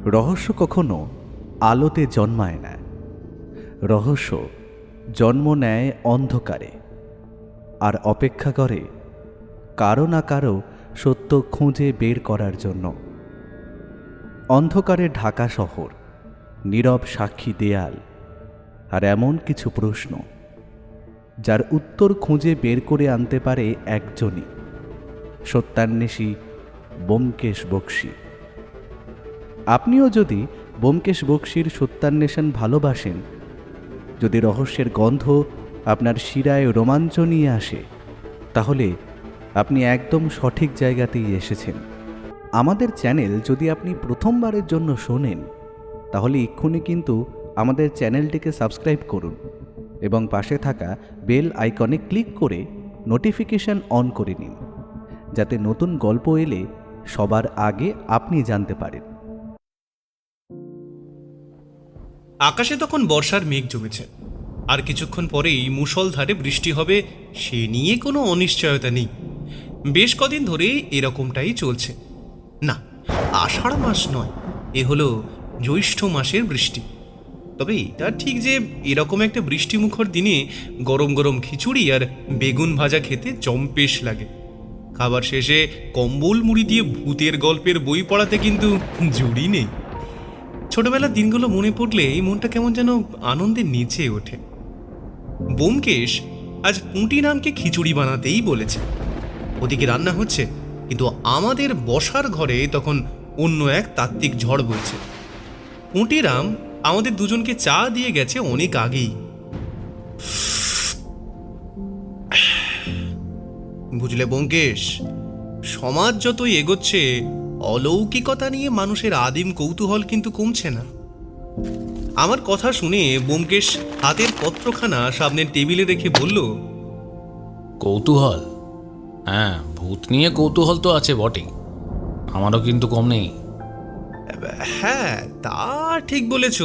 রহস্য কখনো আলোতে জন্মায় না, রহস্য জন্ম নেয় অন্ধকারে আর অপেক্ষা করে কারো না কারো সত্য খুঁজে বের করার জন্য। অন্ধকারে ঢাকা শহর, নীরব সাক্ষী দেয়াল, আর এমন কিছু প্রশ্ন যার উত্তর খুঁজে বের করে আনতে পারে একজনই, সত্যান্বেষী ব্যোমকেশ বক্সী। আপনিও যদি ব্যোমকেশ বক্সীর সত্যান্বেষণ ভালোবাসেন, যদি রহস্যের গন্ধ আপনার শিরায় রোমাঞ্চ নিয়ে আসে, তাহলে আপনি একদম সঠিক জায়গাতেই এসেছেন। আমাদের চ্যানেল যদি আপনি প্রথমবারের জন্য শোনেন, তাহলে এক্ষুনি কিন্তু আমাদের চ্যানেলটিকে সাবস্ক্রাইব করুন এবং পাশে থাকা বেল আইকনে ক্লিক করে নোটিফিকেশন অন করে নিন, যাতে নতুন গল্প এলে সবার আগে আপনি জানতে পারেন। আকাশে তখন বর্ষার মেঘ জমেছে, আর কিছুক্ষণ পরেই মুষলধারে বৃষ্টি হবে, সে নিয়ে কোনো অনিশ্চয়তা নেই। বেশ কদিন ধরে এরকমটাই চলছে। না, আষাঢ় মাস নয়, এ হলো জ্যৈষ্ঠ মাসের বৃষ্টি। তবে এটা ঠিক যে এরকম একটা বৃষ্টিমুখর দিনে গরম গরম খিচুড়ি আর বেগুন ভাজা খেতে জম্পেশ লাগে। খাবার শেষে কম্বল মুড়ি দিয়ে ভূতের গল্পের বই পড়াতে কিন্তু জুড়ি নেই। ছোটবেলার দিনগুলো মনে পড়লে এই মনটা কেমন যেন আনন্দে নেচে ওঠে। ব্যোমকেশ আজ পুঁটি নামকে খিচুড়ি বানাতেই বলেছে। ওদিকে রান্না হচ্ছে, কিন্তু আমাদের বসার ঘরে তখন অন্য এক তাত্ত্বিক ঝড় বইছে। পুঁটিরাম আমাদের দুজনকে চা দিয়ে গেছে অনেক আগেই। বুঝলে ব্যোমকেশ, সমাজ যতই এগোচ্ছে, অলৌকিকতা নিয়ে মানুষের আদিম কৌতূহল কিন্তু কমছে না। আমার কথা শুনে ব্যোমকেশ হাতের পত্রখানা সামনের টেবিলে রেখে বলল, কৌতূহল? হ্যাঁ, ভূত নিয়ে কৌতূহল তো আছে বটেই, আমারও কিন্তু কম নেই। হ্যাঁ, তা ঠিক বলেছ।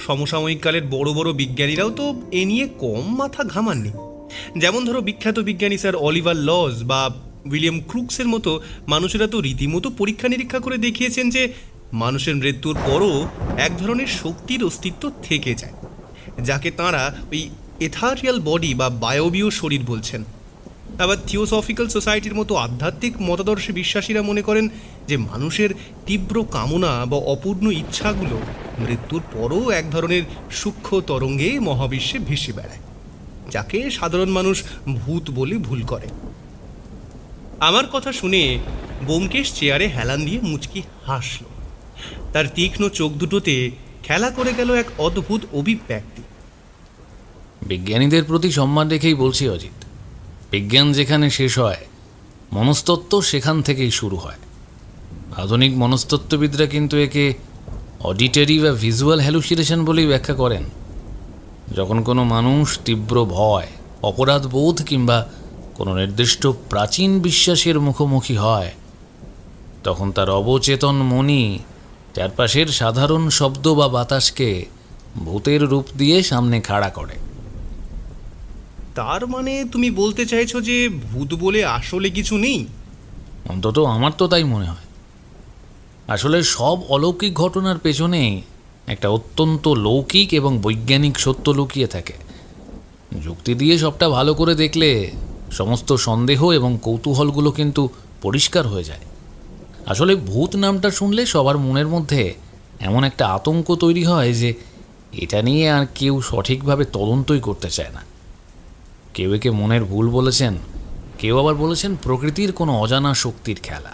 সমসাময়িক কালের বড় বড় বিজ্ঞানীরাও তো এ নিয়ে কম মাথা ঘামাননি। যেমন ধরো বিখ্যাত বিজ্ঞানী স্যার অলিভার লজ বা উইলিয়াম ক্রুকসের মতো মানুষেরা তো রীতিমতো পরীক্ষা নিরীক্ষা করে দেখিয়েছেন যে মানুষের মৃত্যুর পরও এক ধরনের শক্তির অস্তিত্ব থেকে যায়, যাকে তাঁরা ওই এথারিয়াল বডি বা বায়বীয় শরীর বলছেন। আবার থিওসফিক্যাল সোসাইটির মতো আধ্যাত্মিক মতাদর্শে বিশ্বাসীরা মনে করেন যে মানুষের তীব্র কামনা বা অপূর্ণ ইচ্ছাগুলো মৃত্যুর পরও এক ধরনের সূক্ষ্ম তরঙ্গে মহাবিশ্বে ভেসে বেড়ায়, যাকে সাধারণ মানুষ ভূত বলে ভুল করে। আমার কথা শুনে ব্যোমকেশ চেয়ারে হেলান দিয়ে মুচকি হাসল। তার তীক্ষ্ণ চোখ দুটোতে খেলা করে গেল এক অদ্ভুত অভিব্যক্তি। বিজ্ঞানীদের প্রতি সম্মান রেখেই বলছি অজিত, বিজ্ঞান যেখানে শেষ হয়, মনস্তত্ত্ব সেখান থেকেই শুরু হয়। আধুনিক মনস্তত্ত্ববিদরা কিন্তু একে অডিটরি বা ভিজুয়াল হ্যালুসিনেশন বলেই ব্যাখ্যা করেন। যখন কোনো মানুষ তীব্র ভয়, অপরাধ বোধ কিংবা কোনো নির্দিষ্ট প্রাচীন বিশ্বাসের মুখোমুখি হয়, তখন তার অবচেতন মনই চারপাশের সাধারণ শব্দ বা বাতাসকে ভূতের রূপ দিয়ে সামনে খাড়া করে। তার মানে তুমি বলতে চাইছো যে ভূত বলে আসলে কিছু নেই? অন্তত আমার তো তাই মনে হয়। আসলে সব অলৌকিক ঘটনার পেছনেই একটা অত্যন্ত লৌকিক এবং বৈজ্ঞানিক সত্য লুকিয়ে থাকে। যুক্তি দিয়ে সবটা ভালো করে দেখলে সমস্ত সন্দেহ এবং কৌতূহলগুলো কিন্তু পরিষ্কার হয়ে যায়। আসলে ভূত নামটা শুনলে সবার মনের মধ্যে এমন একটা আতঙ্ক তৈরি হয় যে এটা নিয়ে আর কেউ সঠিকভাবে তদন্তই করতে চায় না। কেউ একে মনের ভুল বলেছেন, কেউ আবার বলেছেন প্রকৃতির কোনো অজানা শক্তির খেলা।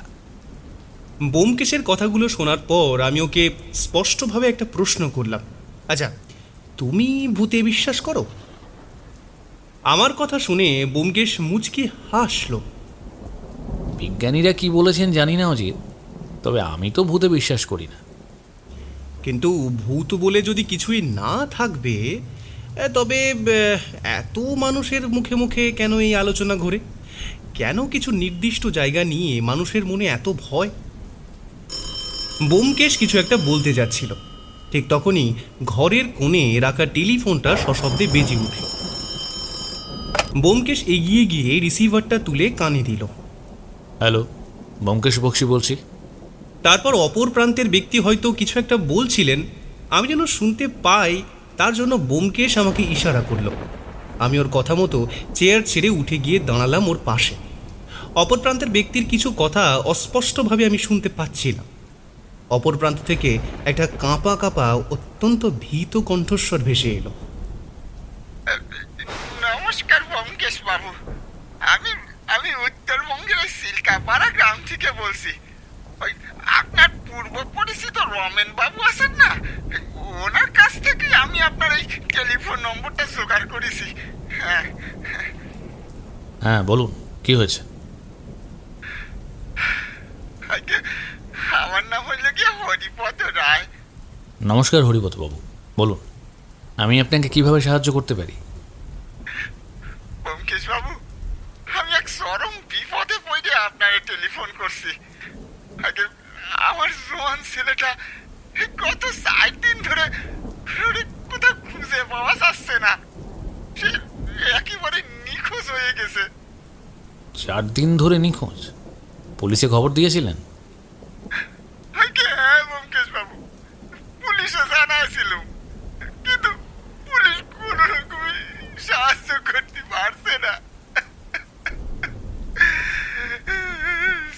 ব্যোমকেশের কথাগুলো শোনার পর আমি ওকে স্পষ্টভাবে একটা প্রশ্ন করলাম, আচ্ছা, তুমি ভূতে বিশ্বাস করো? আমার কথা শুনে ব্যোমকেশ মুচকি হাসল। বিজ্ঞানীরা কি বলেছেন জানি না অজিত, তবে আমি তো ভূতে বিশ্বাস করি না। কিন্তু ভূত বলে যদি কিছুই না থাকবে, তবে এত মানুষের মুখে মুখে কেন এই আলোচনা ঘোরে? কেন কিছু নির্দিষ্ট জায়গা নিয়ে মানুষের মনে এত ভয়? ব্যোমকেশ কিছু একটা বলতে যাচ্ছিল, ঠিক তখনই ঘরের কোণে রাখা টেলিফোনটা সশব্দে বেজে উঠল। ব্যোমকেশ এগিয়ে গিয়ে রিসিভারটা তুলে কানে দিল। হ্যালো, ব্যোমকেশ বক্সী বলছি। তারপর অপর প্রান্তের ব্যক্তি হয়তো কিছু একটা বলছিলেন, আমি যেন শুনতে পাই, তার জন্য ব্যোমকেশ আমাকে ইশারা করলো। আমি ওর কথা মতো চেয়ার ছেড়ে উঠে গিয়ে দাঁড়ালাম ওর পাশে। অপর প্রান্তের ব্যক্তির কিছু কথা অস্পষ্টভাবে আমি শুনতে পাচ্ছিলাম। অপর প্রান্ত থেকে একটা কাঁপা কাঁপা অত্যন্ত ভীত কণ্ঠস্বর ভেসে এলো। নমস্কার ব্যোমকেশ বাবু, আমি আমি উত্তরবঙ্গের সিলকাপাড়া গ্রাম থেকে বলছি। ওই আপনার পূর্ব পরিচিত রমেন বাবু আছেন না, ওনার কাছ থেকে আমি আপনার এই টেলিফোন নম্বরটা জোগাড় করেছি। হ্যাঁ, হ্যাঁ বলুন, কি হয়েছে? আগে আমার নাম হইল কি হরিপদ রায়। নমস্কার হরিপতবাবু, বলুন আমি আপনাকে কিভাবে সাহায্য করতে পারি? ব্যোমকেশ বাবু, আমি এক চরম বিপদে পড়ে আপনারে টেলিফোন করছি। আগে আমার জোয়ান ছেলেটা গত 4 দিন ধরে কোথাও খুঁজে পাওয়া যাচ্ছে না। সে একেবারে নিখোঁজ হয়ে গেছে। 4 দিন ধরে নিখোঁজ? পুলিশে খবর দিয়েছিলেন? আগে হ্যাঁ ব্যোমকেশ বাবু, পুলিশে জানাইছিল, কিন্তু পুলিশ কোনো রকমে সাহায্য করতে পারছে না।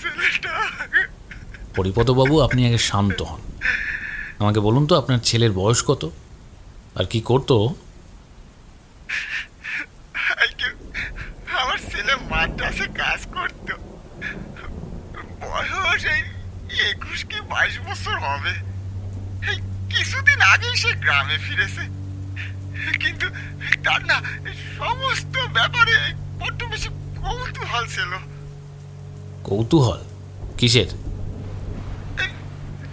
ছেলেটা হরিপতবাবু, আপনি আগে শান্ত হন। আমাকে বলুন তো, আপনার ছেলের বয়স কত আর কি করতো? আমার ছেলে মাদ্রাসে কাজ করত, বয়স এই 21 কি 22 বছর হবে। এই কিছুদিন আগেই সে গ্রামে ফিরেছে, কিন্তু তার না সমস্ত ব্যাপারে বড্ড বেশি কৌতূহল ছিল। কৌতূহল? কিসের?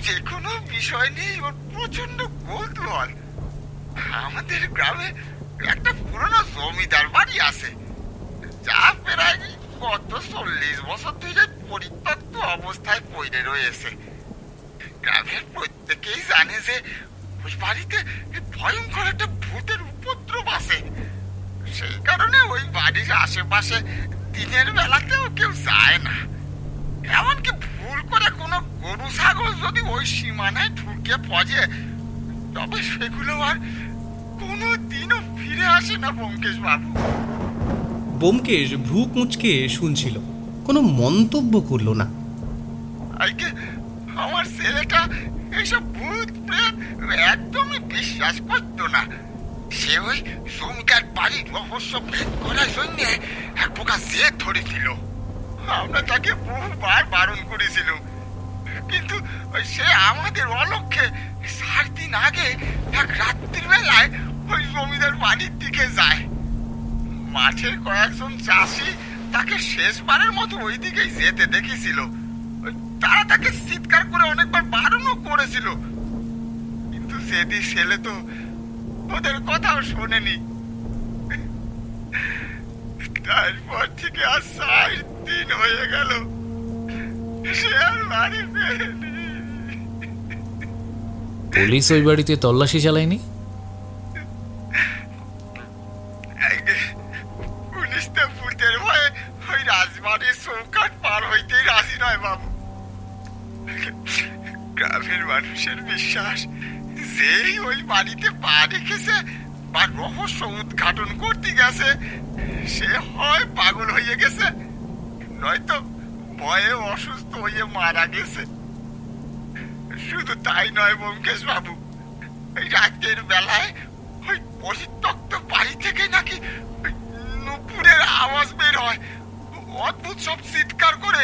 যে কোনো বিষয় নিয়ে ওর প্রচন্ড কৌতূহল। আমাদের গ্রামে একটা পুরনো জমিদার বাড়ি আছে, যা প্রায় গত 40 বছর ধরে পরিত্যক্ত অবস্থায় পড়ে রয়েছে। গ্রামের প্রত্যেকেই জানে যে ওই বাড়িতে ভয়ঙ্কর একটা ভূতের উপদ্রব আছে। সেই কারণে ওই বাড়ির আশেপাশে দিনের বেলাতেও কেউ যায় না। এমনকি ভুল করে কোনো গরু ছাগল যদি ওই সীমানায় ঢুকে পড়ে, তবে সেগুলো আর কোনো দিনও ফিরে আসে না ব্যোমকেশ বাবু। ব্যোমকেশ ভ্রু কুঁচকে শুনছিল, কোনো মন্তব্য করলো না। আজকে আমার ছেলেটা এইসব ভূত প্রেত একদমই বিশ্বাস করতো না। সে ওই জমিদার বাড়ির রহস্য ভেদ করার জন্য এক প্রকার জেদ ধরেছিল। আমরা তাকে বহুবার বারণ করেছিল, কিন্তু সে আমাদের অলক্ষ্যে 4 দিন আগে এক রাত্রির বেলায় ওই জমিদার বাড়ির দিকে যায়। মাঠের কয়েকজন চাষি তাকে শেষবারের মতো ওই দিকেই যেতে দেখেছিল। তারা তাকে চিৎকার করে অনেকবার বারণও করেছিল, কিন্তু সেদিন ছেলে তো ওদের কথাও শোনেনি। তারপর থেকে আর 4 দিন হয়ে গেল সে আর বাড়ি ফেরেনি। পুলিশ ওই বাড়িতে তল্লাশি চালায়নি? পুলিশ তো ভূতের ভয়ে ওই রাজবাড়ির চৌকাঠ পার হইতেই রাজি নয় বাবু। গ্রামের মানুষের বিশ্বাস, যেই ওই বাড়িতে পা রেখেছে বা রহস্য উদ্ঘাটন করতে গেছে, সে হয় পাগল হয়ে গেছে, নয়তো ভয়ে অসুস্থ হয়ে মারা গেছে। শুধু তাই নয় ব্যোমকেশ বাবু, এই রাতের বেলায় ওই পরিত্যক্ত বাড়ি থেকে নাকি নুপুরের আওয়াজ বের হয়, অদ্ভুত সব চিৎকার করে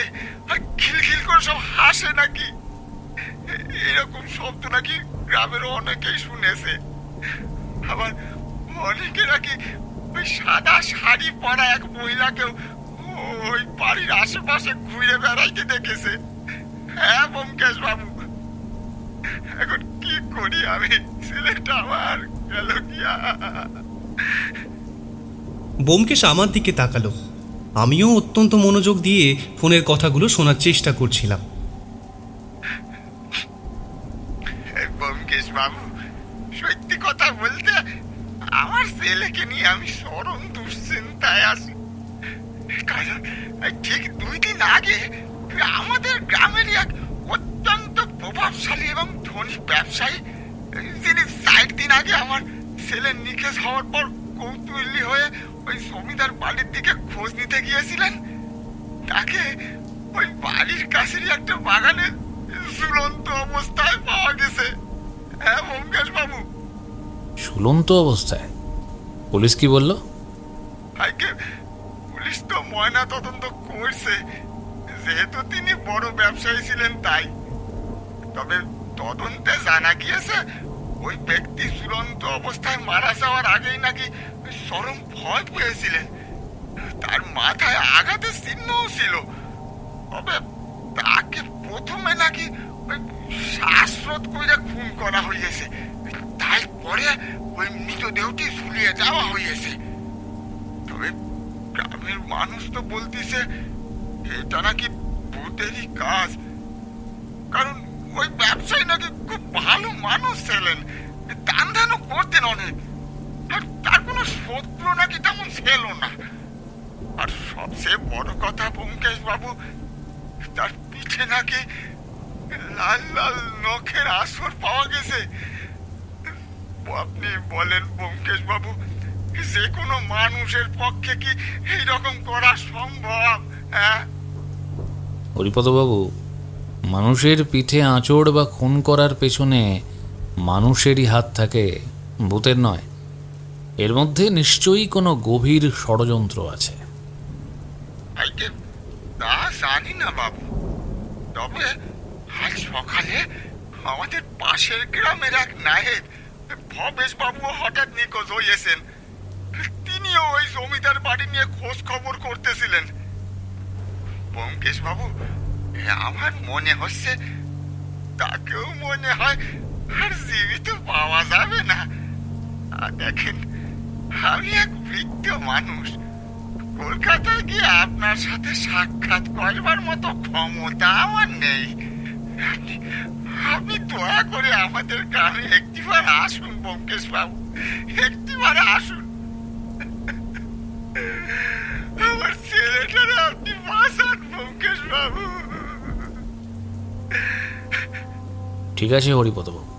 আর খিলখিল করে সব হাসে নাকি। এরকম শব্দ নাকি গ্রামের অনেকেই শুনেছে। আবার অনেকে নাকি ওই সাদা শাড়ি পরা এক মহিলাকেও ওই বাড়ির আশেপাশে ঘুরে বেড়াইতে দেখেছে। হ্যাঁ ব্যোমকেশ বাবু, এখন কি করি আমি? ছেলেটা আমার গেল গিয়া। ব্যোমকেশ আমার দিকে তাকালো। আমিও অত্যন্ত মনোযোগ দিয়ে ফোনের কথাগুলো শোনার চেষ্টা করছিলাম। ব্যোমকেশ বাবু, সত্যি কথা বলতে আমার ছেলেকে নিয়ে আমি চরম দুশ্চিন্তায় আছি। কারণ ঠিক 2 দিন আগে আমাদের গ্রামেরই এক অত্যন্ত প্রভাবশালী এবং ধনী ব্যবসায়ী, যিনি 4 দিন আগে আমার ছেলের নিখোঁজ হওয়ার পর কৌতূহলী হয়ে ওই জমিদার বাড়ির দিকে খোঁজ নিতে গিয়েছিলেন, তাকে ওই বাড়ির কাছেরই একটা বাগানে ঝুলন্ত অবস্থায় পাওয়া গেছে। হ্যাঁ ব্যোমকেশ বাবু। ঝুলন্ত অবস্থায়? পুলিশ কি বলল? আগে পুলিশ তো ময়না তদন্ত করছে, যেহেতু তিনি বড় ব্যবসায়ী ছিলেন তাই। তবে তদন্তে জানা গিয়েছে ওই ব্যক্তি ঝুলন্ত অবস্থায় মারা যাওয়ার আগেই নাকি চরম ভয় পেয়েছিলেন। তার মাথায় আঘাতের চিহ্নও ছিল। তবে তাকে প্রথমে নাকি ওই শ্বাসরোধ করে খুন করা হয়েছে, তাই পরে ওই মৃতদেহটি ঝুলিয়ে যাওয়া হয়েছে। তবে গ্রামের মানুষ তো বলতেছে এটা নাকি ভূতেরই কাজ, কারণ ওই ব্যবসায়ী নাকি খুব ভালো মানুষ ছিলেন, দান ধানও করতেন অনেক, আর তার কোনো শত্রু নাকি তেমন ছিল না। আর সবচেয়ে বড় কথা ব্যোমকেশ বাবু, তার পিঠে নাকি লাল লাল নখের আসর পাওয়া গেছে। আপনি বলেন ব্যোমকেশ বাবু, যে কোনো মানুষের পক্ষে কি এইরকম করা সম্ভব? হ্যাঁ হরিপদবাবু, মানুষের পিঠে আঁচড় বা খুন করার পেছনে মানুষেরই হাত থাকে, ভূতের নয়। এর মধ্যে নিশ্চয়ই কোনো গভীর ষড়যন্ত্র আছে। আইকে তা জানি না বাবু, তবে আজ সকালে আমাদের পাশের গ্রামের এক নায়েব ভবেশ বাবু হঠাৎ নিখোঁজ হয়েছেন। তিনিও ওই জমিদার বাড়ি নিয়ে খোঁজ খবর করতেছিলেন। ব্যোমকেশ বাবু, আমার মনে হচ্ছে তাকেও মনে হয় আর জীবিত পাওয়া যাবে না। আর দেখেন, আমি এক বৃদ্ধ মানুষ, কলকাতায় গিয়ে আপনার সাথে সাক্ষাৎ করবার মতো ক্ষমতা আমার নেই। আপনি দয়া করে আমাদের গ্রামে একটিবার আসুন ব্যোমকেশ বাবু, একটিবার আসুন। আমার ছেলেটারে আপনি বাঁচান ব্যোমকেশ বাবু। ঠিক আছে হরিপদবাবু,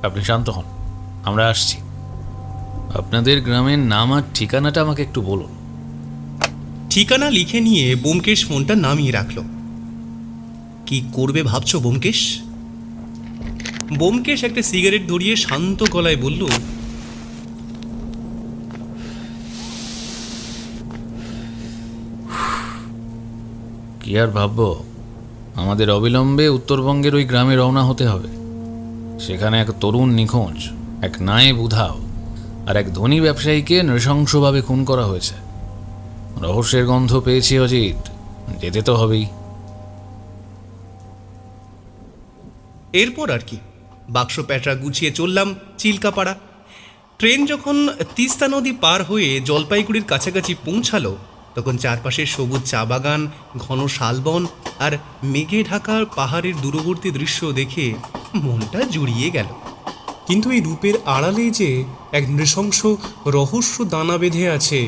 আপনি শান্ত হন, আমরা আসছি। আপনাদের গ্রামের নাম আর ঠিকানাটা আমাকে একটু বলুন। ঠিকানা লিখে নিয়ে ব্যোমকেশ ফোনটা নামিয়ে রাখলো। কি করবে ভাবছো ব্যোমকেশ? ব্যোমকেশ একটা সিগারেট ধরিয়ে শান্ত গলায় বলল, কি আর ভাববো, আমাদের অবিলম্বে উত্তরবঙ্গের ওই গ্রামে রওনা হতে হবে। সেখানে এক তরুণ নিখোঁজ, এক নায়েব উধাও, আর এক ধনী ব্যবসায়ীকে নৃশংসভাবে খুন করা হয়েছে। রহস্যের গন্ধ পেয়েছি অজিত, যেতে তো হবেই। এরপর আর কি, বাক্স প্যাটরা গুছিয়ে চললাম চিল্কাপাড়া। ট্রেন যখন তিস্তা নদী পার হয়ে জলপাইগুড়ির কাছাকাছি পৌঁছালো, তখন চারপাশের সবুজ চা বাগান, ঘন শালবন আর মেঘে ঢাকা পাহাড়ের দূরবর্তী দৃশ্য দেখে মনটা জুড়িয়ে গেল। কিন্তু এই রূপের আড়ালে যে এক নৃশংস রহস্য দানা বেঁধে আছে,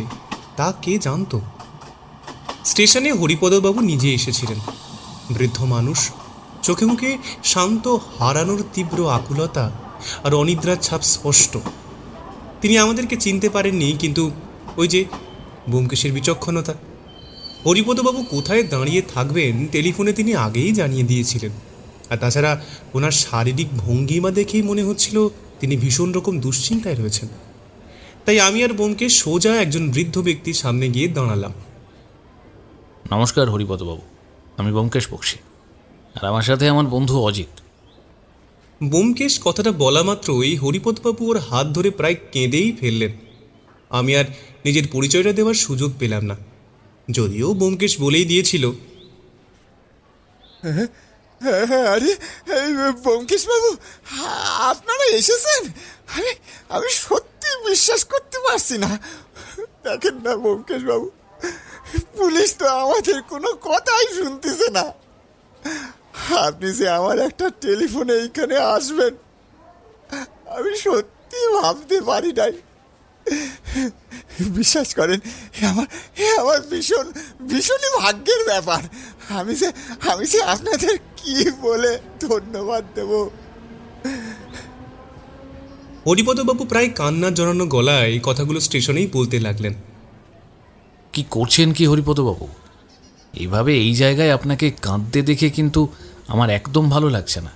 তা কে জানত? স্টেশনে হরিপদবাবু নিজে এসেছিলেন। বৃদ্ধ মানুষ, চোখে মুখে শান্ত হারানোর তীব্র আকুলতা আর অনিদ্রার ছাপ স্পষ্ট। তিনি আমাদেরকে চিনতে পারেননি, কিন্তু ওই যে ব্যোমকেশের বিচক্ষণতা। হরিপদবাবু কোথায় দাঁড়িয়ে থাকবেন টেলিফোনে তিনি আগেই জানিয়ে দিয়েছিলেন। আর তাছাড়া ওনার শারীরিক ভঙ্গিমা দেখেই মনে হচ্ছিল তিনি ভীষণ রকম দুশ্চিন্তায় রয়েছেন। তাই আমি আর ব্যোমকেশ সোজা একজন বৃদ্ধ ব্যক্তির সামনে গিয়ে দাঁড়ালাম। নমস্কার হরিপদবাবু, আমি ব্যোমকেশ বক্সী, আর আমার সাথে আমার বন্ধু অজিত। ব্যোমকেশ কথাটা বলা মাত্রই হরিপদবাবু ওর হাত ধরে প্রায় কেঁদেই ফেললেন। আমি আর নিজের পরিচয়টা দেওয়ার সুযোগ পেলাম না, যদিও ব্যোমকেশ বলেই দিয়েছিল। আরে ব্যোমকেশ বাবু, আপনারা এসেছেন? আমি সত্যি বিশ্বাস করতে পারছি না। দেখেন না ব্যোমকেশ বাবু, পুলিশ তো আমাদের কোনো কথাই শুনতেছে না। আপনি যে আমার একটা টেলিফোনে এইখানে আসবেন, আমি সত্যি ভাবতে পারি নাই। বিশ্বাস করেন, এ আমার ভীষণই ভাগ্যের ব্যাপার। আমি যে আপনাদের কি বলে ধন্যবাদ দেব। হরিপদবাবু প্রায় কান্নার জড়ানো গলায় কথাগুলো স্টেশনেই বলতে লাগলেন। কি করছেন কি হরিপদবাবু? এইভাবে এই জায়গায় আপনাকে কাঁদতে দেখে কিন্তু আমার একদম ভালো লাগছে না।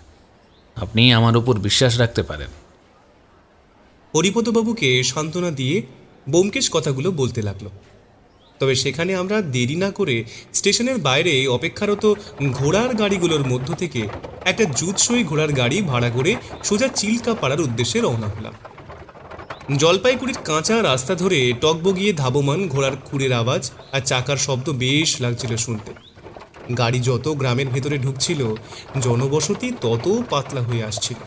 আপনি আমার উপর বিশ্বাস রাখতে পারেন। হরিপদবাবুকে সান্ত্বনা দিয়ে ব্যোমকেশ কথাগুলো বলতে লাগলো। তবে সেখানে আমরা দেরি না করে স্টেশনের বাইরে অপেক্ষারত ঘোড়ার গাড়িগুলোর মধ্য থেকে একটা জুৎসই ঘোড়ার গাড়ি ভাড়া করে সোজা চিল্কাপাড়ার উদ্দেশ্যে রওনা হলাম। জলপাইগুড়ির কাঁচা রাস্তা ধরে টকবগিয়ে ধাবমান ঘোড়ার খুঁড়ের আওয়াজ আর চাকার শব্দ বেশ লাগছিল শুনতে। গাড়ি যত গ্রামের ভেতরে ঢুকছিল, জনবসতি তত পাতলা হয়ে আসছিল।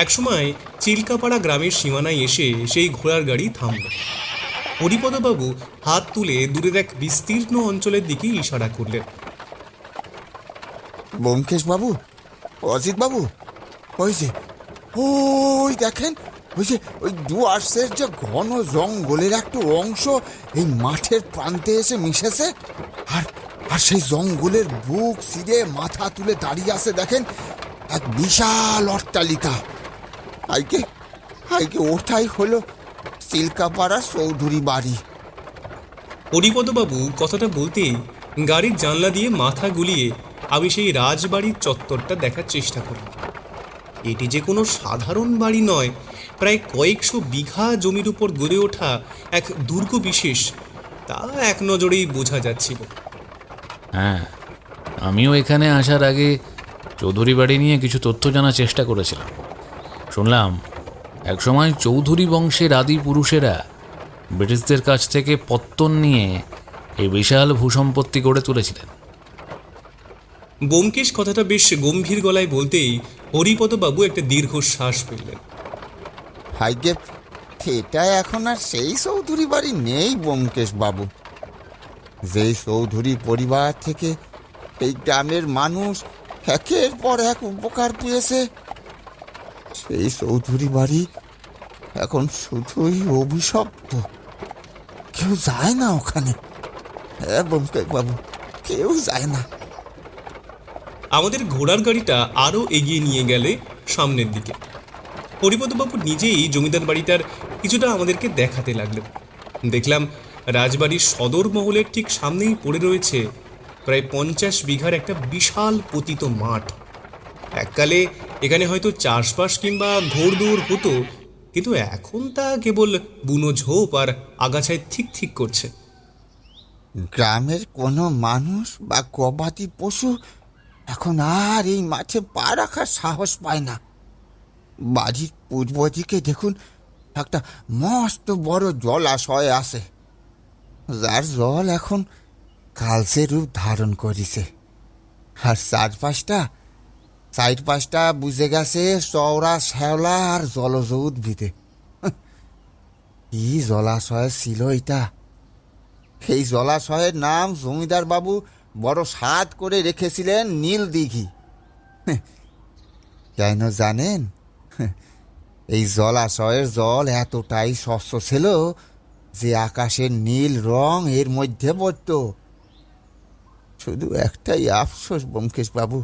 একসময় চিল্কাপাড়া গ্রামের সীমানায় এসে সেই ঘোড়ার গাড়ি থামল। হরিপদবাবু হাত তুলে দূরের এক বিস্তীর্ণ অঞ্চলের দিকে ইশারা করলেন। ব্যোমকেশ বাবু, অজিত বাবু, ওই দেখেন, ওই ডুয়ার্সের যে ঘন জঙ্গলের একটা অংশ এই মাঠের প্রান্তে এসে মিশেছে। আর সেই জঙ্গলের বুক চিরে মাথা তুলে দাঁড়িয়ে আছে দেখেন এক বিশাল অট্টালিকা। আইকে ওটাই হলো চিল্কাপাড়া চৌধুরী বাড়ি। হরিপদবাবু কথাটা বলতেই গাড়ির জানলা দিয়ে মাথা গুলিয়ে আমি সেই রাজবাড়ির চত্বরটা দেখার চেষ্টা করলাম। এটি যে কোনো সাধারণ বাড়ি নয়, প্রায় কয়েকশো বিঘা জমির উপর গড়ে ওঠা এক দুর্গ বিশেষ, তা এক নজরেই বোঝা যাচ্ছিল। হ্যাঁ, আমিও এখানে আসার আগে চৌধুরী বাড়ি নিয়ে কিছু তথ্য জানার চেষ্টা করেছিলাম। শুনলাম একসময় চৌধুরী বংশের আদি পুরুষেরা ব্রিটিশদের কাছ থেকে পত্তন নিয়ে এই বিশাল ভূসম্পত্তি গড়ে তুলেছিলেন। ব্যোমকেশ কথাটা বেশ গম্ভীর গলায় বলতেই হরিপদবাবু একটা দীর্ঘশ্বাস ফেললেন। হাইগে, এটা এখন আর সেই চৌধুরী বাড়ি নেই ব্যোমকেশ বাবু। যেই চৌধুরী পরিবার থেকে এই গ্রামের মানুষ একের পর এক উপকার পেয়েছে, সেই চৌধুরী বাড়ি এখন শুধুই অভিশপ্ত। কেউ যায় না ওখানে। হ্যাঁ ব্যোমকেশ বাবু, কেউ যায় না। আমাদের ঘোড়ার গাড়িটা আরও এগিয়ে নিয়ে গেলে সামনের দিকে। হরিপদবাবু নিজেই জমিদার বাড়িটার কিছুটা আমাদেরকে দেখাতে লাগলেন। দেখলাম রাজবাড়ির সদর মহলের ঠিক সামনেই পড়ে রয়েছে প্রায় 50 বিঘার একটা বিশাল পতিত মাঠ। এককালে এখানে হয়তো চাষবাস কিংবা ঘোড়দৌড় হতো, কিন্তু এখন তা কেবল বুনো ঝোপ আর আগাছায় ঠিক ঠিক করছে। গ্রামের কোনো মানুষ বা গবাদি পশু এখন আর এই মাঠে পা রাখার সাহস পায় না। বাড়ির পূর্ব দিকে দেখুন একটা মস্ত বড় জলাশয় আছে, যার জল এখন কালচে রূপ ধারণ করেছে। আর চারপাশটা বুঝে গেছে চওড়া শ্যাওলা আর জলজ উদ্ভিদে। কি জলাশয় ছিল এটা! এই জলাশয়ের নাম জমিদার বাবু বড় সাধ করে রেখেছিলেন নীল দিঘি। কেন জানেন? এই জলাশয়ের জল এতটাই স্বচ্ছ ছিল যে আকাশের নীল রং এর মধ্যে পড়ত। শুধু একটাই আফসোস ব্যোমকেশ বাবু,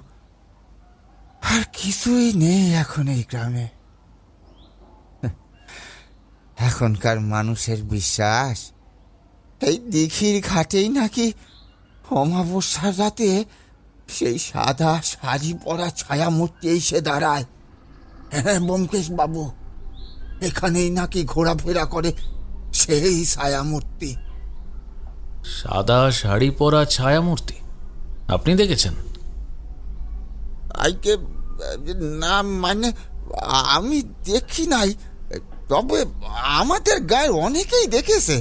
আর কিছুই নেই এখন এই গ্রামে। এখনকার মানুষের বিশ্বাস এই দিঘির ঘাটেই নাকি অমাবস্যার রাতে সেই সাদা শাড়ি পরা ছায়ামূর্তি এসে দাঁড়ায়। হ্যাঁ ব্যোমকেশ বাবু, এখানেই নাকি ঘোরাফেরা করে সেই ছায়ামূর্তি। সাদা শাড়ি পরা ছায়ামূর্তি আপনি দেখেছেন? আইকে না, মানে আমি দেখি নাই, তবে আমাদের গায়ে অনেকেই দেখেছে।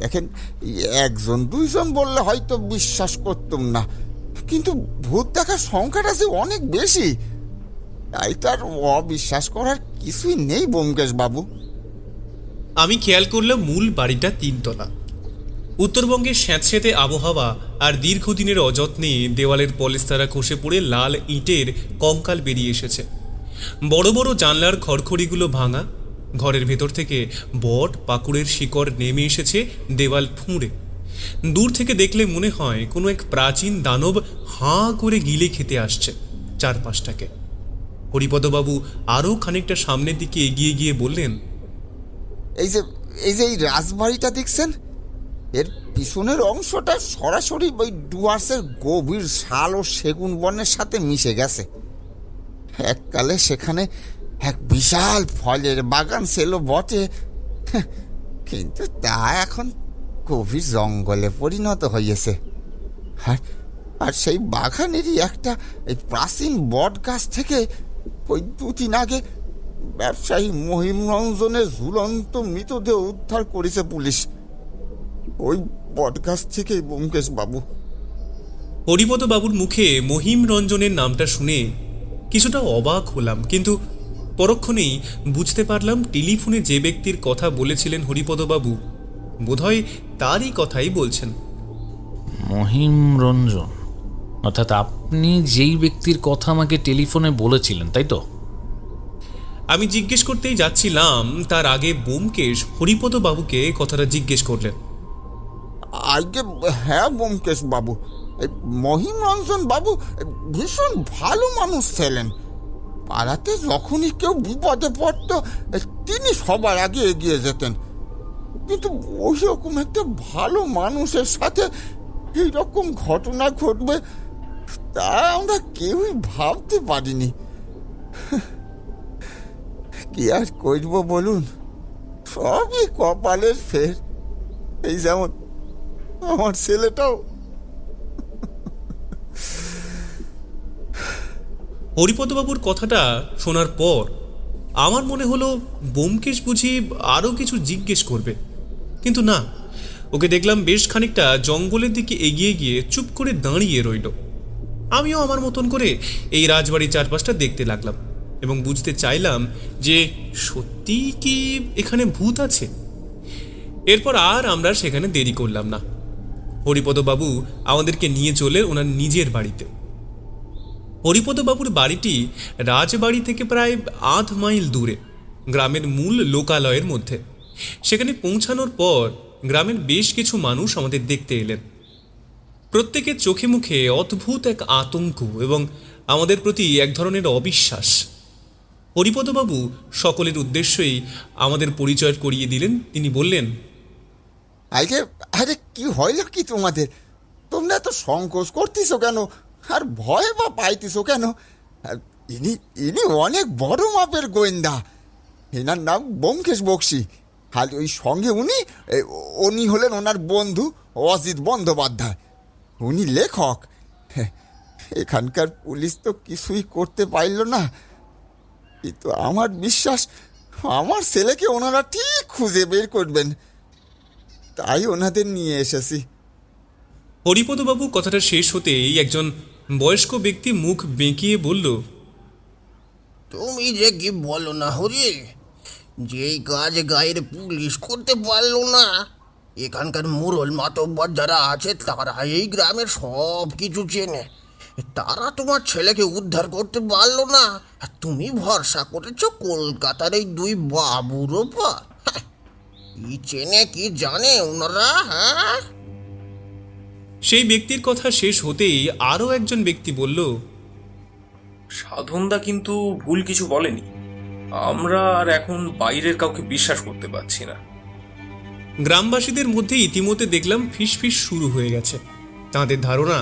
দেখেন, একজন দুইজন বললে হয়তো বিশ্বাস করতাম না, কিন্তু ভূত দেখার সংখ্যাটা যে অনেক বেশি, তাই তার অবিশ্বাস করার কিছুই নেই ব্যোমকেশ বাবু। আমি খেয়াল করলাম মূল বাড়িটা 3 তলা। উত্তরবঙ্গের স্যাঁতস্যাঁতে আবহাওয়া আর দীর্ঘদিনের অযত্নে দেওয়ালের পলেস্তারা খসে পড়ে লাল ইটের কঙ্কাল বেরিয়ে এসেছে। বড় বড় জানলার খড়খড়িগুলো ভাঙা, ঘরের ভেতর থেকে বট পাকুড়ের শিকড় নেমে এসেছে দেওয়াল ফুঁড়ে। দূর থেকে দেখলে মনে হয় কোনো এক প্রাচীন দানব হাঁ করে গিলে খেতে আসছে চারপাশটাকে। হরিপদবাবু আরও খানিকটা সামনের দিকে এগিয়ে গিয়ে বললেন, এই যে এই রাজবাড়িটা দেখছেন, এর পিছনের অংশটা সরাসরি ওই ডুয়ার্সের গভীর শাল ও সেগুন বনের সাথে মিশে গেছে। এককালে সেখানে এক বিশাল ফলের বাগান ছিল বটে, কিন্তু তা এখন গভীর জঙ্গলে পরিণত হয়েছে। আর সেই বাগানেরই একটা এই প্রাচীন বট গাছ থেকে ওই 2-3 আগে ব্যবসায়ী মহিম রঞ্জনের ঝুলন্ত মৃতদেহ উদ্ধার করেছে পুলিশ। ওই বট গাছ থেকে ব্যোমকেশ বাবু। হরিপদবাবুর মুখে মহিম রঞ্জনের নামটা শুনে কিছুটা অবাক হলাম, কিন্তু পরক্ষণেই বুঝতে পারলাম টেলিফোনে যে ব্যক্তির কথা বলেছিলেন হরিপদবাবু বোধহয় তারই কথাই বলছেন। মহিম রঞ্জন, অর্থাৎ আপনি যেই ব্যক্তির কথা আমাকে টেলিফোনে বলেছিলেন, তাই তো? আমি জিজ্ঞেস করতেই যাচ্ছিলাম, তার আগে ব্যোমকেশ হরিপদবাবুকে কথাটা জিজ্ঞেস করলেন। আগে হ্যাঁ ব্যোমকেশ বাবু, এই মহিম রঞ্জন বাবু ভীষণ ভালো মানুষ ছিলেন। পাড়াতে যখনই কেউ বিপদে পড়ত তিনি সবার আগে এগিয়ে যেতেন। কিন্তু ওই রকম একটা ভালো মানুষের সাথে এইরকম ঘটনা ঘটবে তা আমরা কেউই ভাবতে পারিনি। কি আর করবো বলুন, সবই কপালের ফের। এই যেমন আমার ছেলেটাও। হরিপদবাবুর কথাটা শোনার পর আমার মনে হলো ব্যোমকেশ বুঝি আরও কিছু জিজ্ঞেস করবে, কিন্তু না, ওকে দেখলাম বেশ খানিকটা জঙ্গলের দিকে এগিয়ে গিয়ে চুপ করে দাঁড়িয়ে রইল। আমিও আমার মতন করে এই রাজবাড়ির চারপাশটা দেখতে লাগলাম এবং বুঝতে চাইলাম যে সত্যি কি এখানে ভূত আছে। এরপর আর আমরা সেখানে দেরি করলাম না। হরিপদবাবু আমাদেরকে নিয়ে চলে ওনার নিজের বাড়িতে। হরিপদবাবুর বাড়িটি রাজবাড়ি থেকে প্রায় 8 মাইল দূরে, গ্রামের মূল লোকালয়ের মধ্যে। সেখানে পৌঁছানোর পর গ্রামের বেশ কিছু মানুষ আমাদের দেখতে এলেন। প্রত্যেকের চোখে মুখে অদ্ভুত এক আতঙ্ক এবং আমাদের প্রতি এক ধরনের অবিশ্বাস। হরিপদবাবু সকলের উদ্দেশ্যেই আমাদের পরিচয় করিয়ে দিলেন। তিনি বললেন, আরে আরে কি হইল কি তোমাদের? তোমরা এত সংকোচ করতেছো কেন, আর ভয় বা পাইতেছো কেন? ইনি ইনি অনেক বড় মাপের গোয়েন্দা। এনার নাম ব্যোমকেশ বক্সী। আর ওই সঙ্গে উনি হলেন ওনার বন্ধু অজিত বন্দ্যোপাধ্যায়। উনি লেখক। এখানকার পুলিশ তো কিছুই করতে পারল না, কিন্তু আমার বিশ্বাস আমার ছেলেকে ওনারা ঠিক খুঁজে বের করবেন, তাই ওনাদের নিয়ে এসেছি। হরিপদবাবু কথাটা শেষ হতেই একজন বয়স্ক ব্যক্তি মুখ বেঁকিয়ে বলল, তুমি যে কি বলো না হরি, যেই কাজ গায়ের পুলিশ করতে পারলো না, এখানকার মোড়ল মাতব্বর যারা আছে তারা এই গ্রামের সব কিছু চেনে। তারা তোমার ছেলেকে উদ্ধার করতে পারলো না, আর তুমি ভরসা করেছো কলকাতার এই 2 বাবুর ওপর। কি চেনে কি জানে ওনারা? হ্যাঁ, সেই ব্যক্তির কথা শেষ হতেই আরও একজন ব্যক্তি বলল, সাধনদা কিন্তু ভুল কিছু বলেনি। আমরা আর এখন বাইরের কাউকে বিশ্বাস করতে পারছি না। গ্রামবাসীদের মধ্যে ইতিমধ্যে দেখলাম ফিসফিস শুরু হয়ে গেছে। তাঁদের ধারণা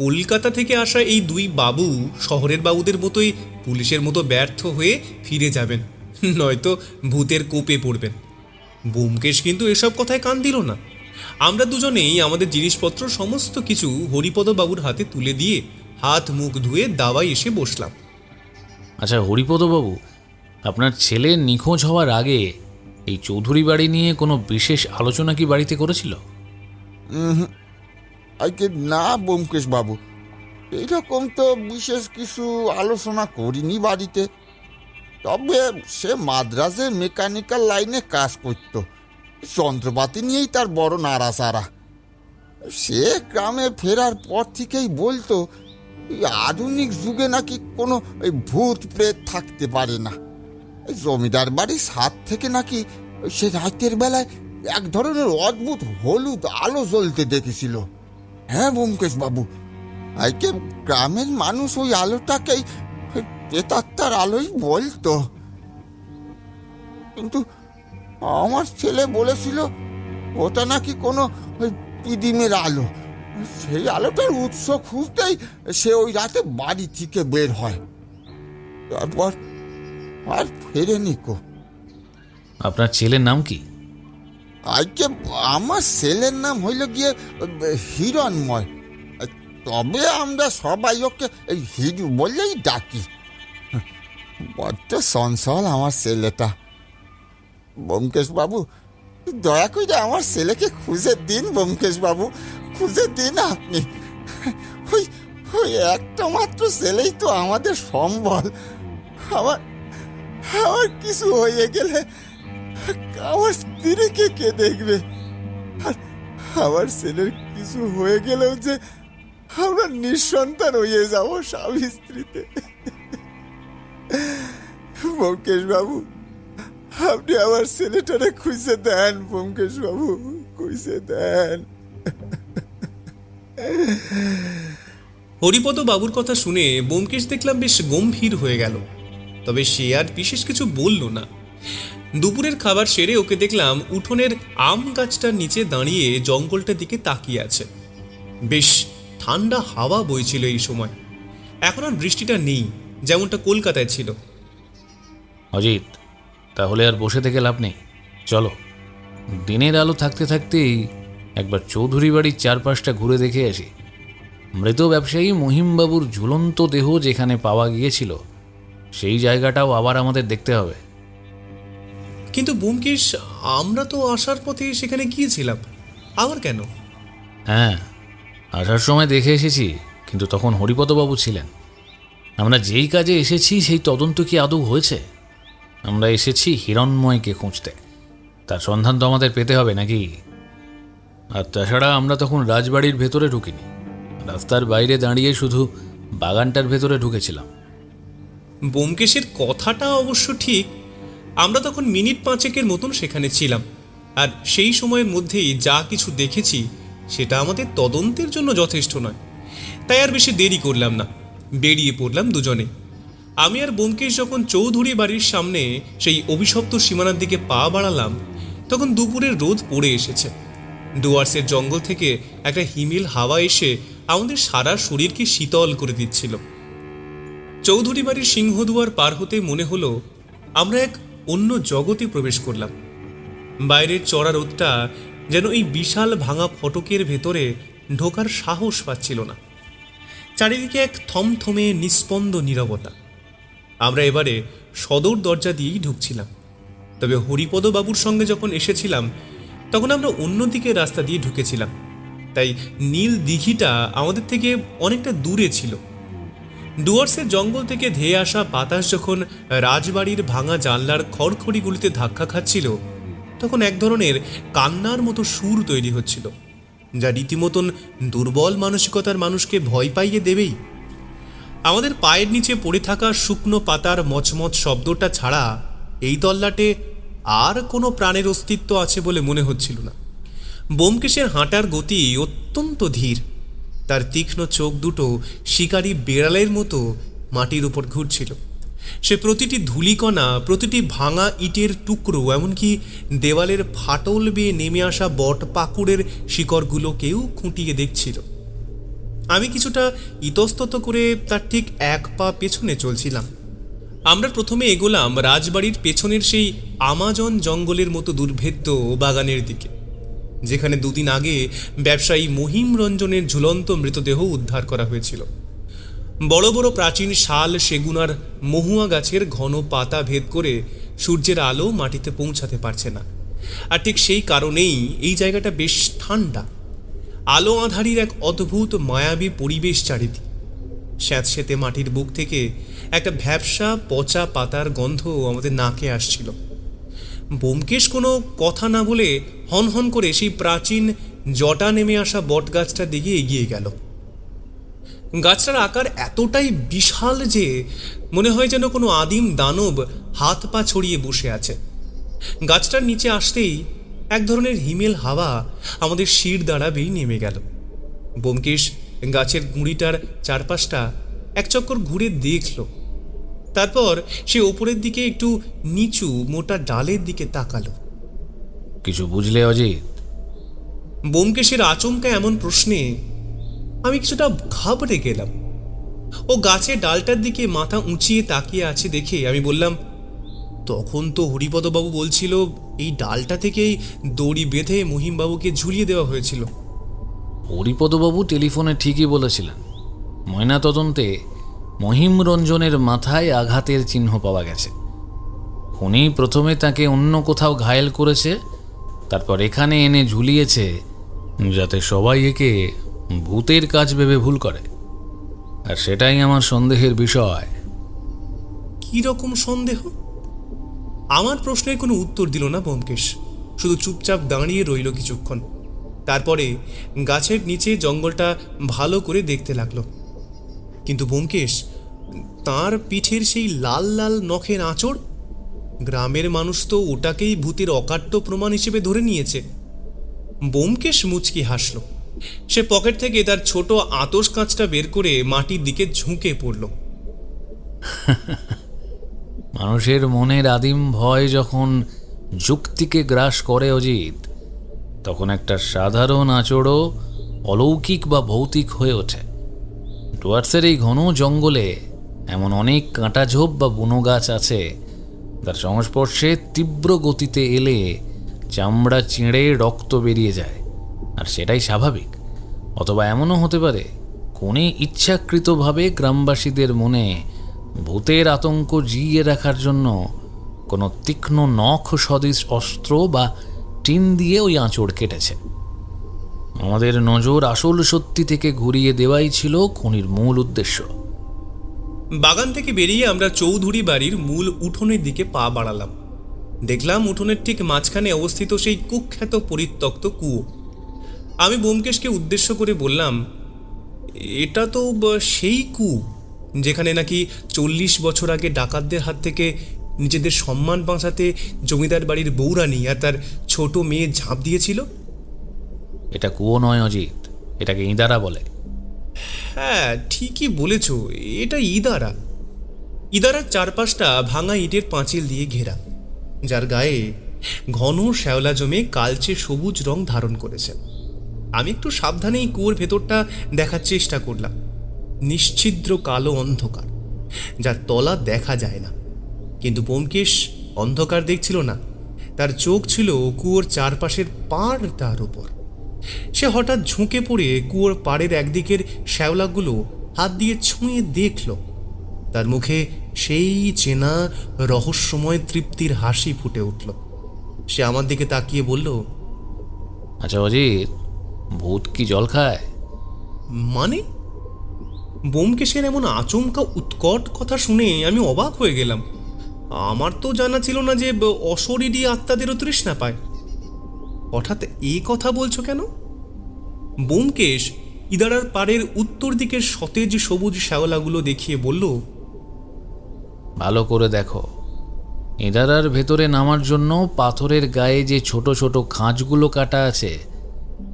কলকাতা থেকে আসা এই 2 বাবু শহরের বাবুদের মতোই পুলিশের মতো ব্যর্থ হয়ে ফিরে যাবেন, নয়তো ভূতের কোপে পড়বেন। ব্যোমকেশ কিন্তু এসব কথায় কান দিল না। আমরা দুজনেই আমাদের জিনিসপত্র সমস্ত কিছু হরিপদবাবুর হাতে তুলে দিয়ে হাত মুখ ধুয়ে দাওয়ায় এসে বসলাম। আচ্ছা হরিপদবাবু, আপনার ছেলে নিখোঁজ হওয়ার আগে এই চৌধুরী বাড়ি নিয়ে কোনো বিশেষ আলোচনা কি বাড়িতে করেছিল? আজকে না ব্যোমকেশ বাবু, এইরকম তো বিশেষ কিছু আলোচনা করিনি বাড়িতে। তবে সে মাদ্রাজে মেকানিক্যাল লাইনে কাজ করত, যন্ত্রপাতি নিয়েই তার বড় নাড়াচাড়া। সে গ্রামে ফেরার পর থেকেই বলতো এই আধুনিক যুগে নাকি কোনো ওই ভূত প্রেত থাকতে পারে না। জমিদার বাড়ির ছাদ থেকে নাকি সে রাতের বেলায় এক ধরনের অদ্ভুত হলুদ আলো জ্বলতে দেখেছিল। হ্যাঁ ব্যোমকেশ বাবু, আইকে গ্রামের মানুষ ওই আলোটাকেই প্রেতাত্মার আলোই বলতো। কিন্তু আমার ছেলে বলেছিল ওটা নাকি কোনো ওই পিদিমের আলো। সেই আলোটার উৎস খুঁজতেই সে ওই রাতে বাড়ি থেকে বের হয়, তারপর আর ফেরেনি কো। আপনার ছেলের নাম কি? আজকে আমার ছেলের নাম হইল গিয়ে হিরণময়, তবে আমরা সবাই ওকে এই হিরু বললেই ডাকি। বড্ড চঞ্চল আমার ছেলেটা। ব্যোমকেশ বাবু, দয়া করে আমার ছেলেকে খুঁজে দিন। ব্যোমকেশ বাবু, খুঁজে দিন আপনি। ওই ওই একটা মাত্র ছেলেই তো আমাদের সম্বল। আমার আমার কিছু হয়ে গেলে আমার স্ত্রীকে কে দেখবে? আর আমার ছেলের কিছু হয়ে গেলেও যে আমরা নিঃসন্তান হয়ে যাব স্বামী স্ত্রীতে। ব্যোমকেশ বাবু, আপনি আমার ছেলেটারে খুঁজে দেন। ব্যোমকেশ বাবু, খুঁজে দেন। হরিপদ বাবুর কথা শুনে ব্যোমকেশ দেখলাম বেশ গম্ভীর হয়ে গেল, তবে সে আর বিশেষ কিছু বলল না। দুপুরের খাবার সেরে ওকে দেখলাম উঠোনের আম গাছটার নিচে দাঁড়িয়ে জঙ্গলটার দিকে তাকিয়ে আছে। বেশ ঠান্ডা হাওয়া বইছিল এই সময়। এখন আর বৃষ্টিটা নেই যেমনটা কলকাতায় ছিল। অজিত, তাহলে আর বসে থেকে লাভ নেই, চলো। দিনের আলো থাকতে থাকতেই একবার চৌধুরী বাড়ির চারপাশটা ঘুরে দেখে আসি। মৃত ব্যবসায়ী মহিমবাবুর ঝুলন্ত দেহ যেখানে পাওয়া গিয়েছিল সেই জায়গাটাও আবার আমাদের দেখতে হবে। কিন্তু ব্যোমকেশ, আমরা তো আসার পথে সেখানে গিয়েছিলাম, আবার কেন? হ্যাঁ, আসার সময় দেখে এসেছি, কিন্তু তখন হরিপদবাবু ছিলেন। আমরা যেই কাজে এসেছি সেই তদন্ত কি আদৌ হয়েছে? আমরা এসেছি হিরণময়কে খুঁজতে, তার সন্ধান তো আমাদের পেতে হবে নাকি? আর তাছাড়া আমরা তখন রাজবাড়ির ভেতরে ঢুকিনি, রাস্তার বাইরে দাঁড়িয়ে শুধু বাগানটার ভেতরে ঢুকেছিলাম। ব্যোমকেশের কথাটা অবশ্য ঠিক। আমরা তখন মিনিট 5 মতন সেখানে ছিলাম, আর সেই সময়ের মধ্যেই যা কিছু দেখেছি সেটা আমাদের তদন্তের জন্য যথেষ্ট নয়। তাই আর বেশি দেরি করলাম না, বেরিয়ে পড়লাম দুজনে। আমি আর ব্যোমকেশ যখন চৌধুরী বাড়ির সামনে সেই অভিশপ্ত সীমানার দিকে পা বাড়ালাম, তখন দুপুরের রোদ পড়ে এসেছে। ডুয়ার্সের জঙ্গল থেকে একটা হিমেল হাওয়া এসে আমাদের সারা শরীরকে শীতল করে দিচ্ছিল। চৌধুরী বাড়ির সিংহদুয়ার পার হতে মনে হলো আমরা এক অন্য জগতে প্রবেশ করলাম। বাইরের চড়া রোদটা যেন এই বিশাল ভাঙা ফটকের ভেতরে ঢোকার সাহস পাচ্ছিল না। চারিদিকে এক থমথমে নিস্পন্দ নীরবতা। আমরা এবারে সদর দরজা দিয়েই ঢুকছিলাম, তবে হরিপদ বাবুর সঙ্গে যখন এসেছিলাম তখন আমরা অন্যদিকে রাস্তা দিয়ে ঢুকেছিলাম, তাই নীল দিঘিটা আমাদের থেকে অনেকটা দূরে ছিল। ডুয়ার্সের জঙ্গল থেকে ধেয়ে আসা বাতাস যখন রাজবাড়ির ভাঙা জানলার খড়খড়িগুলিতে ধাক্কা খাচ্ছিল, তখন এক ধরনের কান্নার মতো সুর তৈরি হচ্ছিল, যা রীতিমতন দুর্বল মানসিকতার মানুষকে ভয় পাইয়ে দেবেই। আমাদের পায়ের নিচে পড়ে থাকা শুকনো পাতার মচমচ শব্দটা ছাড়া এই তল্লাটে আর কোনো প্রাণের অস্তিত্ব আছে বলে মনে হচ্ছিল না। ব্যোমকেশের হাঁটার গতি অত্যন্ত ধীর, তার তীক্ষ্ণ চোখ দুটো শিকারী বেড়ালের মতো মাটির উপর ঘুরছিল। সে প্রতিটি ধূলিকণা, প্রতিটি ভাঙা ইটের টুকরো, এমনকি দেওয়ালের ফাটল বেয়ে নেমে আসা বট পাকুড়ের শিকড়গুলোকেও খুঁটিয়ে দেখছিল। আমি কিছুটা ইতস্তত করে তার ঠিক এক পা পেছনে চলছিলাম। আমরা প্রথমে এগোলাম রাজবাড়ির পেছনের সেই আমাজন জঙ্গলের মতো দুর্ভেদ্য বাগানের দিকে, যেখানে দুদিন আগে ব্যবসায়ী মহিম রঞ্জনের ঝুলন্ত মৃতদেহ উদ্ধার করা হয়েছিল। বড় বড় প্রাচীন শাল, সেগুন আর মহুয়া গাছের ঘন পাতা ভেদ করে সূর্যের আলো মাটিতে পৌঁছাতে পারছে না, আর ঠিক সেই কারণেই এই জায়গাটা বেশ ঠান্ডা। আলো আঁধারির এক অদ্ভুত মায়াবী পরিবেশ চারিদিক। স্যাঁতস্যাঁতে মাটির বুক থেকে একটা ভ্যাপসা পচা পাতার গন্ধ আমাদের নাকে আসছিল। ব্যোমকেশ কোনো কথা না বলে হনহন করে সেই প্রাচীন জটা নেমে আসা বটগাছটার দিকে এগিয়ে গেল। গাছটার আকার এতটাই বিশাল যে মনে হয় যেন কোনো আদিম দানব হাত পা ছড়িয়ে বসে আছে। গাছটার নিচে আসতেই এক ধরনের হিমেল হাওয়া আমাদের শির দাঁড়াবেই নেমে গেল। ব্যোমকেশ গাছের গুঁড়িটার চারপাশটা এক চক্কর ঘুরে দেখল। তারপর সে ওপরের দিকে একটু নিচু মোটা ডালের দিকে তাকালো। কিছু বুঝলে অজিত? ব্যোমকেশের আচমকা এমন প্রশ্নে আমি কিছুটা ঘাবড়ে গেলাম। ও গাছের ডালটার দিকে মাথা উঁচিয়ে তাকিয়ে আছে দেখে আমি বললাম, তখন তো হরিপদবাবু বলছিল এই ডালটা থেকেই দড়ি বেঁধে মহিমবাবুকে ঝুলিয়ে দেওয়া হয়েছিল। হরিপদবাবু টেলিফোনে ঠিকই বলেছিলেন। ময়নাতদন্তে মহিমরঞ্জনের মাথায় আঘাতের চিহ্ন পাওয়া গেছে। খুনি প্রথমে তাকে অন্য কোথাও ঘায়েল করেছে, তারপর এখানে এনে ঝুলিয়েছে যাতে সবাই একে ভূতের কাজ ভেবে ভুল করে। আর সেটাই আমার সন্দেহের বিষয়। কি রকম সন্দেহ? আমার প্রশ্নের কোনো উত্তর দিল না ব্যোমকেশ, শুধু চুপচাপ দাঁড়িয়ে রইল কিছুক্ষণ। তারপরে গাছের নিচে জঙ্গলটা ভালো করে দেখতে লাগলো। কিন্তু ব্যোমকেশ, তার পিঠের সেই লাল লাল নখের আঁচড়, গ্রামের মানুষ তো ওটাকেই ভূতের অকাট্য প্রমাণ হিসেবে ধরে নিয়েছে। ব্যোমকেশ মুচকি হাসল। সে পকেট থেকে তার ছোট আতস কাঁচটা বের করে মাটির দিকে ঝুঁকে পড়ল। মানুষের মনের আদিম ভয় যখন যুক্তিকে গ্রাস করে অজিত, তখন একটা সাধারণ আচরও অলৌকিক বা ভৌতিক হয়ে ওঠে। ডুয়ার্সের এই ঘন জঙ্গলে এমন অনেক কাঁটাঝোপ বা বুনো গাছ আছে তার সংস্পর্শে তীব্র গতিতে এলে চামড়া চিঁড়ে রক্ত বেরিয়ে যায়, আর সেটাই স্বাভাবিক। অথবা এমনও হতে পারে কোনে ইচ্ছাকৃতভাবে গ্রামবাসীদের মনে ভূতের আতঙ্ক জিইয়ে রাখার জন্য কোনো তীক্ষ্ণ নখ সদৃশ অস্ত্র বা টিন দিয়ে ওই আঁচড় কেটেছে। আমাদের নজর আসল সত্যি থেকে ঘুরিয়ে দেওয়াই ছিল খুনির মূল উদ্দেশ্য। বাগান থেকে বেরিয়ে আমরা চৌধুরী বাড়ির মূল উঠোনের দিকে পা বাড়ালাম। দেখলাম উঠোনের ঠিক মাঝখানে অবস্থিত সেই কুখ্যাত পরিত্যক্ত কুয়ো। আমি ব্যোমকেশকে উদ্দেশ্য করে বললাম, এটা তো সেই কুয়ো যেখানে নাকি 40 বছর আগে ডাকাতদের হাত থেকে নিজেদের সম্মান বাঁচাতে জমিদার বাড়ির বৌরানী আর তার ছোট মেয়ে ঝাঁপ দিয়েছিল। এটা কুয়ো নয় অজিত, এটাকে ইঁদারা বলে। হ্যাঁ, ঠিকই বলেছ, এটা ইদারা। ইদারার চারপাশটা ভাঙা ইটের পাঁচিল দিয়ে ঘেরা, যার গায়ে ঘন শ্যাওলা জমে কালচে সবুজ রং ধারণ করেছে। আমি একটু সাবধানে এই কুয়োর ভেতরটা দেখার চেষ্টা করলাম। নিশ্ছিদ্র কালো অন্ধকার, যার তলা দেখা যায় না। কিন্তু ব্যোমকেশ অন্ধকার দেখছিল না, তার চোখ ছিল কুয়োর চারপাশের পাড়টার উপর। সে হঠাৎ ঝুঁকে পড়ে কুয়োর পাড়ের একদিকের শ্যাওলাগুলো হাত দিয়ে ছুঁয়ে দেখল। তার মুখে সেই চেনা রহস্যময় তৃপ্তির হাসি ফুটে উঠল। সে আমার দিকে তাকিয়ে বলল, আচ্ছা অজিত, ভূত কি জল খায়? মানে? ব্যোমকেশের এমন আচমকা উৎকট কথা শুনে আমি অবাক হয়ে গেলাম। আমার তো জানা ছিল না যে অশরীরী আত্মাদেরও তৃষ্ণা পায়। হঠাৎ এই কথা বলছো কেন? ব্যোমকেশ ইদারার পাড়ের উত্তর দিকের সতেজ সবুজ শ্যাওলাগুলো দেখিয়ে বলল, ভালো করে দেখো, ইঁদারার ভেতরে নামার জন্য পাথরের গায়ে যে ছোট ছোট খাঁজগুলো কাটা আছে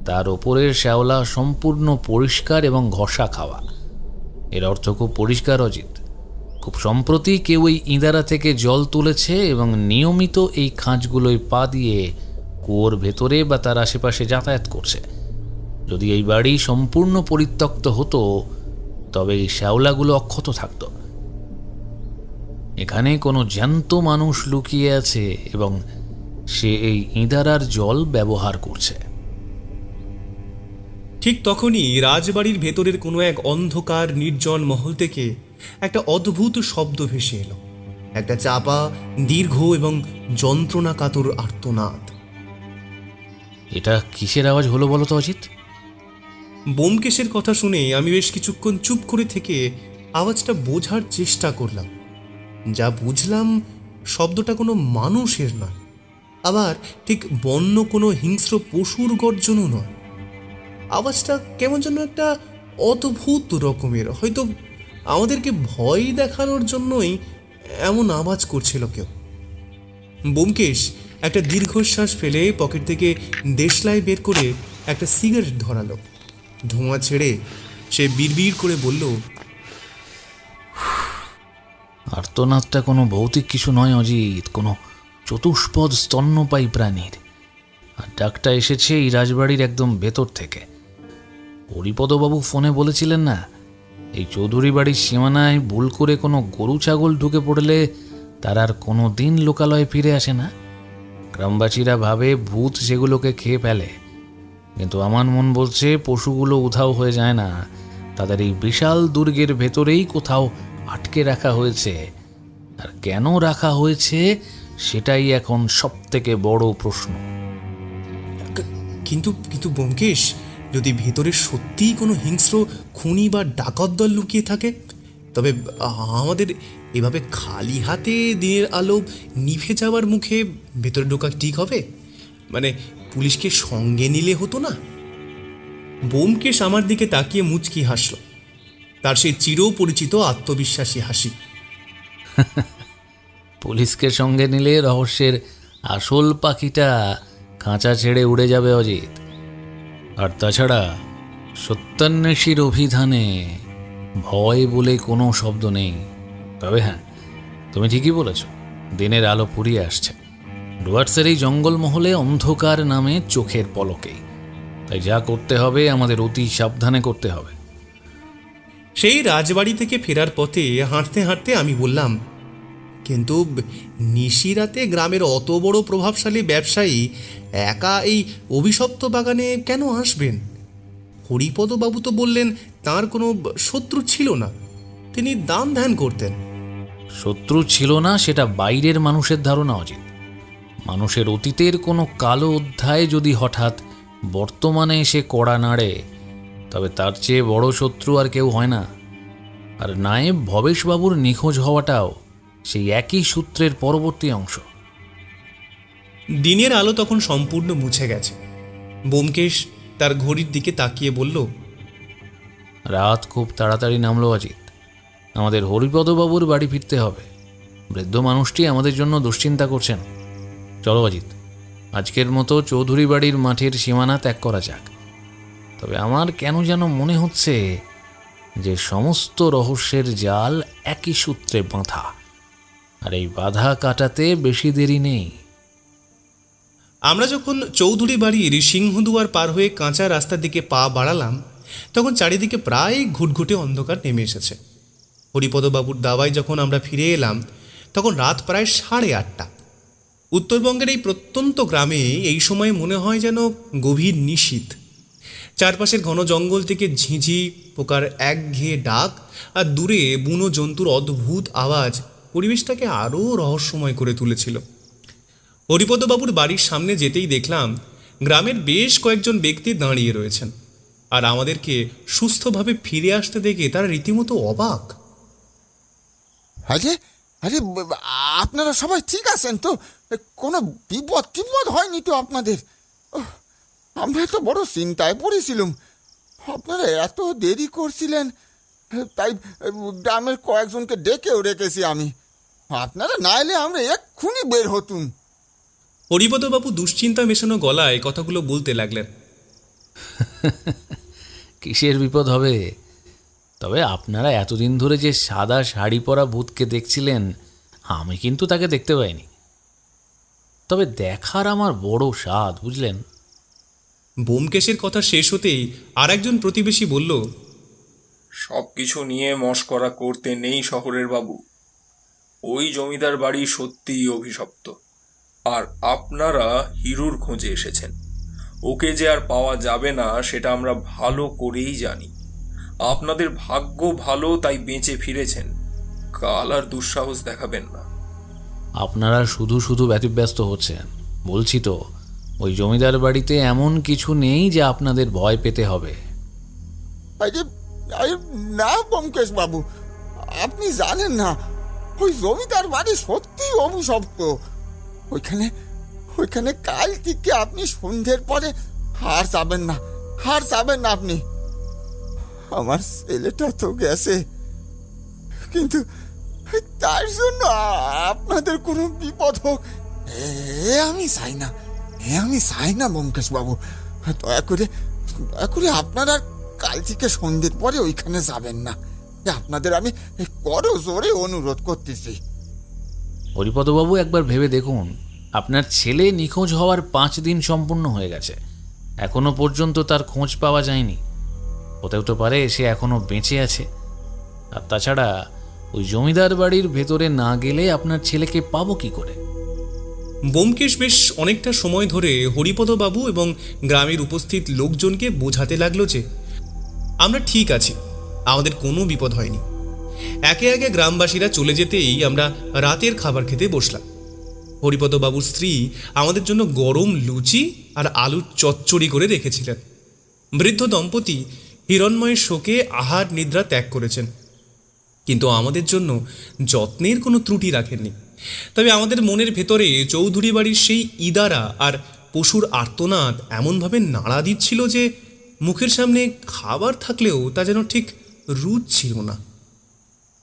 তার ওপরের শ্যাওলা সম্পূর্ণ পরিষ্কার এবং ঘষা খাওয়া। এর অর্থ খুব পরিষ্কার অজিত। খুব সম্প্রতি কেউ এই ইঁদারা থেকে জল তুলেছে এবং নিয়মিত এই খাঁজগুলোয় পা দিয়ে কুয়োর ভেতরে বা তার আশেপাশে যাতায়াত করছে। যদি এই বাড়ি সম্পূর্ণ পরিত্যক্ত হতো তবে এই শ্যাওলাগুলো অক্ষত থাকত। এখানে কোনো জ্যান্ত মানুষ লুকিয়ে আছে এবং সে এই ইঁদারার জল ব্যবহার করছে। ঠিক তখনই রাজবাড়ির ভেতরের কোনো এক অন্ধকার নির্জন মহল থেকে একটা অদ্ভুত শব্দ ভেসে এলো। একটা চাপা, দীর্ঘ এবং যন্ত্রণা কাতর আর্তনাদ। এটা কিসের আওয়াজ হলো বলো তো অজিত? ব্যোমকেশের কথা শুনে আমি বেশ কিছুক্ষণ চুপ করে থেকে আওয়াজটা বোঝার চেষ্টা করলাম। যা বুঝলাম, শব্দটা কোনো মানুষের নয়, আবার ঠিক বন্য কোনো হিংস্র পশুর গর্জনও নয়। আওয়াজটা কেমন যেন একটা অদ্ভুত রকমের, হয়তো আমাদেরকে ভয় দেখানোর জন্যই এমন আওয়াজ করছিল কেউ। ব্যোমকেশ একটা দীর্ঘশ্বাস ফেলে পকেট থেকে দেশলাই বের করে একটা সিগারেট ধরালো। ধোঁয়া ছেড়ে সে বিড়বিড় করে বলল, আর্তনাদটা কোনো ভৌতিক কিছু নয় অজিত, কোনো চতুষ্পদ স্তন্যপায়ী প্রাণীর। আর ডাকটা এসেছে এই রাজবাড়ির একদম ভেতর থেকে। হরিপদবাবু ফোনে বলেছিলেন না, এই চৌধুরী বাড়ির সীমানায় ভুল করে কোনো গরু ছাগল ঢুকে পড়লে তার আর কোনো দিন লোকালয়ে ফিরে আসে না। গ্রামবাসীরা ভাবে ভূত সেগুলোকে খেয়ে ফেলে, কিন্তু আমার মন বলছে পশুগুলো উধাও হয়ে যায় না, তাদের এই বিশাল দুর্গের ভেতরেই কোথাও আটকে রাখা হয়েছে। আর কেন রাখা হয়েছে সেটাই এখন সবথেকে বড় প্রশ্ন। কিন্তু কিন্তু ব্যোমকেশ, যদি ভেতরে সত্যিই কোনো হিংস্র খুনি বা ডাকাত দল লুকিয়ে থাকে, তবে আমাদের এভাবে খালি হাতে দিনের আলো নিভে যাওয়ার মুখে ভেতরে ঢোকা ঠিক হবে? মানে পুলিশকে সঙ্গে নিলে হতো না? ব্যোমকেশ আমার দিকে তাকিয়ে মুচকি হাসল, তার সেই চিরপরিচিত আত্মবিশ্বাসী হাসি। পুলিশকে সঙ্গে নিলে রহস্যের আসল পাখিটা খাঁচা ছেড়ে উড়ে যাবে অজিত। আর তাছাড়া সত্যান্বেষীর অভিধানে ভয় বলে কোনো শব্দ নেই। তবে হ্যাঁ, তুমি ঠিকই বলেছ, দিনের আলো ফুরিয়ে আসছে। ডুয়ার্সের এই জঙ্গলমহলে অন্ধকার নামে চোখের পলকেই। তাই যা করতে হবে আমাদের অতি সাবধানে করতে হবে। সেই রাজবাড়ি থেকে ফেরার পথে হাঁটতে হাঁটতে আমি বললাম, কিন্তু নিশিরাতে গ্রামের অত বড় প্রভাবশালী ব্যবসায়ী একা এই অভিশপ্ত বাগানে কেন আসবেন? হরিপদবাবু তো বললেন তার কোনো শত্রু ছিল না, তিনি দান ধ্যান করতেন। শত্রু ছিল না সেটা বাইরের মানুষের ধারণা অজিত। মানুষের অতীতের কোনো কালো অধ্যায় যদি হঠাৎ বর্তমানে এসে কড়া নাড়ে, তবে তার চেয়ে বড় শত্রু আর কেউ হয় না। আর নায়েব ভবেশবাবুর নিখোঁজ হওয়াটাও সেই একই সূত্রের পরবর্তী অংশ। দিনের আলো তখন সম্পূর্ণ মুছে গেছে। ব্যোমকেশ তার ঘড়ির দিকে তাকিয়ে বলল, রাত খুব তাড়াতাড়ি নামলো অজিত। আমাদের হরিপদবাবুর বাড়ি ফিরতে হবে। বৃদ্ধ মানুষটি আমাদের জন্য দুশ্চিন্তা করছেন। চলো অজিত, আজকের মতো চৌধুরী বাড়ির মাঠের সীমানা ত্যাগ করা যাক। তবে আমার কেন যেন মনে হচ্ছে যে সমস্ত রহস্যের জাল একই সূত্রে বাঁধা, আর এই বাধা কাটাতে বেশি দেরি নেই। আমরা যখন চৌধুরী বাড়ির সিংহদুয়ার পার হয়ে কাঁচা রাস্তার দিকে পা বাড়ালাম, তখন চারিদিকে প্রায় ঘুটঘুটে অন্ধকার নেমে এসেছে। হরিপদবাবুর দাওয়ায় যখন আমরা ফিরে এলাম, তখন রাত প্রায় 8:30। উত্তরবঙ্গের এই প্রত্যন্ত গ্রামে এই সময় মনে হয় যেন গভীর নিশীথ। চারপাশের ঘন জঙ্গল থেকে ঝিঁঝি পোকার একঘেয়ে ডাক আর দূরে বুনো জন্তুর অদ্ভুত আওয়াজ পরিবেশটাকে আরও রহস্যময় করে তুলেছিল। হরিপদবাবুর বাড়ির সামনে যেতেই দেখলাম গ্রামের বেশ কয়েকজন ব্যক্তি দাঁড়িয়ে রয়েছেন, আর আমাদেরকে সুস্থভাবে ফিরে আসতে দেখে তারা রীতিমতো অবাক। আরে আরে আপনারা সবাই ঠিক আছেন তো? কোনো বিপদ টিপদ হয়নি তো আপনাদের? আমরা তো বড় চিন্তায় পড়েছিলাম, আপনারা এত দেরি করছিলেন, তাই গ্রামের কয়েকজনকে ডেকেও রেখেছি আমি। আপনারা না এলে আমরা এক্ষুনি বের হতুম। হরিপদবাবু দুশ্চিন্তা মেশানো গলায় কথাগুলো বলতে লাগলেন। কিসের বিপদ হবে? তবে আপনারা এতদিন ধরে যে সাদা শাড়ি পরা ভূতকে দেখছিলেন, আমি কিন্তু তাকে দেখতে পাইনি। তবে দেখার আমার বড় স্বাদ, বুঝলেন? ব্যোমকেশের কথা শেষ হতেই আর একজন প্রতিবেশী বলল, সব কিছু নিয়ে মশকরা করতে নেই শহরের বাবু। ওই জমিদার বাড়ি সত্যিই অভিশপ্ত, আর আপনারা হিরুর খোঁজে এসেছেন। ওকে যে আর পাওয়া যাবে না সেটা আমরা ভালো করেই জানি। আপনাদের ভাগ্য ভালো তাই বেঁচে ফিরেছেন, কাল আর দুঃসাহস দেখাবেন না। আপনারা শুধু শুধু ব্যতিব্যস্ত হচ্ছেন। বলছি তো, ওই জমিদার বাড়িতে এমন কিছু নেই যে আপনাদের ভয় পেতে হবে। আরে আরে না ব্যোমকেশ বাবু, আপনি জানেন না, ওই জমিদার বাড়ি সত্যি অভিশপ্ত। ওইখানে ওইখানে কাল থেকে আপনি সন্ধ্যের পরে হার যাবেন না, হার যাবেন না আপনি। আমার ছেলেটা তো গেছে, কিন্তু তার জন্য আপনাদের কোনো বিপদ হোক আমি চাই না, আমি চাই না ব্যোমকেশ বাবু। দয়া করে আপনারা কাল থেকে সন্ধ্যের পরে ওইখানে যাবেন না, আপনাদের আমি করো জোরে অনুরোধ করতেছি। হরিপদবাবু, একবার ভেবে দেখুন, আপনার ছেলে নিখোঁজ হওয়ার 5 দিন সম্পূর্ণ হয়ে গেছে, এখনো পর্যন্ত তার খোঁজ পাওয়া যায়নি। হতেও তো পারে সে এখনো বেঁচে আছে। আর তাছাড়া ওই জমিদার বাড়ির ভেতরে না গেলে আপনার ছেলেকে পাবো কি করে? ব্যোমকেশ বেশ অনেকটা সময় ধরে হরিপদবাবু এবং গ্রামের উপস্থিত লোকজনকে বোঝাতে লাগলো যে আমরা ঠিক আছি, আমাদের কোনো বিপদ হয়নি। একে একে গ্রামবাসীরা চলে যেতেই আমরা রাতের খাবার খেতে বসলাম। হরিপদবাবুর স্ত্রী আমাদের জন্য গরম লুচি আর আলুর চচ্চড়ি করে রেখেছিলেন। বৃদ্ধ দম্পতি হিরণ্ময়ের শোকে আহার নিদ্রা ত্যাগ করেছেন, কিন্তু আমাদের জন্য যত্নের কোনো ত্রুটি রাখেননি। তবে আমাদের মনের ভেতরে চৌধুরী বাড়ির সেই ইদারা আর পশুর আর্তনাদ এমনভাবে নাড়া দিচ্ছিল যে মুখের সামনে খাবার থাকলেও তা যেন ঠিক রুচ ছিল না।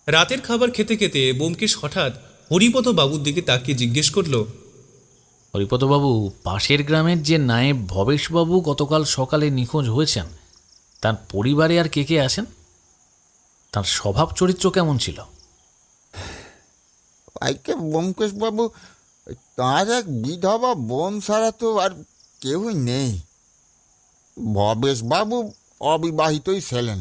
রাতের খাবার খেতে খেতে ব্যোমকেশ হঠাৎ হরিপদবাবুর দিকে তাকিয়ে জিজ্ঞেস করল, হরিপদবাবু, পাশের গ্রামের যে নায়েব ভবেশবাবু গতকাল সকালে নিখোঁজ হয়েছেন, তার পরিবারে আর কে কে আছেন? তার স্বভাব চরিত্র কেমন ছিল? আইকে ব্যোমকেশ বাবু, তার এক বিধবা বোন ছাড়া তো আর কেউই নেই। ভবেশ বাবু অবিবাহিতই ছিলেন।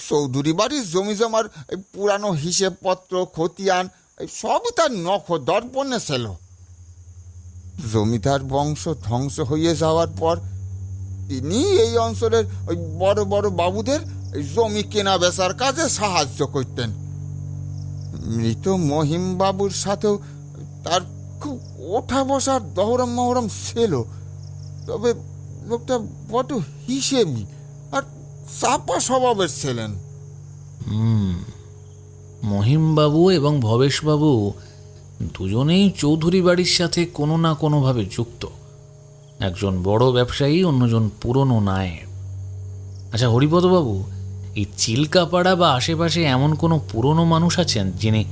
চৌধুরী বাড়ির জমি জমার পুরানো হিসেবপত্র খতিয়ান সবই তার নখ দর্পণে ছিল। জমিদার বংশ ধ্বংস হয়ে যাওয়ার পর তিনি এই অঞ্চলের ওই বড় বড় বাবুদের জমি কেনা বেচার কাজে সাহায্য করতেন। মৃত মহিম বাবুর সাথেও তার খুব ওঠা বসার দহরম মহরম ছিল, তবে লোকটা বড় হিসেবি আর চাপা স্বভাবের ছিলেন। মহিমবাবু এবং ভবেশবাবু দুজনেই চৌধুরী বাড়ির সাথে কোনো না কোনোভাবে যুক্ত। একজন বড় ব্যবসায়ী, অন্যজন পুরনো নায়েব। আচ্ছা হরিপদবাবু, এই চিল্কাপাড়া বা আশেপাশে এমন কোনো পুরনো মানুষ আছেন যিনি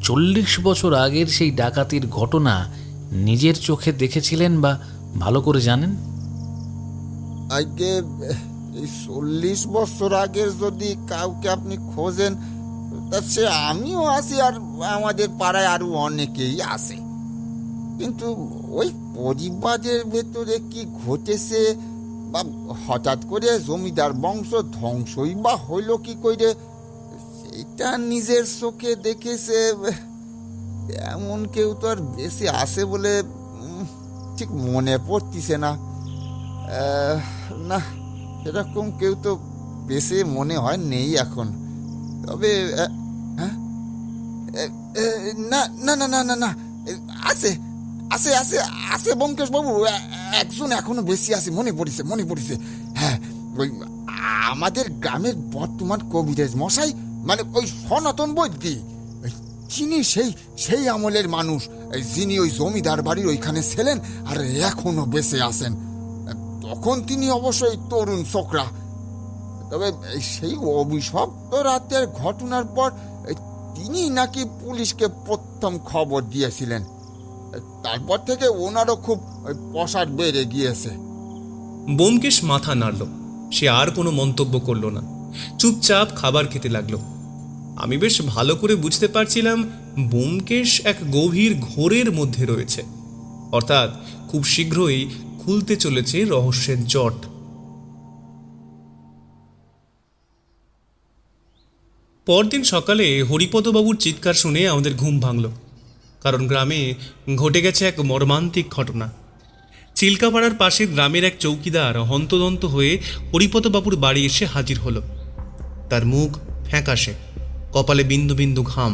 40 বছর আগের সেই ডাকাতির ঘটনা নিজের চোখে দেখেছিলেন বা ভালো করে জানেন? আগে এই 40 বছর আগের যদি কাউকে আপনি খোঁজেন, তা সে আমিও আছি আর আমাদের পাড়ায় আরো অনেকেই আছে, কিন্তু ওই পরিবারের ভেতরে কি ঘটেছে বা হঠাৎ করে জমিদার বংশ ধ্বংসই বা হইল কি করে, সেটা নিজের চোখে দেখেছে এমন কেউ তো আর বেশি আছে বলে ঠিক মনে পড়তিছে না। না, সেরকম কেউ তো বেশি মনে হয় নেই এখন। তবে না না না না না না আছে আছে আছে আছে ব্যোমকেশ বাবু, একজন এখনো বেশি আছে, মনে পড়েছে। হ্যাঁ, ওই আমাদের গ্রামের বর্তমান কবিরাজ মশাই, মানে ওই সনাতন বৈদ্যি, তিনি সেই আমলের মানুষ যিনি ওই জমিদার বাড়ির ওইখানে ছিলেন আর এখনো বেঁচে আছেন। তখন তিনি অবশ্যই তরুণ ছোকরা। তবে সেই অভিশপ্ত রাতের ঘটনার পর তিনি নাকি পুলিশকে প্রথম খবর দিয়েছিলেন। তারপর থেকে ওনারও খুব প্রসাদ বেড়ে গিয়েছে। ব্যোমকেশ মাথা নাড়ল, সে আর কোনো মন্তব্য করল না, চুপচাপ খাবার খেতে লাগলো। আমি বেশ ভালো করে বুঝতে পারছিলাম ব্যোমকেশ এক গভীর ঘোরের মধ্যে রয়েছে, অর্থাৎ খুব শীঘ্রই খুলতে চলেছে রহস্যের জট। পরদিন সকালে হরিপদবাবুর চিৎকার শুনে আমাদের ঘুম ভাঙল, কারণ গ্রামে ঘটে গেছে এক মর্মান্তিক ঘটনা। চিল্কাপাড়ার পাশে গ্রামের এক চৌকিদার হন্তদন্ত হয়ে হরিপদবাবুর বাড়ি এসে হাজির হলো। তার মুখ ফ্যাকাশে, কপালে বিন্দু বিন্দু ঘাম।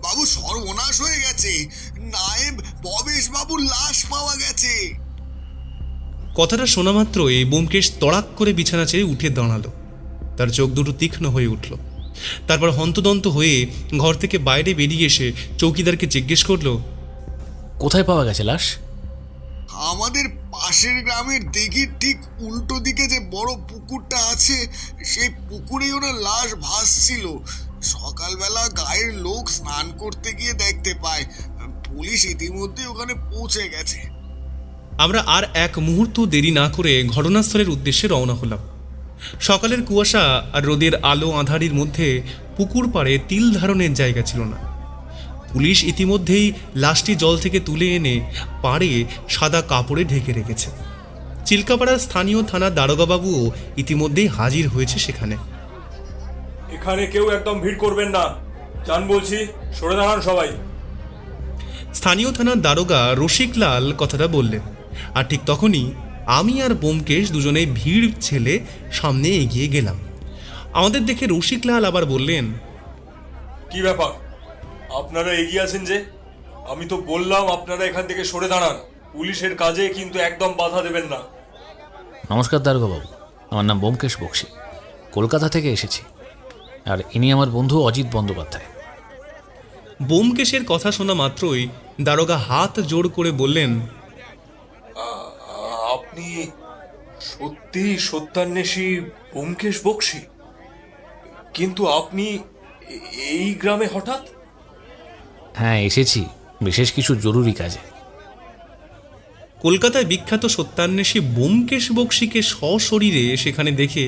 বাবু সর্বনাশ হয়ে গেছে, নায়েব ভবেশ বাবুর লাশ পাওয়া গেছে। কথাটা শোনা মাত্রই ব্যোমকেশ তড়াক করে বিছানা ছেড়ে উঠে দাঁড়ালো। তার চোখ দুটো তীক্ষ্ণ হয়ে উঠল। তারপর হন্তদন্ত হয়ে ঘর থেকে বাইরে বেরিয়ে এসে চৌকিদারকে জিজ্ঞেস করলো, কোথায় পাওয়া গেছে লাশ? আমাদের পাশের গ্রামের দিঘির ঠিক উল্টো দিকে যে বড় পুকুরটা আছে, সেই পুকুরেই ওনার লাশ ভাসছিল। সকালবেলা গায়ের লোক স্নান করতে গিয়ে দেখতে পায়। পুলিশ ইতিমধ্যে ওখানে পৌঁছে গেছে। আমরা আর এক মুহূর্ত দেরি না করে ঘটনাস্থলের উদ্দেশ্যে রওনা হলাম। সকালের কুয়াশা আর রোদের আলো আঁধারির মধ্যে পুকুর পাড়ে তিল ধারণের জায়গা ছিল না। পুলিশ ইতিমধ্যেই লাশটি জল থেকে তুলে এনে পাড়ে সাদা কাপড়ে ঢেকে রেখেছে। চিল্কাপাড়ার স্থানীয় থানার দারোগাবাবুও ইতিমধ্যেই হাজির হয়েছে সেখানে। এখানে কেউ একদম ভিড় করবেন না, জান বলছি, সরে দাঁড়ান সবাই। স্থানীয় থানার দারোগা রসিকলাল কথাটা বললেন, আর ঠিক তখনই আমি আর ব্যোমকেশ দুজনেই ভিড় ছেলে সামনে এগিয়ে গেলাম। আমাদের দেখে রসিকলাল আবার বললেন, কি ব্যাপার, আপনারা এগিয়ে আছেন যে? আমি তো বললাম আপনারা এখান থেকে সরে দাঁড়ান, পুলিশের কাজে কিন্তু একদম বাধা দেবেন না। নমস্কার দারোগাবাবু, আমার নাম ব্যোমকেশ বক্সী, কলকাতা থেকে এসেছি। আর ইনি আমার বন্ধু অজিত বন্দ্যোপাধ্যায়। ব্যোমকেশের কথা শোনা মাত্রই দারোগা হাত জোড় করে বললেন, আপনি সত্যি সত্যান্বেষী ব্যোমকেশ বক্সী? কিন্তু আপনি এই গ্রামে হঠাৎ? হ্যাঁ, এসেছি বিশেষ কিছু জরুরি কাজে। কলকাতায় বিখ্যাত সত্যান্বেষী ব্যোমকেশ বক্সীকে সশরীরে সেখানে দেখে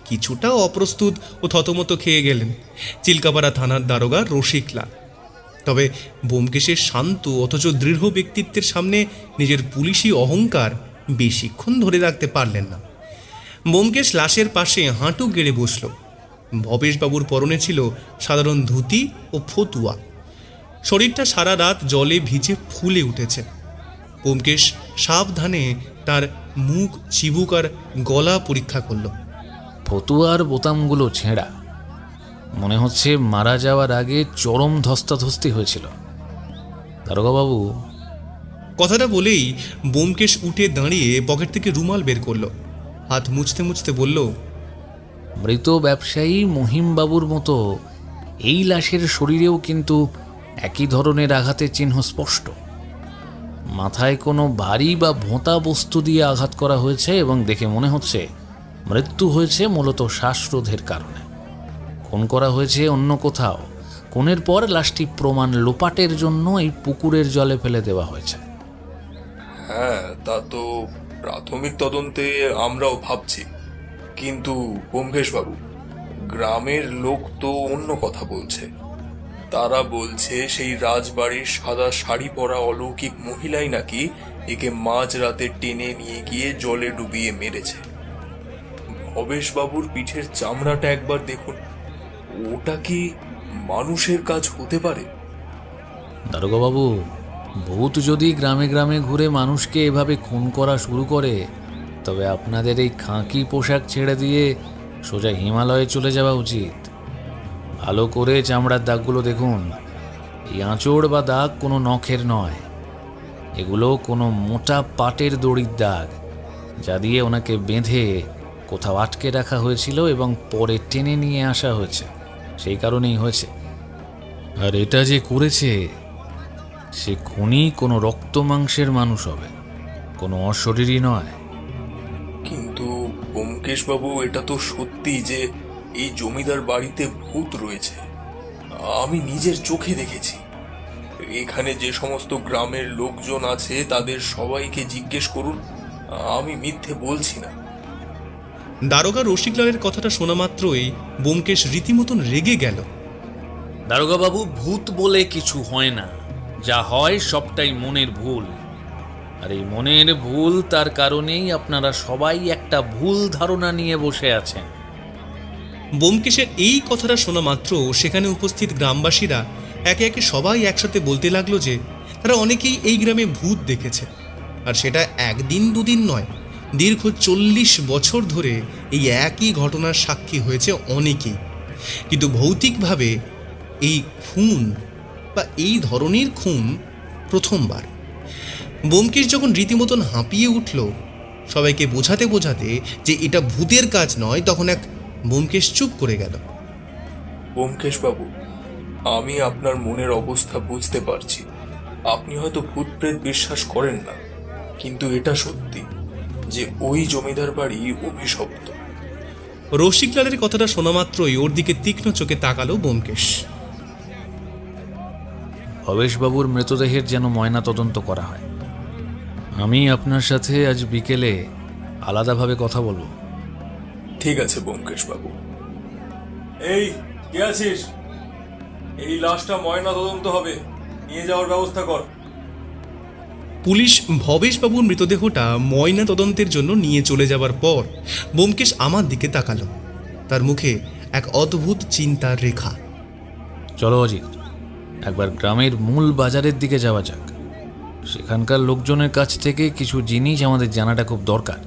কিছুটা অপ্রস্তুত ও থতমত খেয়ে গেলেন চিল্কাপাড়া থানার দারোগা রসিকলাল। তবে ব্যোমকেশের শান্ত অথচ দৃঢ় ব্যক্তিত্বের সামনে নিজের পুলিশি অহংকার বেশিক্ষণ ধরে রাখতে পারলেন না। ব্যোমকেশ লাশের পাশে হাঁটু গেড়ে বসল। ভবেশবাবুর পরনে ছিল সাধারণ ধুতি ও ফতুয়া। শরীরটা সারা রাত জলে ভিজে ফুলে উঠেছে। ব্যোমকেশ সাবধানে তার মুখ, চিবুক আর গলা পরীক্ষা করল। ফতুয়ার বোতামগুলো ছেঁড়া, মনে হচ্ছে মারা যাওয়ার আগে চরম ধস্তাধস্তি হয়েছিল। দারোগাবাবু, কথাটা বলেই ব্যোমকেশ উঠে দাঁড়িয়ে পকেট থেকে রুমাল বের করলো। হাত মুছতে মুছতে বলল, মৃত ব্যবসায়ী মহিমবাবুর মতো এই লাশের শরীরেও কিন্তু একই ধরনের আঘাতের চিহ্ন স্পষ্ট। মাথায় কোনো ভারী বা ভোঁতা বস্তু দিয়ে আঘাত করা হয়েছে এবং দেখে মনে হচ্ছে মৃত্যু হয়েছে মূলত শ্বাসরোধের কারণে। খুন করা হয়েছে অন্য কোথাও। খুনের পর লাশটি প্রমাণ লোপাটের জন্য এই পুকুরের জলে ফেলে দেওয়া হয়েছে। হ্যাঁ, তা তো প্রাথমিক তদন্তে আমরাও ভাবছি, কিন্তু ব্যোমকেশ বাবু, গ্রামের লোক তো অন্য কথা বলছে। তারা বলছে সেই রাজবাড়ির সাদা শাড়ি পরা অলৌকিক মহিলাই নাকি একে মাঝরাতে টেনে নিয়ে গিয়ে জলে ডুবিয়ে মেরেছে। ভবেশবাবুর পিঠের চামড়াটা একবার দেখুন, ওটা কি মানুষের কাজ হতে পারে? দারোগাবাবু, ভূত যদি গ্রামে গ্রামে ঘুরে মানুষকে এভাবে খুন করা শুরু করে, তবে আপনাদের এই খাঁকি পোশাক ছেড়ে দিয়ে সোজা হিমালয়ে চলে যাওয়া উচিত। ভালো করে চামড়ার দাগগুলো দেখুন। এই আঁচড় বা দাগ কোনো নখের নয়, এগুলো কোনো মোটা পাটের দড়ির দাগ, যা দিয়ে ওনাকে বেঁধে কোথাও আটকে রাখা হয়েছিল এবং পরে টেনে নিয়ে আসা হয়েছে। সেই কারণেই হয়েছে। আর এটা যে করেছে সে খুনি কোনো রক্ত মাংসের মানুষ হবে, কোনো অশরীরী নয়। কিন্তু ব্যোমকেশ বাবু, এটা তো সত্যি যে এই জমিদার বাড়িতে ভূত রয়েছে। আমি নিজের চোখে দেখেছি। এখানে যে সমস্ত গ্রামের লোকজন আছে তাদের সবাইকে জিজ্ঞেস করুন, আমি মিথ্যে বলছি না। দারোগা রসিকলালের কথাটা শোনা মাত্রই ব্যোমকেশ রীতিমতন রেগে গেল। দারোগাবাবু, ভূত বলে কিছু হয় না, যা হয় সবটাই মনের ভুল। আর এই মনের ভুল, তার কারণেই আপনারা সবাই একটা ভুল ধারণা নিয়ে বসে আছেন। ব্যোমকেশের এই কথাটা শোনা মাত্র সেখানে উপস্থিত গ্রামবাসীরা একে একে সবাই একসাথে বলতে লাগলো যে তারা অনেকেই এই গ্রামে ভূত দেখেছে। আর সেটা একদিন দুদিন নয়, দীর্ঘ 40 বছর ধরে এই একই ঘটনার সাক্ষী হয়েছে অনেকেই। কিন্তু ভৌতিকভাবে এই খুন বা এই ধরনের খুন প্রথমবার। ব্যোমকেশ যখন রীতিমতন হাঁপিয়ে উঠল সবাইকে বোঝাতে বোঝাতে যে এটা ভূতের কাজ নয়, তখন এক ব্যোমকেশ চুপ করে গেল। ব্যোমকেশ বাবু, আমি আপনার মনের অবস্থা বুঝতে পারছি। আপনি হয়তো ভূত প্রেত বিশ্বাস করেন না, কিন্তু এটা সত্যি যে ওই জমিদার বাড়ি অভিশপ্ত। রসিকলালের কথাটা শোনা মাত্রই ওর দিকে তীক্ষ্ণ চোখে তাকালো ব্যোমকেশ। ভবেশবাবুর মৃতদেহের যেন ময়না তদন্ত করা হয়। আমি আপনার সাথে আজ বিকেলে আলাদাভাবে কথা বলবো। ঠিক আছে ব্যোমকেশ বাবু। এই কে আছিস? এই লাশটা ময়না তদন্ত হবে, নিয়ে যাওয়ার ব্যবস্থা কর। পুলিশ ভবেশবাবুর মৃতদেহটা ময়না তদন্তের জন্য নিয়ে চলে যাবার পর ব্যোমকেশ আমার দিকে তাকালো। তার মুখে এক অদ্ভুত চিন্তার রেখা। চলো অজিত, একবার গ্রামের মূল বাজারের দিকে যাওয়া যাক। সেখানকার লোকজনের কাছ থেকে কিছু জিনিস আমাদের জানাটা খুব দরকার।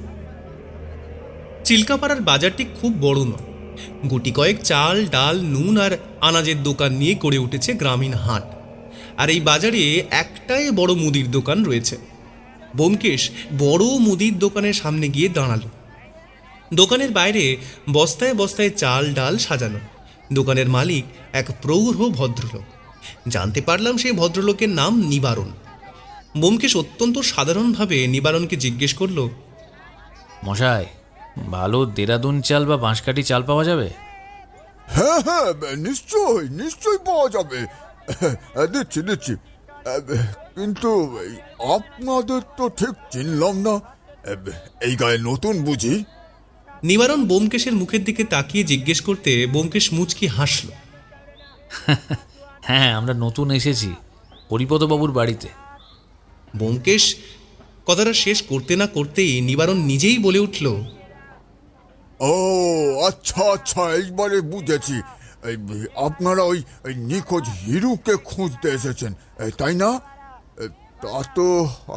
চিল্কাপাড়ার বাজারটি খুব বড় নয়। গুটি কয়েক চাল, ডাল, নুন আর আনাজের দোকান নিয়ে গড়ে উঠেছে গ্রামীণ হাট। আর এই বাজারে একটাই বড় মুদির দোকান রয়েছে। ব্যোমকেশ বড় মুদির দোকানের সামনে গিয়ে দাঁড়ালো। দোকানের বাইরে বস্তায় বস্তায় চাল ডাল সাজানো। দোকানের মালিক এক প্রৌঢ় ভদ্রলোক। জানতে পারলাম সেই ভদ্রলোকের নাম নিবারণ। ব্যোমকেশ অত্যন্ত সাধারণভাবে নিবারণকে জিজ্ঞেস করলো, মশাই, ভালো দেরাদুন চাল বা বাঁশকাঠি চাল পাওয়া যাবে? হ্যাঁ হ্যাঁ, নিশ্চয়ই নিশ্চয়ই পাওয়া যাবে। দিচ্ছি দিচ্ছি। কিন্তু আপনাদের তো ঠিক চিনলাম না। এই গায়ে নতুন বুঝি? নিবারণ ব্যোমকেশের মুখের দিকে তাকিয়ে জিজ্ঞেস করতে ব্যোমকেশ মুচকি হাসল। হ্যাঁ, আমরা নতুন এসেছি হরিপদবাবুর বাড়িতে। ব্যোমকেশ কথাটা শেষ করতে না করতেই নিবারণ নিজেই বলে উঠল, ও আচ্ছা আচ্ছা, এইবারে বুঝেছি। আপনারা ওই নিখোঁজ হিরুকে খুঁজতে এসেছেন, তাই না? তা তো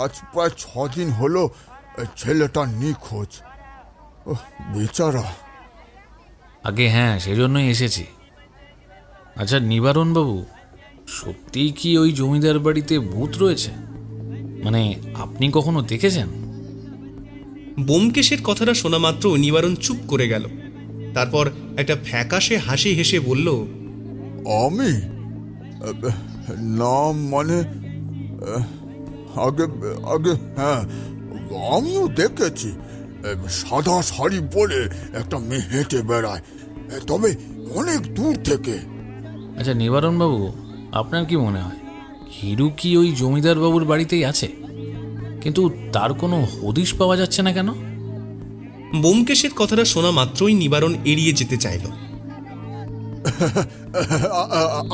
আজ প্রায় 6 দিন হলো ছেলেটা নিখোঁজ। বেচারা। আগে হ্যাঁ, সেজন্যই এসেছি। আচ্ছা নিবারণবাবু, সত্যিই কি ওই জমিদার বাড়িতে ভূত রয়েছে? মানে আপনি কখনো দেখেছেন? ব্যোমকেশের কথাটা শোনা মাত্র নিবারণ চুপ করে গেল। তারপর একটা ফ্যাকাশে হাসি হেসে বলল, আমি নাম মানে আগে আগে হ্যাঁ, আমিও দেখেছি। সাদা শাড়ি পরে একটা মেয়ে হেঁটে বেড়ায়, তবে অনেক দূর থেকে। আচ্ছা নিবারণবাবু, আপনার কি মনে হয় হিরু কি ওই জমিদার বাবুর বাড়িতেই আছে? কিন্তু তার কোনো হদিশ পাওয়া যাচ্ছে না কেন? ব্যোমকেশের কথাটা শোনা মাত্রই নিবারণ এড়িয়ে যেতে চাইল।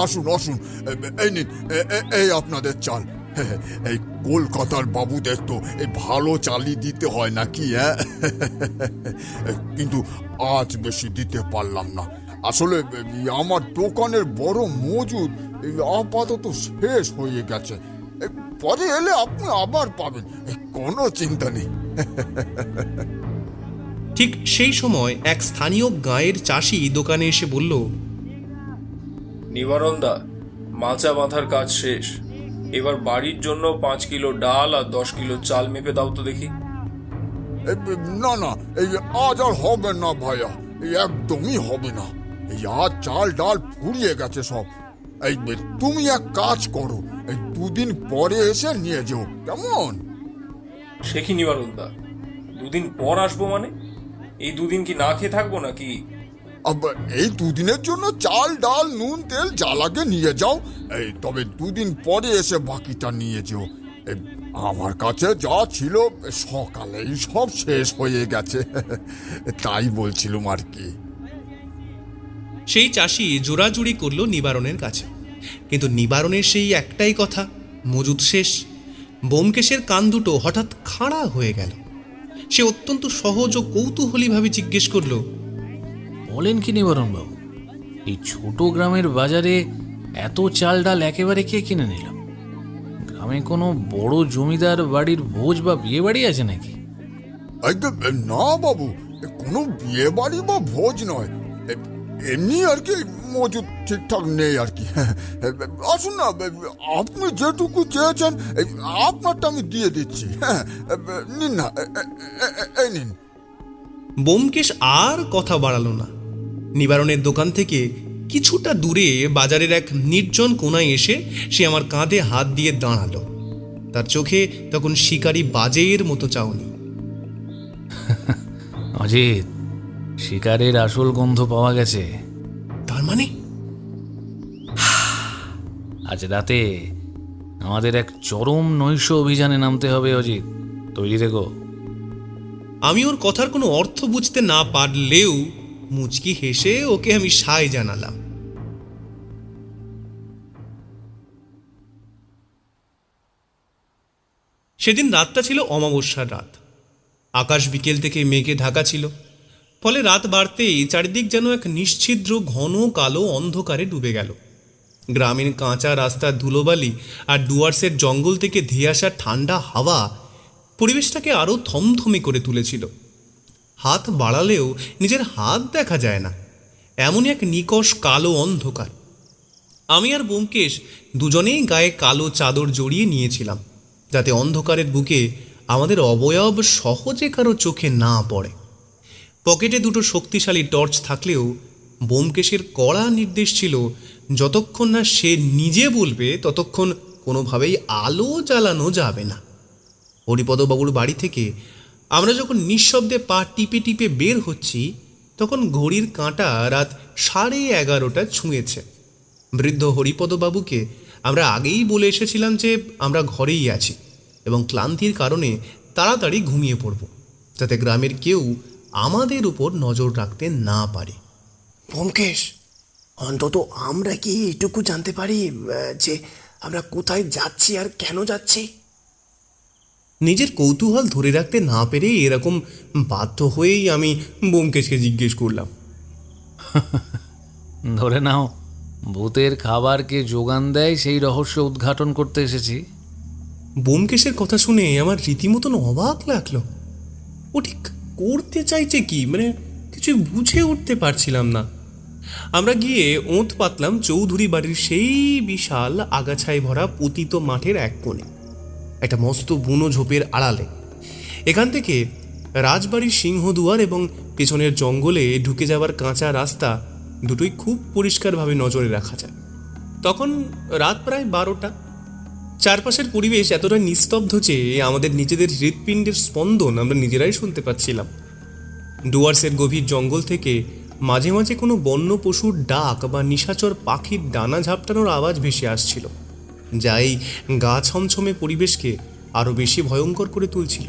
আসুন আসুন, এই নিন, এই আপনাদের চাল। এই কলকাতার বাবুদের তো এই ভালো চালই দিতে হয় নাকি? হ্যাঁ, কিন্তু আজ বেশি দিতে পারলাম না। আসলে আমার দোকানের বড় মজুদ আপাতত শেষ হয়ে গেছে। পরে এলে আপনি আবার পাবেন, কোনো চিন্তা নেই। ঠিক সেই সময় এক স্থানীয় গাঁয়ের চাষি দোকানে এসে বলল, নিবারণদা, মাচা বাঁধার কাজ শেষ। এবার বাড়ির জন্য 5 কিলো ডাল আর 10 কিলো চাল মেপে দাও তো দেখি। না না, এই আজ আর হবে না ভাইয়া, একদমই হবে না। এই আজ চাল ডাল ফুরিয়ে গেছে সব। এই তুমি এক কাজ করো, এই 2 দিন পরে এসে নিয়ে যেও, কেমন? সে কি নিবারণদা, 2 দিন পর আসবো মানে? এই 2 দিন কি না খেয়ে থাকবো নাকি? এই 2 দিনের জন্য চাল ডাল নুন তেল যা লাগে নিয়ে যাও। তবে 2 দিন পরে এসে বাকিটা নিয়ে যেও। আমার কাছে যা ছিল সকালেই সব শেষ হয়ে গেছে, তাই বলছিলাম আর কি। সেই চাষি জোরাজুরি করল নিবারণের কাছে, কিন্তু নিবারণের সেই একটাই কথা, মজুদ শেষ। ব্যোমকেশের কান দুটো হঠাৎ খাড়া হয়ে গেল। সে অত্যন্ত সহজ ও কৌতূহলীভাবে জিজ্ঞেস করল, বলেন কি নিবারণবাবু, এই ছোট গ্রামের বাজারে এত চাল ডাল একেবারে কে কিনে নিল? গ্রামে কোনো বড় জমিদার বাড়ির ভোজ বা বিয়ে বাড়ি আছে নাকি? না বাবু, কোনো বিয়ে বাড়ি বা ভোজ নয়, এমনি আর কি মজুদ ঠিকঠাক নেই আর কি। আসুন না, আপনি যেটুকু চেয়েছেন আপনারটা আমি দিয়ে দিচ্ছি। নিন না, এই নিন। ব্যোমকেশ আর কথা বাড়ালো না। নিবারণের দোকান থেকে কিছুটা দূরে বাজারের এক নির্জন কোণায় এসে সে আমার কাঁধে হাত দিয়ে দাঁড়ালো। তার চোখে তখন শিকারি বাজের মতো চাউনি। অজিত, শিকারের আসল গন্ধ পাওয়া গেছে। তার মানে আজ রাতে আমাদের এক চরম নৈশ অভিযানে নামতে হবে অজিত, তৈরি থেকো। আমি ওর কথার কোনো অর্থ বুঝতে না পারলেও মুচকি হেসে ওকে আমি সায় জানালাম। সেদিন রাতটা ছিল অমাবস্যার রাত। আকাশ বিকেল থেকে মেঘে ঢাকা ছিল, ফলে রাত বাড়তেই চারিদিক যেন এক নিশ্ছিদ্র ঘন কালো অন্ধকারে ডুবে গেল। গ্রামীণ কাঁচা রাস্তার ধুলোবালি আর ডুয়ার্সের জঙ্গল থেকে ধেয়ে আসা ঠান্ডা হাওয়া পরিবেশটাকে আরও থমথমে করে তুলেছিল। হাত বাড়ালেও নিজের হাত দেখা যায় না, এমনই এক নিকষ কালো অন্ধকার। আমি আর ব্যোমকেশ দুজনেই গায়ে কালো চাদর জড়িয়ে নিয়েছিলাম, যাতে অন্ধকারের বুকে আমাদের অবয়ব সহজে কারো চোখে না পড়ে। পকেটে দুটো শক্তিশালী টর্চ থাকলেও ব্যোমকেশের কড়া নির্দেশ ছিল, যতক্ষণ না সে নিজে বলবে ততক্ষণ কোনোভাবেই আলো জ্বালানো যাবে না। হরিপদবাবুর বাড়ি থেকে আমরা যখন নিঃশব্দে পা টিপে টিপে বের হচ্ছি, তখন ঘড়ির কাঁটা রাত 11:30 ছুঁয়েছে। বৃদ্ধ হরিপদবাবুকে আমরা আগেই বলে এসেছিলাম যে আমরা ঘরেই আছি এবং ক্লান্তির কারণে তাড়াতাড়ি ঘুমিয়ে পড়ব, যাতে গ্রামের কেউ আমাদের উপর নজর রাখতে না পারে। ব্যোমকেশ, অন্তত আমরা কি এটুকু জানতে পারি যে আমরা কোথায় যাচ্ছি আর কেন যাচ্ছি? নিজের কৌতূহল ধরে রাখতে না পেরে এরকম বাধ্য হয়েই আমি ব্যোমকেশকে জিজ্ঞেস করলাম। ধরে নাও ভূতের খাবারকে যোগান দেয় সেই রহস্য উদ্ঘাটন করতে এসেছি। ব্যোমকেশের কথা শুনে আমার রীতিমতন অবাক লাগলো। ও ঠিক করতে চাইছে কি, মানে কিছু বুঝে উঠতে পারছিলাম না। আমরা গিয়ে ওঁত পাতলাম চৌধুরী বাড়ির সেই বিশাল আগাছায় ভরা পতিত মাঠের এক কোণে, একটা মস্ত বুনো ঝোপের আড়ালে। এখান থেকে রাজবাড়ির সিংহদুয়ার এবং পেছনের জঙ্গলে ঢুকে যাওয়ার কাঁচা রাস্তা দুটোই খুব পরিষ্কারভাবে নজরে রাখা যায়। তখন রাত প্রায় 12টা। চারপাশের পরিবেশ এতটা নিস্তব্ধ যে আমাদের নিজেদের হৃৎপিণ্ডের স্পন্দন আমরা নিজেরাই শুনতে পাচ্ছিলাম। ডুয়ার্সের গভীর জঙ্গল থেকে মাঝে মাঝে কোনো বন্য পশুর ডাক বা নিশাচর পাখির ডানা ঝাপটানোর আওয়াজ ভেসে আসছিল, যা এই গা ছমছমে পরিবেশকে আরও বেশি ভয়ঙ্কর করে তুলছিল।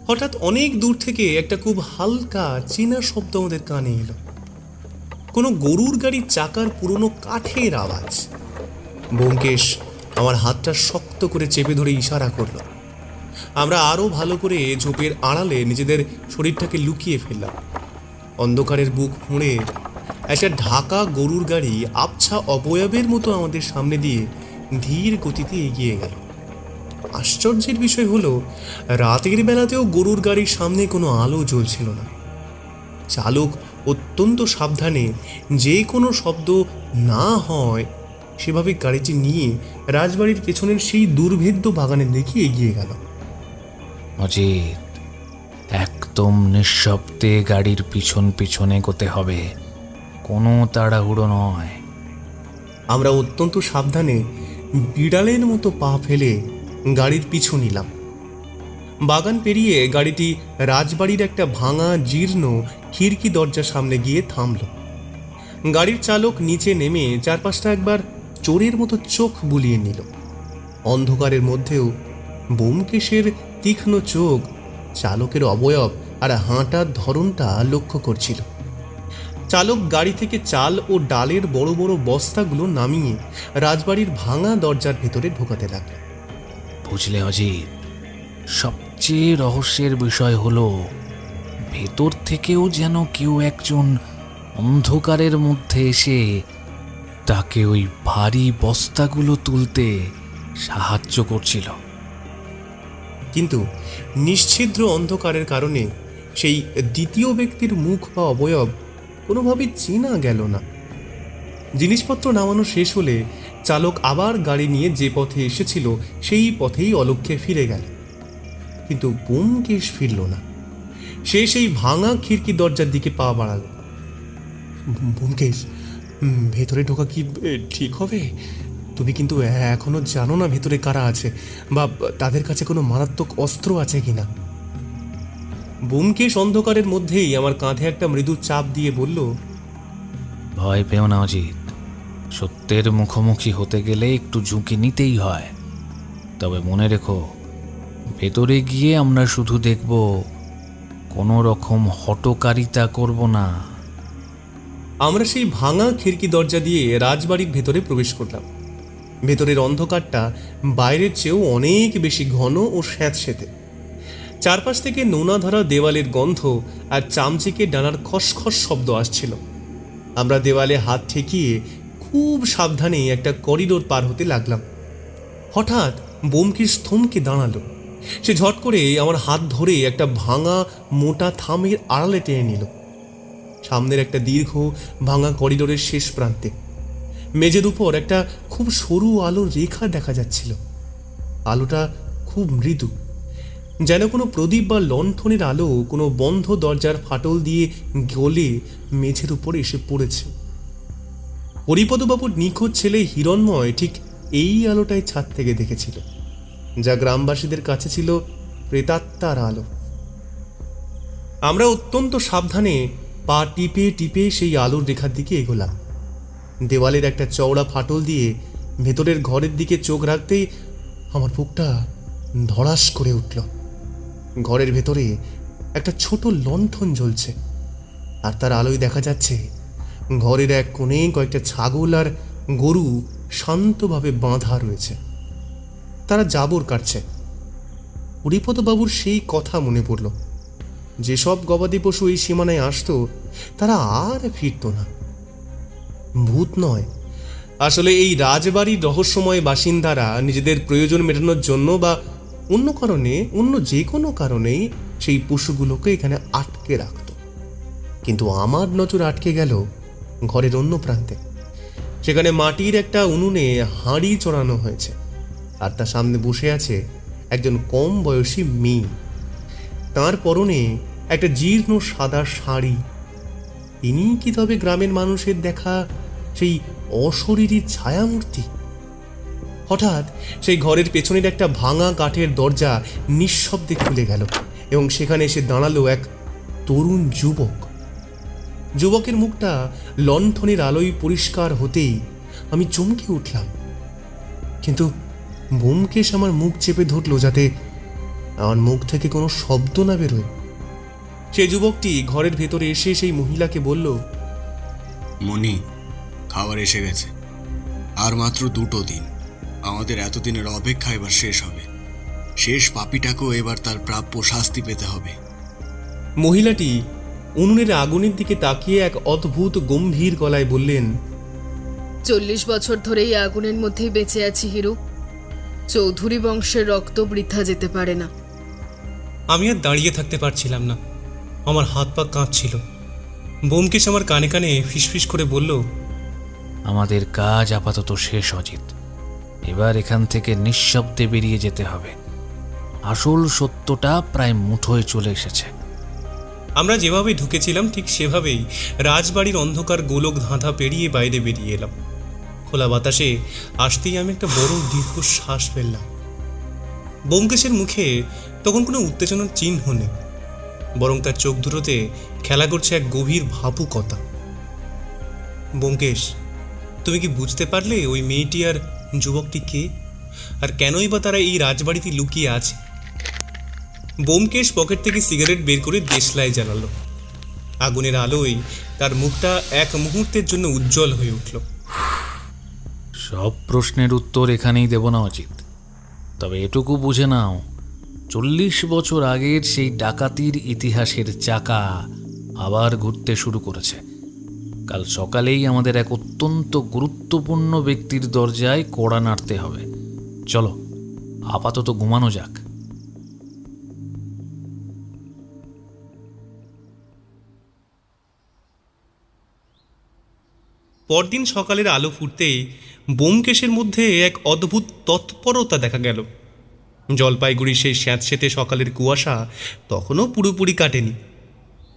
হঠাৎ অনেক দূর থেকে একটা খুব হালকা চেনা শব্দ আমাদের কানে এলো, কোনো গরুর গাড়ির চাকার পুরনো কাঠের আওয়াজ। ব্যোমকেশ আমার হাতটা শক্ত করে চেপে ধরে ইশারা করল। আমরা আরও ভালো করে ঝোপের আড়ালে নিজেদের শরীরটাকে লুকিয়ে ফেললাম। অন্ধকারের বুক ফুঁড়ে একটা ঢাকা গরুর গাড়ি আবছা অবয়বের মতো আমাদের সামনে দিয়ে ধীর গতিতে এগিয়ে গেল। আশ্চর্যের বিষয় হলো, রাতের বেলাতেও গরুর গাড়ির সামনে কোনো আলো জ্বলছিল না। চালক অত্যন্ত সাবধানে যে কোনো শব্দ না হয় সেভাবে গাড়িটি নিয়ে রাজবাড়ির পেছনের সেই দুর্ভেদ্য বাগানের দিকে এগিয়ে গেল। অজিত, একদম নিঃশব্দে গাড়ির পিছন পিছন এগোতে হবে, কোনো তাড়াহুড়ো নয়। আমরা অত্যন্ত সাবধানে বিড়ালের মতো পা ফেলে গাড়ির পিছু নিলাম। বাগান পেরিয়ে গাড়িটি রাজবাড়ির একটা ভাঙা জীর্ণ খিড়কি দরজার সামনে গিয়ে থামল। গাড়ির চালক নিচে নেমে চারপাশটা একবার চোরের মতো চোখ বুলিয়ে নিল। অন্ধকারের মধ্যেও ব্যোমকেশের তীক্ষ্ণ চোখ চালকের অবয়ব আর হাঁটার ধরনটা লক্ষ্য করছিল। চালক গাড়ি থেকে চাল ও ডালের বড় বড় বস্তাগুলো নামিয়ে রাজবাড়ির ভাঙা দরজার ভেতরে ঢোকাতে লাগলো। বুঝলে অজিত, সবচেয়ে রহস্যের বিষয় হলো ভেতর থেকেও যেন কেউ একজন অন্ধকারের মধ্যে এসে তাকে ওই ভারী বস্তাগুলো তুলতে সাহায্য করছিল। কিন্তু নিশ্ছিদ্র অন্ধকারের কারণে সেই দ্বিতীয় ব্যক্তির মুখ বা অবয়ব কোনোভাবেই চেনা গেল না। জিনিসপত্র নামানো শেষ হলে চালক আবার গাড়ি নিয়ে যে পথে এসেছিল সেই পথেই অলক্ষ্যে ফিরে গেল। কিন্তু ব্যোমকেশ ফিরল না। সে সেই ভাঙা খিড়কি দরজার দিকে পা বাড়াল। ব্যোমকেশ, ভেতরে ঢোকা কি ঠিক হবে? তুমি কিন্তু এখনো জানো না ভেতরে কারা আছে বা তাদের কাছে কোনো মারাত্মক অস্ত্র আছে কিনা। ব্যোমকেশ অন্ধকারের মধ্যেই আমার কাঁধে একটা মৃদু চাপ দিয়ে বলল, ভয় পেও না অজিত, সত্যের মুখোমুখি হতে গেলে একটু ঝুঁকি নিতেই হয়। তবে মনে রেখো, ভেতরে গিয়ে আমরা শুধু দেখব, কোনো রকম হঠকারিতা করব না। আমরা সেই ভাঙা খিড়কি দরজা দিয়ে রাজবাড়ির ভেতরে প্রবেশ করলাম। ভেতরের অন্ধকারটা বাইরের চেয়েও অনেক বেশি ঘন ও স্যাঁতসেঁতে। চারপাশ থেকে নোনা ধরা দেওয়ালের গন্ধ আর চামচিকে ডানার খসখস শব্দ আসছিল। আমরা দেওয়ালে হাত ঠেকিয়ে খুব সাবধানে একটা করিডোর পার হতে লাগলাম। হঠাৎ ব্যোমকেশ থমকে দাঁড়ালো। সে ঝট করে আমার হাত ধরে একটা ভাঙা মোটা থামের আড়ালে টেনে নিল। সামনের একটা দীর্ঘ ভাঙা করিডোরের শেষ প্রান্তে মেঝের উপর একটা খুব সরু আলোর রেখা দেখা যাচ্ছিল। আলোটা খুব মৃদু, যেন কোনো প্রদীপ বা লণ্ঠনের আলো কোনো বন্ধ দরজার ফাটল দিয়ে গলে মেঝের উপর এসে পড়েছে। হরিপদবাবুর নিখোঁজ ছেলে হিরণময় ঠিক এই আলোটাই ছাদ থেকে দেখেছিল, যা গ্রামবাসীদের কাছে ছিল প্রেতাত্মার আলো। আমরা অত্যন্ত সাবধানে পা টিপে টিপে সেই আলোর রেখার দিকে এগোলাম। দেওয়ালের একটা চওড়া ফাটল দিয়ে ভেতরের ঘরের দিকে চোখ রাখতেই আমার বুকটা ধড়াস করে উঠল। ঘরের ভেতরে একটা ছোট লণ্ঠন জ্বলছে, আর তার আলোয় দেখা যাচ্ছে ঘরের এক কোণে কয়েকটা ছাগল আর গরু শান্তভাবে বাঁধা রয়েছে। তারা জাবর কাটছে। হরিপদবাবুর সেই কথা মনে পড়ল, যেসব গবাদি পশু এই সীমানায় আসতো তারা আর ফিরত না। ভূত নয়, আসলে এই রাজবাড়ির রহস্যময় বাসিন্দারা নিজেদের প্রয়োজন মেটানোর জন্য বা অন্য কারণে, অন্য যে কোনো কারণেই সেই পশুগুলোকে এখানে আটকে রাখত। কিন্তু আমার নজর আটকে গেল ঘরের অন্য প্রান্তে। সেখানে মাটির একটা উনুনে হাঁড়ি চড়ানো হয়েছে, আর তার সামনে বসে আছে একজন কম বয়সী মেয়ে। তার পরনে একটা জীর্ণ সাদা শাড়ি। তিনি কি তবে গ্রামের মানুষের দেখা সেই অশরীরী ছায়ামূর্তি? হঠাৎ সেই ঘরের পেছনের একটা ভাঙা কাঠের দরজা নিঃশব্দে খুলে গেল এবং সেখানে এসে দাঁড়ালো এক তরুণ যুবক। যুবকের মুখটা লণ্ঠনের আলোয় পরিষ্কার হতেই আমি চমকে উঠলাম, কিন্তু ব্যোমকেশ আমার মুখ চেপে ধরল যাতে আমার মুখ থেকে কোনো শব্দ না বেরোয়। সেই যুবকটি ঘরের ভেতরে এসে সেই মহিলাকে বলল, মনি, খাবার এসে গেছে। আর মাত্র 2 দিন। আমাদের এতদিনের অপেক্ষা এবার শেষ হবে। শেষ পাপীটাকেও এবার তার প্রাপ্য শাস্তি পেতে হবে। মহিলাটি উনুনের আগুনের দিকে তাকিয়ে এক অদ্ভুত গম্ভীর গলায় বললেন, 40 বছর ধরে এই আগুনের মধ্যেই বেঁচে আছি হিরু। চৌধুরী বংশের রক্ত বৃথা যেতে পারে না। আমি আর দাঁড়িয়ে থাকতে পারছিলাম না, আমার হাত পা কাঁপছিল। ব্যোমকেশ আমার কানে কানে ফিসফিস করে বলল, আমাদের কাজ আপাতত শেষ অজিত। এবার এখান থেকে নিঃশব্দে বেরিয়ে যেতে হবে। আসল সত্যটা প্রায় মুঠোয় চলে এসেছে। আমরা যেভাবে ঢুকেছিলাম ঠিক সেভাবেই রাজবাড়ির অন্ধকার গোলক ধাঁধা পেরিয়ে বাইরে বেরিয়ে এলাম। খোলা বাতাসে আসতেই আমি একটা বড় দীর্ঘ শ্বাস ফেললাম। ব্যোমকেশের মুখে তখন কোনো উত্তেজনার চিহ্ন নেই, বরং তার চোখ দুটোতে খেলা করছে এক গভীর ভাবুকতা। ব্যোমকেশ, তুমি কি বুঝতে পারলে ওই মেয়েটি আর যুবকটি কে, আর কেনই বা তারা এই রাজবাড়িতে লুকিয়ে আছে? ব্যোমকেশ পকেট থেকে সিগারেট বের করে দেশলাই জ্বালালো। আগুনের আলোয় তার মুখটা এক মুহূর্তের জন্য উজ্জ্বল হয়ে উঠল। সব প্রশ্নের উত্তর এখানেই দেব না অজিত, তবে এটুকু বুঝে নাও, 40 বছর আগের সেই ডাকাতির ইতিহাসের চাকা আবার ঘুরতে শুরু করেছে। কাল সকালেই আমাদের এক অত্যন্ত গুরুত্বপূর্ণ ব্যক্তির দরজায় কড়া নাড়তে হবে। চলো, আপাতত ঘুমানো যাক। পরদিন সকালের আলো ফুটতেই ব্যোমকেশের মধ্যে এক অদ্ভুত তৎপরতা দেখা গেল। জলপাইগুড়ির সেই স্যাঁতসেঁতে সকালের কুয়াশা তখনও পুরোপুরি কাটেনি।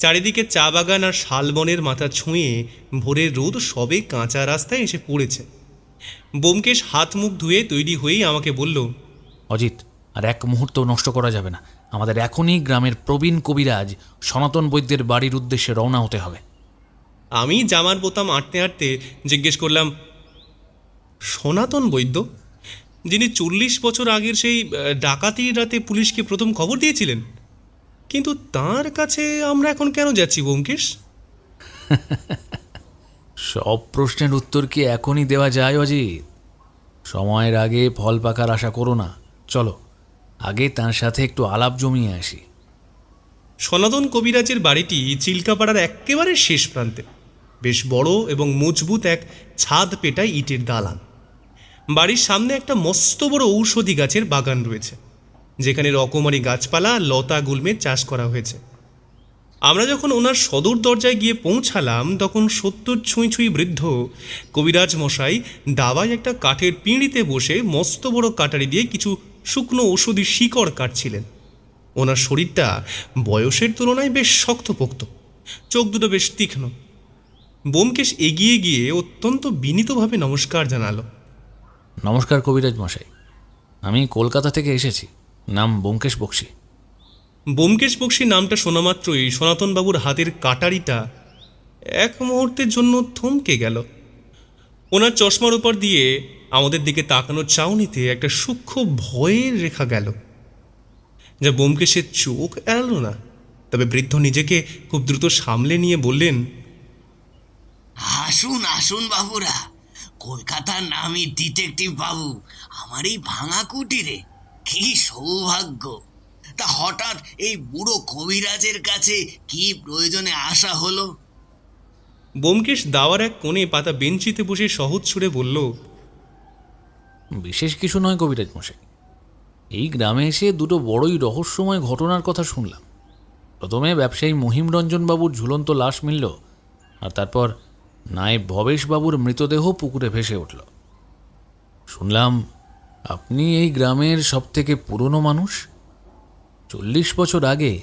চারিদিকে চা বাগান আর শালবনের মাথা ছুঁয়ে ভোরের রোদ সবে কাঁচা রাস্তায় এসে পড়েছে। ব্যোমকেশ হাত মুখ ধুয়ে তৈরি হয়েই আমাকে বলল, অজিত, আর এক মুহূর্ত নষ্ট করা যাবে না। আমাদের এখনই গ্রামের প্রবীণ কবিরাজ সনাতন বৈদ্যের বাড়ির উদ্দেশ্যে রওনা হতে হবে। আমি জামার বোতাম আঁটতে আঁটতে জিজ্ঞেস করলাম, সনাতন বৈদ্য, যিনি 40 বছর আগের সেই ডাকাতির রাতে পুলিশকে প্রথম খবর দিয়েছিলেন, কিন্তু তার কাছে আমরা এখন কেন যাচ্ছি ব্যোমকেশ? সব প্রশ্নের উত্তর কি এখনই দেওয়া যায় অজিত? সময়ের আগে ফল পাকার আশা করো না। চলো, আগে তার সাথে একটু আলাপ জমিয়ে আসি। সনাতন কবিরাজের বাড়িটি চিল্কাপাড়ার একেবারে শেষ প্রান্তে। বেশ বড় এবং মজবুত এক ছাদ পেটায় ইটের দালান। বাড়ির সামনে একটা মস্ত বড় ঔষধি গাছের বাগান রয়েছে, যেখানে রকমারি গাছপালা লতা গুল্মের চাষ করা হয়েছে। আমরা যখন ওনার সদর দরজায় গিয়ে পৌঁছালাম, তখন 70 ছুঁই ছুঁই বৃদ্ধ কবিরাজ মশাই দাবায় একটা কাঠের পিঁড়িতে বসে মস্ত বড় কাটারি দিয়ে কিছু শুকনো ঔষধি শিকড় কাটছিলেন। ওনার শরীরটা বয়সের তুলনায় বেশ শক্তপোক্ত, চোখ দুটো বেশ তীক্ষ্ণ। ব্যোমকেশ এগিয়ে গিয়ে অত্যন্ত বিনীতভাবে নমস্কার জানালো। নমস্কার কবিরাজ মশাই, আমি কলকাতা থেকে এসেছি। নাম ব্যোমকেশ বক্সী। ব্যোমকেশ বক্সী নামটা শোনা মাত্রই সনাতনবাবুর হাতের কাটারিটা এক মুহূর্তের জন্য থমকে গেল। ওনার চশমার উপর দিয়ে আমাদের দিকে তাকানোর চাউনিতে একটা সূক্ষ্ম ভয়ের রেখা গেল, যা ব্যোমকেশের চোখ এড়ালো না। তবে বৃদ্ধ নিজেকে খুব দ্রুত সামলে নিয়ে বললেন, আসুন আসুন বাবুরা, কলকাতার নামি ডিটেকটিভ বাবু আমার এই ভাঙা কুটিরে, কি সৌভাগ্য। তা হঠাৎ এই বুড়ো কবিরাজের কাছে কি প্রয়োজনে আসা হলো? ব্যোমকেশ দাওয়ার এক কোণে পাতা বেঞ্চিতে বসে সহজ সুরে বলল, বিশেষ কিছু নয় কবিরাজ মশাই, এই গ্রামে এসে দুটো বড়ই রহস্যময় ঘটনার কথা শুনলাম। প্রথমে ব্যবসায়ী মহিমরঞ্জনবাবুর ঝুলন্ত লাশ মিলল, আর তারপর নায়েব ভবেশবাবুর মৃতদেহ পুকুরে ভেসে উঠল। শুনলাম আপনি এই গ্রামের সবথেকে পুরনো মানুষ। 40 বছর আগে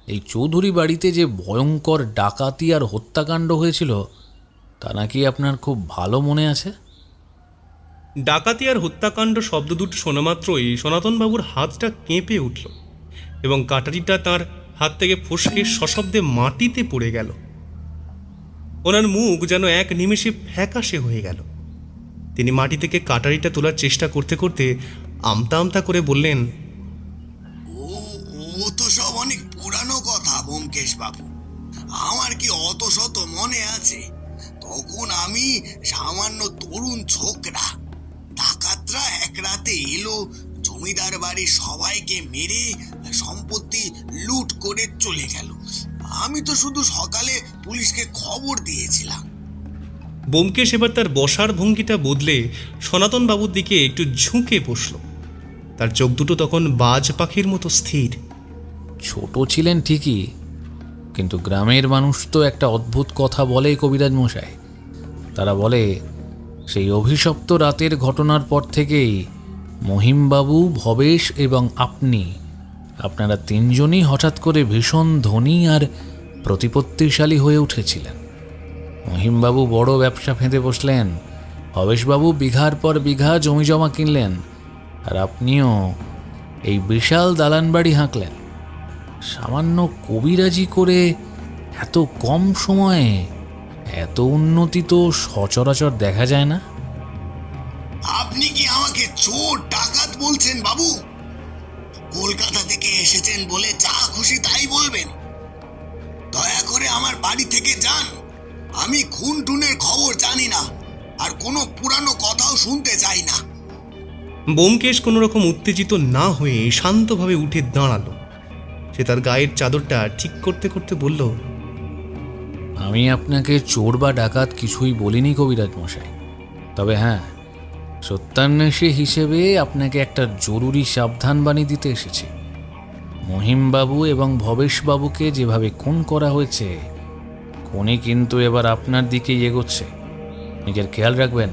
এই চৌধুরী বাড়িতে যে ভয়ঙ্কর ডাকাতি আর হত্যাকাণ্ড হয়েছিল, তা নাকি আপনার খুব ভালো মনে আছে? ডাকাতি আর হত্যাকাণ্ড শব্দ দুটো শোনা মাত্রই সনাতনবাবুর হাতটা কেঁপে উঠল এবং কাটারিটা তার হাত থেকে ফসকে সশব্দে মাটিতে পড়ে গেল। ওনার মুখ যেন এক নিমেষে ফ্যাকাশে হয়ে গেল। তিনি মাটি থেকে কাটারিটা তোলার চেষ্টা করতে করতে আমতা আমতা করে বললেন, ও তো সব অনেক পুরানো কথা ব্যোমকেশ বাবু, আমার কি অত শত মনে আছে? তখন আমি সামান্য তরুণ ছোকরা। ডাকাতরা এক রাতে এলো, জমিদার বাড়ির সবাইকে মেরে সম্পত্তি লুট করে চলে গেল। আমি তো শুধু সকালে পুলিশকে খবর দিয়েছিলাম। ব্যোমকেশ এবার তার বসার ভঙ্গিটা বদলে সনাতনবাবুর দিকে একটু ঝুঁকে বসল। তার চোখ দুটো তখন বাজ পাখির মতো স্থির। ছোট ছিলেন ঠিকই, কিন্তু গ্রামের মানুষ তো একটা অদ্ভুত কথা বলে কবিরাজ মশাই। তারা বলে সেই অভিশপ্ত রাতের ঘটনার পর থেকেই মহিমবাবু, ভবেশ এবং আপনারা তিনজনই হঠাৎ করে ভীষণ ধনী আর প্রতিপত্তিশালী হয়ে উঠেছিলেন। মহিমবাবু বড় ব্যবসা ফেঁদে বসলেন, ভবেশবাবু বিঘার পর বিঘা জমি জমা কিনলেন, আর আপনিও এই বিশাল দালান বাড়ি হাঁকলেন। সামান্য কবিরাজি করে এত কম সময়ে এত উন্নতি তো সচরাচর দেখা যায় না। আপনি কি আমাকে চোর ডাকাত বলছেন বাবু? কলকাতা থেকে এসেছেন বলে যা খুশি তাই বলবেন? দয়া করে আমার বাড়ি থেকে যান। আমি খুন টুনের খবর জানি না, আর কোনো পুরানো কথাও শুনতে চাই না। ব্যোমকেশ কোনো রকম উত্তেজিত না হয়ে শান্তভাবে উঠে দাঁড়ালো। সে তার গায়ের চাদরটা ঠিক করতে করতে বলল, আমি আপনাকে চোর বা ডাকাত কিছুই বলিনি কবিরাজ মশাই। তবে হ্যাঁ, সত্যান্বেষী হিসেবে আপনাকে একটা জরুরি সাবধানবাণী দিতে এসেছি। মহিমবাবু এবং ভবেশবাবুকে যেভাবে খুন করা হয়েছে, খুনি কিন্তু এবার আপনার দিকেই এগোচ্ছে। নিজের খেয়াল রাখবেন,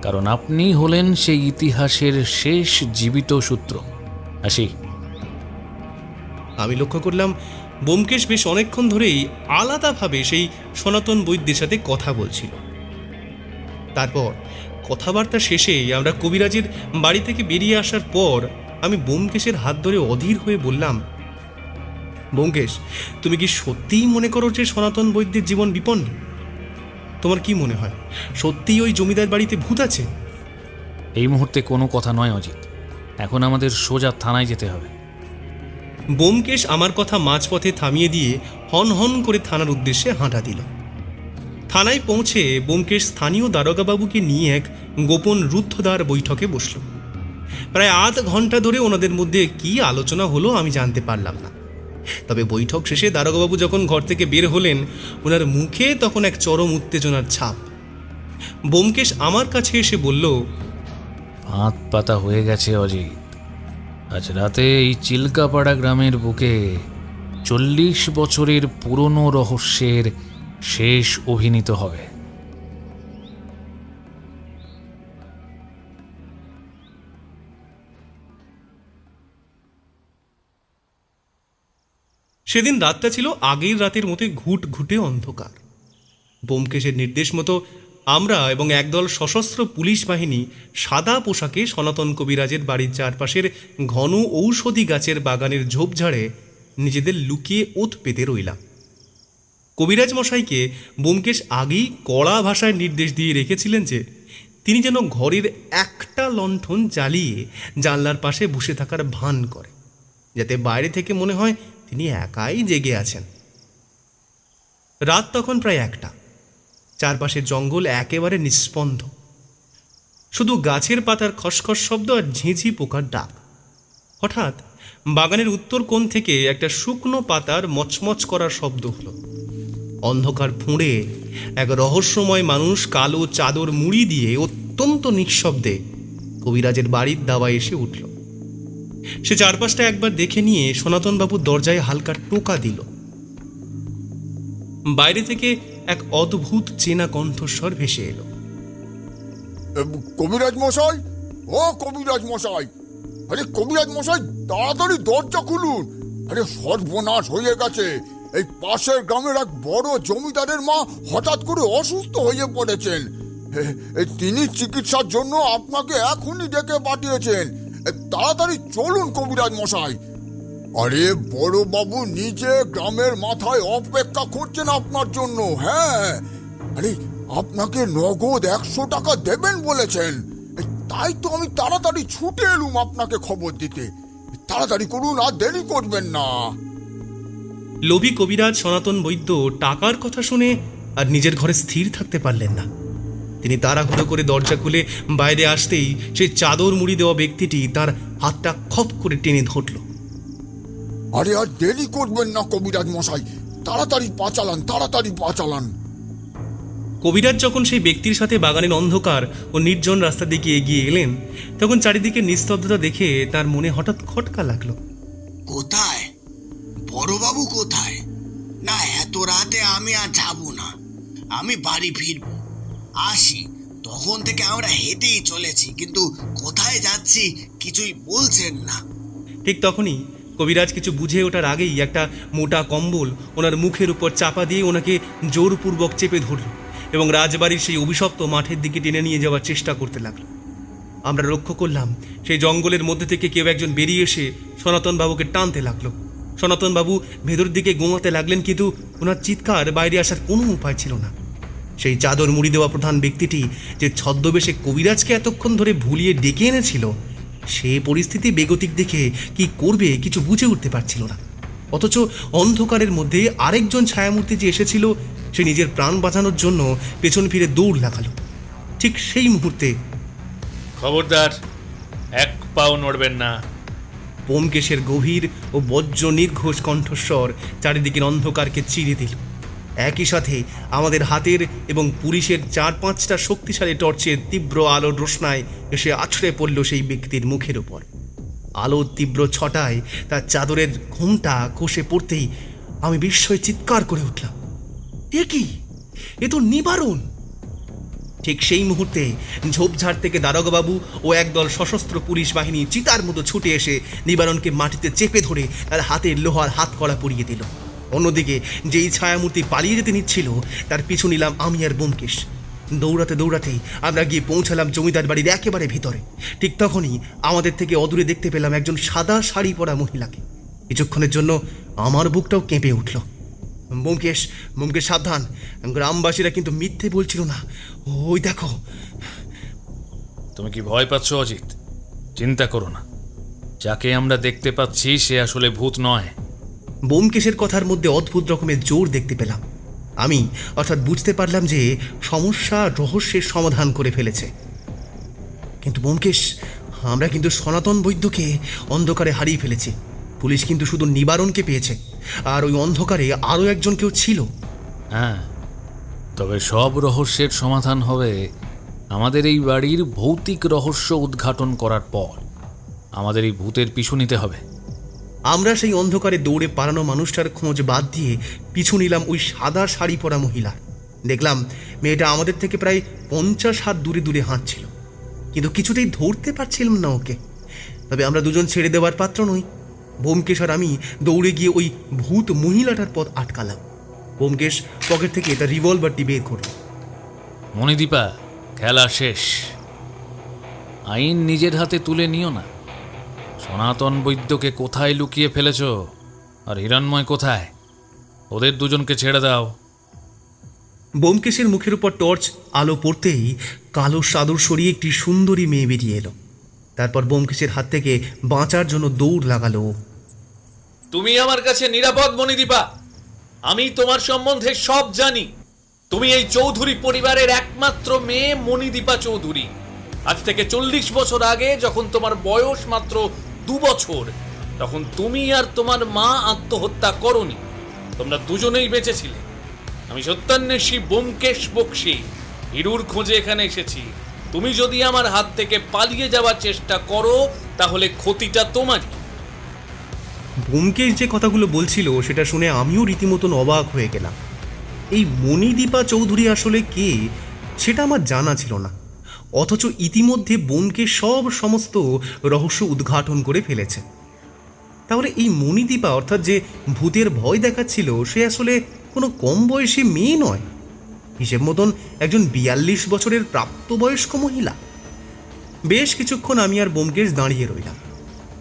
কারণ আপনি হলেন সেই ইতিহাসের শেষ জীবিত সূত্র। আসি। আমি লক্ষ্য করলাম ব্যোমকেশ বেশ অনেকক্ষণ ধরেই আলাদাভাবে সেই সনাতন বৈদ্যের সাথে কথা বলছিল। তারপর কথাবার্তা শেষে আমরা কবিরাজের বাড়ি থেকে বেরিয়ে আসার পর আমি ব্যোমকেশের হাত ধরে অধীর হয়ে বললাম, ব্যোমকেশ, তুমি কি সত্যিই মনে করো যে সনাতন বৈদ্যের জীবন বিপন্ন? তোমার কি মনে হয় সত্যিই ওই জমিদার বাড়িতে ভূত আছে? এই মুহূর্তে কোনো কথা নয় অজিত, এখন আমাদের সোজা থানায় যেতে হবে। ব্যোমকেশ আমার কথা মাঝপথে থামিয়ে দিয়ে হন হন করে থানার উদ্দেশ্যে হাঁটা দিল। থানায় পৌঁছে ব্যোমকেশ স্থানীয় দারোগাবাবুকে নিয়ে এক গোপন রুদ্ধদ্বার বৈঠকে বসল। প্রায় আধ ঘন্টা ধরে ওনাদের মধ্যে কি আলোচনা হলো আমি জানতে পারলাম না। তবে বৈঠক শেষে দারোগাবাবু যখন ঘর থেকে বের হলেন, ওনার মুখে তখন এক চরম উত্তেজনার ছাপ। ব্যোমকেশ আমার কাছে এসে বলল, ভাত পাতা হয়ে গেছে অজিত। আজ রাতে এই চিল্কাপাড়া গ্রামের বুকে 40 বছরের পুরনো রহস্যের শেষ অভিনীত হবে। সেদিন রাতটা ছিল আগের রাতের মতোই ঘুট ঘুটে অন্ধকার। ব্যোমকেশের নির্দেশ মতো আমরা এবং একদল সশস্ত্র পুলিশ বাহিনী সাদা পোশাকে সনাতন কবিরাজের বাড়ির চারপাশের ঘন ঔষধি গাছের বাগানের ঝোপঝাড়ে নিজেদের লুকিয়ে ওত পেতে রইলাম। কবিরাজ মশাইকে ব্যোমকেশ আগেই কড়া ভাষায় নির্দেশ দিয়ে রেখেছিলেন যে তিনি যেন ঘরের একটা লণ্ঠন জ্বালিয়ে জানলার পাশে বসে থাকার ভান করে, যাতে বাইরে থেকে মনে হয় তিনি একাই জেগে আছেন। রাত তখন প্রায় 1টা। চারপাশে জঙ্গল একেবারে নিস্পন্দ, শুধু গাছের পাতার খসখস শব্দ আর ঝিঁঝি পোকার ডাক। হঠাৎ বাগানের উত্তর কোণ থেকে একটা শুকনো পাতার মচমচ করার শব্দ হলো। অন্ধকার ফুঁড়ে এক রহস্যময় মানুষ কালো চাদর মুড়ি দিয়ে অত্যন্ত নিঃশব্দে কবিরাজের বাড়ির দাওয়ায় এসে উঠল। সে চারপাশটা একবার দেখে নিয়ে সনাতনবাবুর দরজায় হালকা টোকা দিল। বাইরে থেকে এক অদ্ভুত চেনা কণ্ঠস্বর ভেসে এলো, কবিরাজ মশাই, ও কবিরাজ মশাই, আরে কবিরাজ মশাই, তাড়াতাড়ি দরজা খুলুন। আরে সর্বনাশ হয়ে গেছে। এই পাশের গ্রামের এক বড় জমিদারের মা হঠাৎ করে অসুস্থ হয়ে পড়েছেন। তিনি চিকিৎসার জন্য আপনাকে এখনই ডেকে পাঠিয়েছেন। তাড়াতাড়ি চলুন কবিরাজ মশাই। আরে বড় বাবু নিজে গ্রামের মাথায় অপেক্ষা করছেন আপনার জন্য। হ্যাঁ, আরে আপনাকে নগদ 100 টাকা দেবেন বলেছেন। তাই তো আমি তাড়াতাড়ি ছুটে এলুম আপনাকে খবর দিতে। তাড়াতাড়ি করুন, আর দেরি করবেন না। লোভী কবিরাজ সনাতন বৈদ্য টাকার কথা শুনে আর নিজের ঘরে স্থির থাকতে পারলেন না। তিনি তাড়াহুড়ো করে দরজা খুলে বাইরে আসতেই সেই চাদর মুড়ি দেওয়া ব্যক্তিটি তার হাতটা খপ করে টেনে ধরল। আরে আর দেরি করবেন না কবিরাজ মশাই, তাড়াতাড়ি পা চালান, তাড়াতাড়ি পা চালান। কবিরাজ যখন সেই ব্যক্তির সাথে বাগানের অন্ধকার ও নির্জন রাস্তা দিকে এগিয়ে এলেন, তখন চারিদিকে নিস্তব্ধতা দেখে তার মনে হঠাৎ খটকা লাগলো। কোথায় বড়বাবু, কোথায়? না, এত রাতে আমি আর যাব না, আমি বাড়ি ফিরবো। আসি, তখন থেকে আমরা হেঁটেই চলেছি, কিন্তু কোথায় যাচ্ছি কিছুই বলছেন না। ঠিক তখনই কবিরাজ কিছু বুঝে ওঠার আগেই একটা মোটা কম্বল ওনার মুখের উপর চাপা দিয়ে ওনাকে জোরপূর্বক চেপে ধরল এবং রাজবাড়ির সেই অভিশপ্ত মাঠের দিকে টেনে নিয়ে যাওয়ার চেষ্টা করতে লাগলো। আমরা লক্ষ্য করলাম সেই জঙ্গলের মধ্যে থেকে কেউ একজন বেরিয়ে এসে সনাতনবাবুকে টানতে লাগলো। সনাতনবাবু ভেতর দিকে গোঙাতে লাগলেন, কিন্তু ওনার চিৎকার বাইরে আসার কোনো উপায় ছিল না। সেই চাদর মুড়ি দেওয়া প্রধান ব্যক্তিটি যে ছদ্মবেশে কবিরাজকে এতক্ষণ ধরে ভুলিয়ে ডেকে এনেছিল, সে পরিস্থিতি বেগতিক দেখে কি করবে কিছু বুঝে উঠতে পারছিল না। অথচ অন্ধকারের মধ্যে আরেকজন ছায়ামূর্তি যে এসেছিল, সে নিজের প্রাণ বাঁচানোর জন্য পেছন ফিরে দৌড় লাগালো। ঠিক সেই মুহূর্তে খবরদার, এক পাও নড়বেন না। ব্যোমকেশের গভীর ও বজ্র নির্ঘোষ কণ্ঠস্বর চারিদিকের অন্ধকারকে চিরে দিল। একই সাথে আমাদের হাতের এবং পুলিশের 4-5টা শক্তিশালী টর্চের তীব্র আলোর রোশনায় এসে আছড়ে পড়ল সেই ব্যক্তির মুখের উপর। আলোর তীব্র ছটায় তার চাদরের ঘুমটা খসে পড়তেই আমি বিস্ময়ে চিৎকার করে উঠলাম, এ কি, এ তো নিবারণ! ঠিক সেই মুহূর্তে ঝোপঝাড় থেকে দারোগাবাবু ও একদল সশস্ত্র পুলিশ বাহিনী চিতার মতো ছুটে এসে নিবারণকে মাটিতে চেপে ধরে তার হাতের লোহার হাত কড়া পরিয়ে দিল। অন্যদিকে যেই ছায়ামূর্তি পালিয়ে যেতে নিচ্ছিল, তার পিছু নিলাম আমি আর ব্যোমকেশ। দৌড়াতে দৌড়াতেই আমরা গিয়ে পৌঁছালাম জমিদার বাড়ির একেবারে ভিতরে। ঠিক তখনই আমাদের থেকে অদূরে দেখতে পেলাম একজন সাদা শাড়ি পরা মহিলাকে। কিছুক্ষণের জন্য আমার বুকটাও কেঁপে উঠল। ব্যোমকেশ, ব্যোমকেশ সাবধান, গ্রামবাসীরা কিন্তু মিথ্যে বলছিল না। ওই দেখো। তুমি কি ভয় পাচ্ছ অজিত? চিন্তা করো না, যাকে আমরা দেখতে পাচ্ছি সে আসলে ভূত নয়। ব্যোমকেশের কথার মধ্যে অদ্ভুত রকমের জোর দেখতে পেলাম। আমি অর্থাৎ বুঝতে পারলাম যে সমস্যা রহস্যের সমাধান করে ফেলেছে। কিন্তু ব্যোমকেশ, আমরা কিন্তু সনাতন বৈদ্যকে অন্ধকারে হারিয়ে ফেলেছি। পুলিশ কিন্তু শুধু নিবারণকে পেয়েছে, আর ওই অন্ধকারে আরও একজন কেউ ছিল। হ্যাঁ, তবে সব রহস্যের সমাধান হবে আমাদের এই বাড়ির ভৌতিক রহস্য উদ্ঘাটন করার পর। আমাদের এই ভূতের পিছু নিতে হবে। আমরা সেই অন্ধকারে দৌড়ে পালানো মানুষটার খোঁজ বাদ দিয়ে পিছু নিলাম ওই সাদা শাড়ি পরা মহিলা। দেখলাম মেয়েটা আমাদের থেকে প্রায় 50 হাত দূরে দূরে হাঁটছিল, কিন্তু কিছুতেই ধরতে পারছিলাম না ওকে। তবে আমরা দুজন ছেড়ে দেওয়ার পাত্র নই। ব্যোমকেশ আর আমি দৌড়ে গিয়ে ওই ভূত মহিলাটার পথ আটকালাম। ব্যোমকেশ পকেট থেকে তার রিভলভারটি বের করল। মণিদীপা, খেলা শেষ। আইন নিজের হাতে তুলে নিও না। সনাতন বৈদ্যকে কোথায় লুকিয়ে ফেলেছ, আর হিরণময় কোথায়? ওদের দুজনকে ছেড়ে দাও। ব্যোমকেশের মুখের উপর টর্চ আলো পড়তেই কালো চাদর সরিয়ে একটি সুন্দরী মেয়ে বেরিয়ে এলো। তারপর ব্যোমকেশের হাত থেকে বাঁচার জন্য দৌড় লাগালো। তুমি আমার কাছে নিরাপদ মণিদীপা। আমি তোমার সম্বন্ধে সব জানি। তুমি এই চৌধুরী পরিবারের একমাত্র মেয়ে মণিদীপা চৌধুরী। আজ থেকে 40 বছর আগে, যখন তোমার বয়স মাত্র 2 বছর, তখন তুমি আর তোমার মা আত্মহত্যা করোনি। তোমরা দুজনেই বেঁচেছিলে। আমি সত্যান্বেষী ব্যোমকেশ বক্সী হিরুর খোঁজে এখানে এসেছি। তুমি যদি আমার হাত থেকে পালিয়ে যাওয়ার চেষ্টা করো, তাহলে ক্ষতিটা তোমারই। ব্যোমকেশ যে কথাগুলো বলছিল সেটা শুনে আমিও রীতিমতন অবাক হয়ে গেলাম। এই মণিদীপা চৌধুরী আসলে কে সেটা আমার জানা ছিল না, অথচ ইতিমধ্যে ব্যোমকেশ সমস্ত রহস্য উদ্ঘাটন করে ফেলেছে। তাহলে এই মণিদীপা অর্থাৎ যে ভূতের ভয় দেখাচ্ছিল সে আসলে কোনো কম বয়সী মেয়ে নয়, হিসেব মতন একজন 42 বছরের প্রাপ্তবয়স্ক মহিলা। বেশ কিছুক্ষণ আমি আর ব্যোমকেশ দাঁড়িয়ে রইলাম।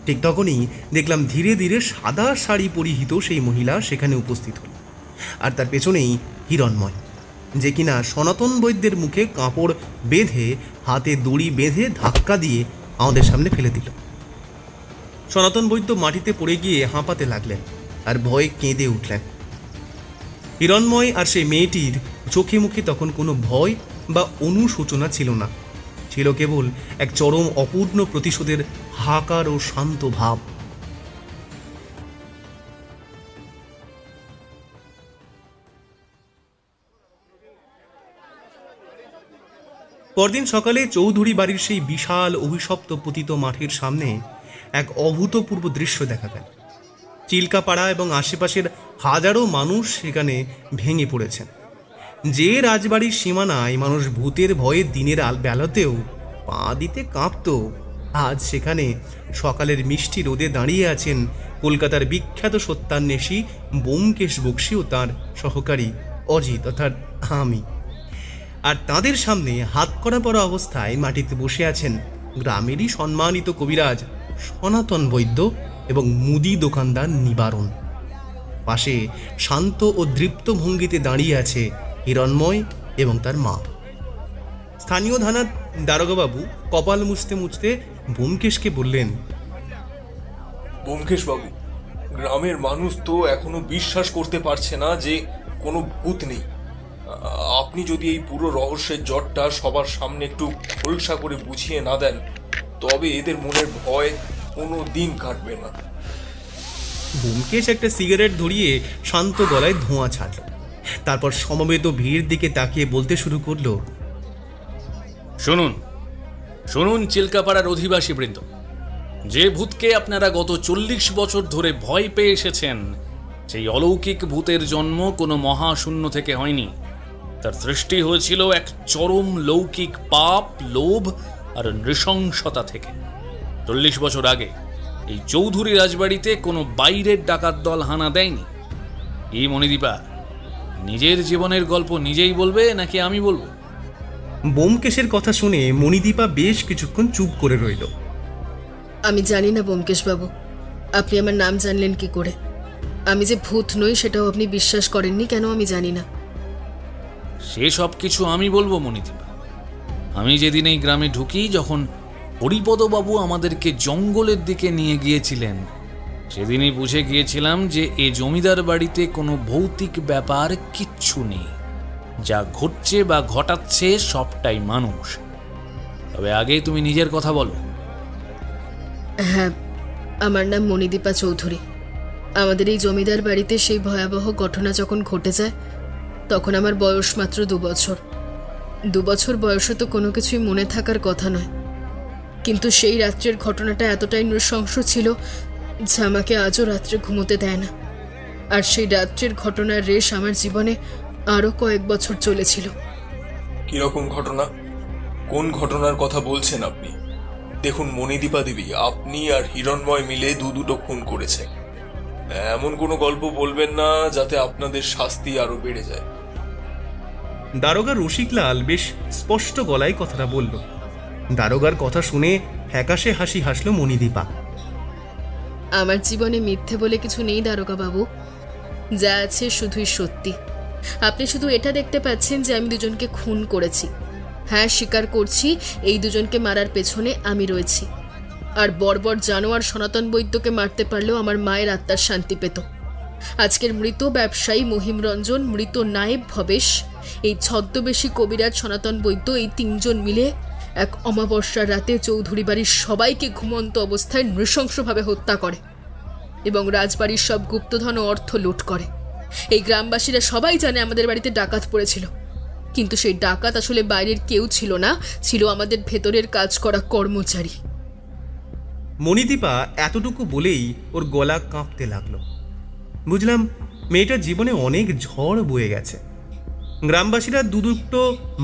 ঠিক তখনই দেখলাম ধীরে ধীরে সাদা শাড়ি পরিহিত সেই মহিলা সেখানে উপস্থিত হল, আর তার পেছনেই হিরণময়, যে কিনা সনাতন বৈদ্যের মুখে কাপড় বেঁধে হাতে দড়ি বেঁধে ধাক্কা দিয়ে আমাদের সামনে ফেলে দিল। সনাতন বৈদ্য মাটিতে পড়ে গিয়ে হাঁপাতে লাগলেন আর ভয়ে কেঁদে উঠলেন। হিরণময় আর সেই মেয়েটির চোখে মুখে তখন কোনো ভয় বা অনুশোচনা ছিল না, ছিল কেবল এক চরম অপূর্ণ প্রতিশোধের হাহাকার ও শান্ত ভাব। পরদিন সকালে চৌধুরী বাড়ির সেই বিশাল অভিশপ্ত পতিত মাঠের সামনে এক অভূতপূর্ব দৃশ্য দেখা গেল। চিল্কাপাড়া এবং আশেপাশের হাজারো মানুষ সেখানে ভেঙে পড়েছেন। যে রাজবাড়ির সীমানায় মানুষ ভূতের ভয়ে দিনের বেলাতেও পা দিতে কাঁপত, আজ সেখানে সকালের মিষ্টি রোদে দাঁড়িয়ে আছেন কলকাতার বিখ্যাত সত্যান্বেষী ব্যোমকেশ বক্সী ও তাঁর সহকারী অজিত অর্থাৎ আমি। আর তাদের সামনে হাতকড়া পরা অবস্থায় মাটিতে বসে আছেন গ্রামেরই সম্মানিত কবিরাজ সনাতন বৈদ্য এবং মুদি দোকানদার নিবারণ। পাশে শান্ত ও দৃপ্ত ভঙ্গিতে দাঁড়িয়ে আছে হিরণময় এবং তার মা। স্থানীয় থানার দারোগাবাবু কপাল মুছতে মুছতে ব্যোমকেশকে বললেন, ব্যোমকেশ বাবু, গ্রামের মানুষ তো এখনো বিশ্বাস করতে পারছে না যে কোনো ভূত নেই। আপনি যদি এই পুরো রহস্যের জটটা সবার সামনে একটু খোলসা করে বুঝিয়ে না দেন, তবে এদের মনের ভয় কোনো দিন কাটবে না। ব্যোমকেশ একটা সিগারেট ধরিয়ে শান্ত গলায় ধোঁয়া ছাড়ল, তারপর সমবেত ভিড়ের দিকে তাকিয়ে বলতে শুরু করলো, শুনুন শুনুন চিল্কাপাড়ার অধিবাসী বৃন্দ, যে ভূতকে আপনারা গত 40 বছর ধরে ভয় পেয়ে এসেছেন, সেই অলৌকিক ভূতের জন্ম কোনো মহাশূন্য থেকে হয়নি। তার সৃষ্টি হয়েছিল এক চরম লৌকিক পাপ, লোভ আর নৃশংসতা থেকে। 40 বছর আগে এই চৌধুরী রাজবাড়িতে কোনো বাইরের ডাকাত দল হানা দেয়নি। এই মণিদীপা, নিজের জীবনের গল্প নিজেই বলবে নাকি আমি বলবো? ব্যোমকেশের কথা শুনে মণিদীপা বেশ কিছুক্ষণ চুপ করে রইল। আমি জানি না ব্যোমকেশবাবু, আপনি আমার নাম জানলেন কি করে? আমি যে ভূত নই সেটাও আপনি বিশ্বাস করেননি কেন আমি জানি না। সে সব কিছু আমি বলবো মণিদীপা। আমি যেদিন এই গ্রামে ঢুকি, যখন হরিপদবাবু আমাদেরকে জঙ্গলের দিকে নিয়ে গিয়েছিলেন, সেদিনই বুঝে গিয়েছিলাম যে এ জমিদার বাড়িতে কোনো ভৌতিক ব্যাপার কিচ্ছু নেই। যা ঘটছে বা ঘটাচ্ছে সবটাই মানুষ। তবে আগে তুমি নিজের কথা বলো। হ্যাঁ, আমার নাম মণিদীপা চৌধুরী। আমাদের এই জমিদার বাড়িতে সেই ভয়াবহ ঘটনা যখন ঘটে যায়, তখন আমার বয়স মাত্র 2 বছর। 2 বছর বয়সে তো কোনো কিছুই মনে থাকার কথা নয়, কিন্তু সেই রাত্রের ঘটনাটা এতটাই নৃশংস ছিল যা আমাকে আজও রাত্রে ঘুমোতে দেয় না। আর সেই রাত্রের ঘটনার রেশ আমার জীবনে আরও কয়েক বছর চলেছিল। কিরকম ঘটনা? কোন ঘটনার কথা বলছেন আপনি? দেখুন মণিদীপা দেবী, আপনি আর হিরণময় মিলে দুটো খুন করেছে। এমন কোনো গল্প বলবেন না যাতে আপনাদের শাস্তি আরো বেড়ে যায়। দারোগা রসিকলাল বেশ স্পষ্ট গলায় কথাটা বলল। দারোগার কথা শুনে ফ্যাকাশে হাসি হাসল মণিদীপা। আমার জীবনে মিথ্যে বলে কিছু নেই দারোগা বাবু, যা আছে শুধুই সত্যি। আপনি শুধু এটা দেখতে পাচ্ছেন যে আমি দুজনকে খুন করেছি। হ্যাঁ, স্বীকার করছি, এই দুজনকে মারার পেছনে আমি রয়েছি। আর বর্বর জানোয়ার সনাতন বৈদ্যকে মারতে পারলেও আমার মায়ের আত্মার শান্তি পেত। আজকের মৃত ব্যবসায়ী মহিমরঞ্জন, মৃত নায়েব ভবেশ, এই ছদ্মবেশী কবিরাজ সনাতন বৈদ্য, এই 3 জন মিলে এক অমাবস্যার রাতে চৌধুরী বাড়ির সবাইকে ঘুমন্ত অবস্থায় নৃশংসভাবে হত্যা করে এবং রাজবাড়ির সব গুপ্তধন ও অর্থ লুট করে। এই গ্রামবাসীরা সবাই জানে আমাদের বাড়িতে ডাকাত পড়েছিল, কিন্তু সেই ডাকাত আসলে বাইরের কেউ ছিল না, ছিল আমাদের ভেতরের কাজ করা কর্মচারী। মণিদীপা এতটুকু বলেই ওর গলা কাঁপতে লাগলো। বুঝলাম মেয়েটার জীবনে অনেক ঝড় বয়ে গেছে। গ্রামবাসীরা দুটো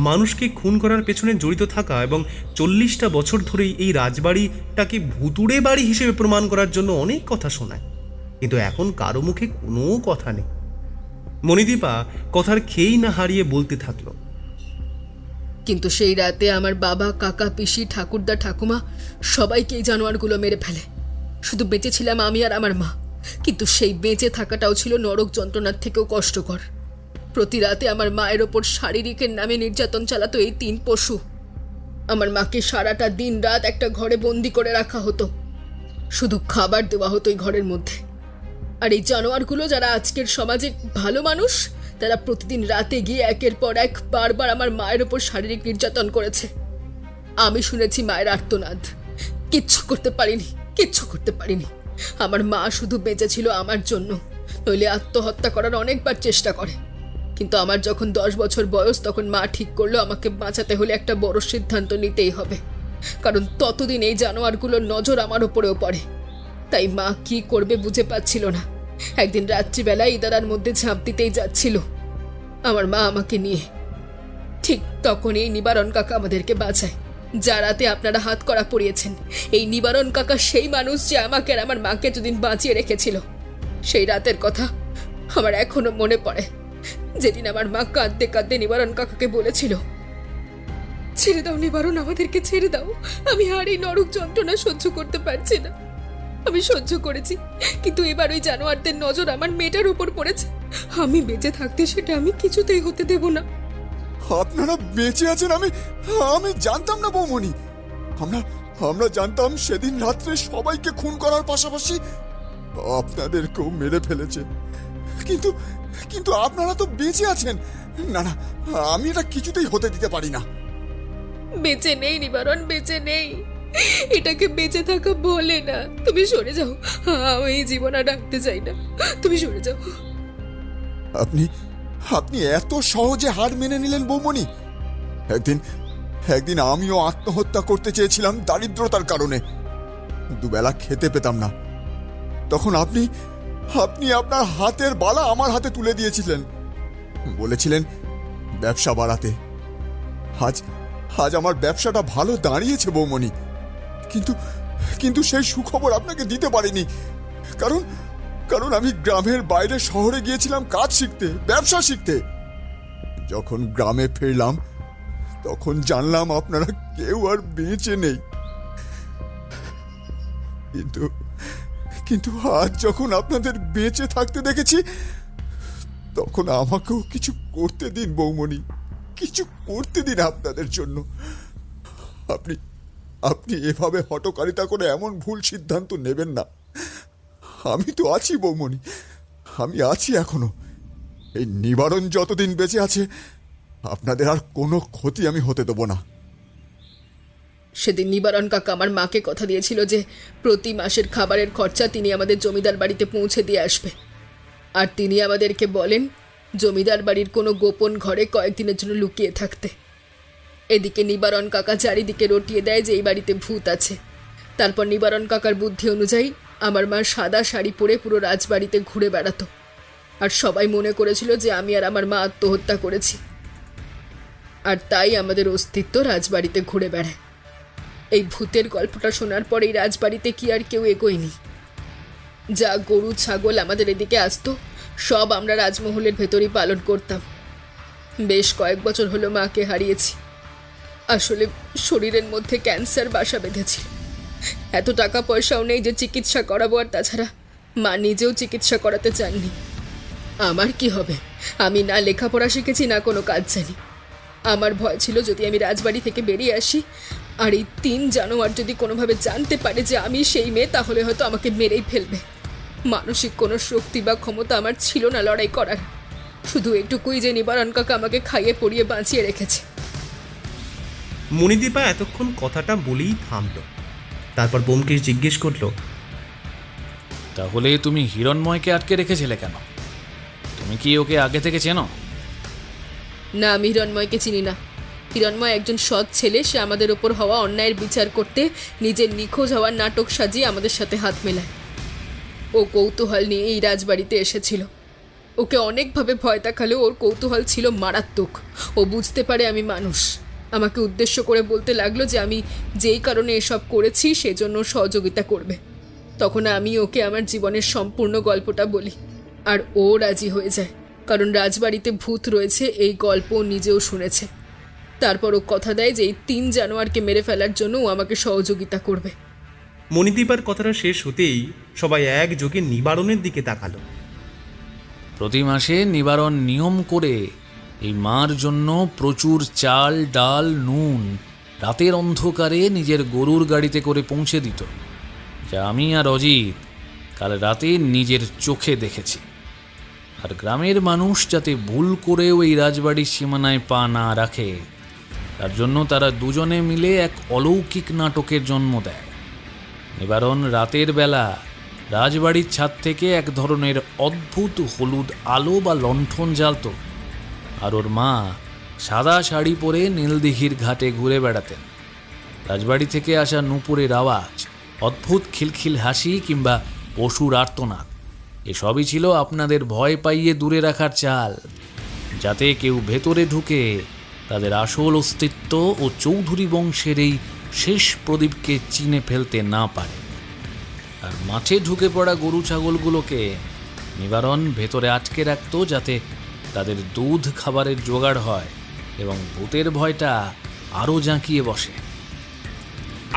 মানুষকে খুন করার পেছনে জড়িত থাকা এবং 40টা বছর ধরেই এই রাজবাড়িটাকে ভুতুড়ে বাড়ি হিসেবে প্রমাণ করার জন্য অনেক কথা শোনায়, কিন্তু এখন কারো মুখে কোনো কথা নেই। মণিদীপা কথার খেয়েই না হারিয়ে বলতে থাকলো। কিন্তু সেই রাতে আমার বাবা, কাকা, পিসি, ঠাকুরদা, ঠাকুমা সবাইকে এই জানোয়ারগুলো মেরে ফেলে। শুধু বেঁচে ছিলাম আমি আর আমার মা, কিন্তু সেই বেঁচে থাকাটাও ছিল নরক যন্ত্রণার থেকেও কষ্টকর। প্রতি রাতে আমার মায়ের ওপর শারীরিকের নামে নির্যাতন চালাতো এই 3 পশু। আমার মাকে সারাটা দিন রাত একটা ঘরে বন্দি করে রাখা হতো, শুধু খাবার দেওয়া হতো এই ঘরের মধ্যে। আর এই জানোয়ারগুলো, যারা আজকের সমাজে ভালো মানুষ, তারা প্রতিদিন রাতে গিয়ে একের পর এক বারবার আমার মায়ের ওপর শারীরিক নির্যাতন করেছে। আমি শুনেছি মায়ের আর্তনাদ, কিচ্ছু করতে পারিনি। আমার মা শুধু বেঁচে ছিল আমার জন্য, নইলে আত্মহত্যা করার অনেকবার চেষ্টা করে। কিন্তু আমার যখন 10 বছর বয়স, তখন মা ঠিক করলো আমাকে বাঁচাতে হলে একটা বড় সিদ্ধান্ত নিতেই হবে, কারণ ততদিন এই জানোয়ারগুলোর নজর আমার ওপরেও পড়ে। তাই মা কি করবে বুঝে পাচ্ছিল না। একদিন রাত্রিবেলা ইদারার মধ্যে ঝাঁপ দিতেই যাচ্ছিল আমার মা আমাকে নিয়ে। ঠিক তখন এই নিবারণ কাকা আমাদেরকে বাঁচায়, যা রাতে আপনারা হাত করা পড়িয়েছেন। এই নিবারণ কাকা সেই মানুষ যে আমাকে আর আমার মাকে দুদিন বাঁচিয়ে রেখেছিল। সেই রাতের কথা আমার এখনো মনে পড়ে, যেদিন আমার মা কাঁদতে কাঁদতে নিবারণ কাকাকে বলেছিল, ছেড়ে দাও নিবারণ, আমাদেরকে ছেড়ে দাও, আমি আর এই নরক যন্ত্রণা সহ্য করতে পারছি না। আমি সহ্য করেছি, কিন্তু এবার ওই জানোয়ারদের নজর আমার মেয়েটার উপর পড়েছে। আমি বেঁচে থাকতে সেটা আমি কিছুতেই হতে দেব না। আপনারা বেঁচে আছেন আমি জানতাম না বৌমণি। আমরা জানতাম সেদিন রাত্রে সবাইকে খুন করার পাশাপাশি আপনাদেরকেও মেরে ফেলেছে, কিন্তু আপনারা তো বেঁচে আছেন। না, আমি এটা কিছুতেই হতে দিতে পারি না। বেঁচে নেই নিবারণ, বেঁচে নেই, এটাকে বেঁচে থাকা বলে না। তুমি সরে যাও, আমি এই জীবন আর রাখতে চাই না, তুমি সরে যাও। আপনি এত সহজে হার মেনে নিলেন বৌমণি? একদিন আমিও আত্মহত্যা করতে চেয়েছিলাম দারিদ্রতার কারণে। দুবেলা খেতে পেতাম না, তখন আপনি আপনার হাতের বালা আমার হাতে তুলে দিয়েছিলেন, বলেছিলেন ব্যবসা বাড়াতে। আজ আমার ব্যবসাটা ভালো দাঁড়িয়েছে বৌমণি, কিন্তু সেই সুখবর আপনাকে দিতে পারিনি, কারণ আমি গ্রামের বাইরে শহরে গিয়েছিলাম কাজ শিখতে, ব্যবসা শিখতে। যখন গ্রামে ফিরলাম তখন জানলাম আপনারা কেউ আর বেঁচে নেই। কিন্তু কিন্তু আজ যখন আপনাদের বেঁচে থাকতে দেখেছি, তখন আমাকেও কিছু করতে দিন বৌমণি, কিছু করতে দিন আপনাদের জন্য। আপনি আপনি এভাবে হঠকারিতা করে এমন ভুল সিদ্ধান্ত নেবেন না। আমি তো আছি বৌমণি, আমি আছি এখনো। এই নিবারণ যতদিন বেঁচে আছে, আপনাদের আর কোনো ক্ষতি আমি হতে দেব না। সেদিন নিবারণ কাকা আমার মাকে কথা দিয়েছিল যে প্রতি মাসের খাবারের খরচা তিনি আমাদের জমিদার বাড়িতে পৌঁছে দিয়ে আসবে। আর তিনি আমাদেরকে বলেন জমিদার বাড়ির কোনো গোপন ঘরে কয়েকদিনের জন্য লুকিয়ে থাকতে। এদিকে নিবারণ কাকা চারিদিকে রটিয়ে দেয় যে এই বাড়িতে ভূত আছে। তারপর নিবারণ কাকার বুদ্ধি অনুযায়ী আমার মা সাদা শাড়ি পরে পুরো রাজবাড়িতে ঘুরে বেড়াতো। আর সবাই মনে করেছিল যে আমি আর আমার মা আত্মহত্যা করেছি, আর তাই আমাদের অস্তিত্ব রাজবাড়িতে ঘুরে বেড়ায়। এই ভূতের গল্পটা শোনার পর এই রাজবাড়িতে কি আর কেউ এগোয়নি। যা গরু ছাগল আমাদের এদিকে আসতো, সব আমরা রাজমহলের ভেতরই পালন করতাম। বেশ কয়েক বছর হলো মাকে হারিয়েছি। আসলে শরীরের মধ্যে ক্যান্সার বাসা বেঁধেছিল। এত টাকা পয়সাও নেই যে চিকিৎসা করাবো, আর তাছাড়া মা নিজেও চিকিৎসা করাতে চাননি। আমার কি হবে? আমি না লেখাপড়া শিখেছি, না কোনো কাজ জানি। আমার ভয় ছিল যদি আমি রাজবাড়ি থেকে বেরিয়ে আসি আর এই 3 জানোয়ার যদি কোনোভাবে জানতে পারে যে আমি সেই মেয়ে, তাহলে হয়তো আমাকে মেরেই ফেলবে। মানসিক কোনো শক্তি বা ক্ষমতা আমার ছিল না লড়াই করার। শুধু এটুকুই যে নিবারণ কাকা আমাকে খাইয়ে পড়িয়ে বাঁচিয়ে রেখেছে। মণিদীপা এতক্ষণ কথাটা বলেই থামল। তারপর ব্যোমকেশ জিজ্ঞেস করলো, তাহলে তুমি হিরণময়কে আটকে রেখেছিলে কেন? তুমি কি ওকে আগে থেকে চেনো? না, আমি হিরণময়কে চিনি না। হিরণময় একজন সৎ ছেলে। সে আমাদের ওপর হওয়া অন্যায়ের বিচার করতে নিজের নিখোঁজ হওয়ার নাটক সাজিয়ে আমাদের সাথে হাত মেলায়। ও কৌতূহল নিয়ে এই রাজবাড়িতে এসেছিল। ওকে অনেকভাবে ভয় দেখালেও ওর কৌতূহল ছিল মারাত্মক। ও বুঝতে পারে আমি মানুষ। আমাকে উদ্দেশ্য করে বলতে লাগলো যে আমি যেই কারণে এসব করেছি সেজন্য সহযোগিতা করবে। তখন আমি ওকে আমার জীবনের সম্পূর্ণ গল্পটা বলি, আর ও রাজি হয়ে যায়, কারণ রাজবাড়িতে ভূত রয়েছে এই গল্প ও নিজেও শুনেছে। তারপর ও কথা দেয় যে এই 3 জানোয়ারকে মেরে ফেলার জন্য ও আমাকে সহযোগিতা করবে। মণিদীপার কথাটা শেষ হতেই সবাই একযোগে নিবারণের দিকে তাকালো। প্রতি মাসে নিবারণ নিয়ম করে এই মার জন্য প্রচুর চাল, ডাল, নুন রাতের অন্ধকারে নিজের গরুর গাড়িতে করে পৌঁছে দিত, যা আমি আর অজিত কাল রাতে নিজের চোখে দেখেছি। আর গ্রামের মানুষ যাতে ভুল করেও এই রাজবাড়ির সীমানায় পা না রাখে, তার জন্য তারা দুজনে মিলে এক অলৌকিক নাটকের জন্ম দেয়। নিবারণ রাতের বেলা রাজবাড়ির ছাদ থেকে এক ধরনের অদ্ভুত হলুদ আলো বা লণ্ঠন জ্বালত, আর ওর মা সাদা শাড়ি পরে নীলদিঘির ঘাটে ঘুরে বেড়াতেন। রাজবাড়ি থেকে আসা নূপুরের আওয়াজ, অদ্ভুত খিলখিল হাসি কিংবা পশুর আর্তনাদ, এসবই ছিল আপনাদের ভয় পাইয়ে দূরে রাখার চাল, যাতে কেউ ভেতরে ঢুকে তাদের আসল অস্তিত্ব ও চৌধুরী বংশের এই শেষ প্রদীপকে চিনে ফেলতে না পারে। আর মাঠে ঢুকে পড়া গরু ছাগলগুলোকে নিবারণ ভেতরে আটকে রাখত, যাতে তাদের দুধ খাবারের জোগাড় হয় এবং ভূতের ভয়টা আরও জাঁকিয়ে বসে।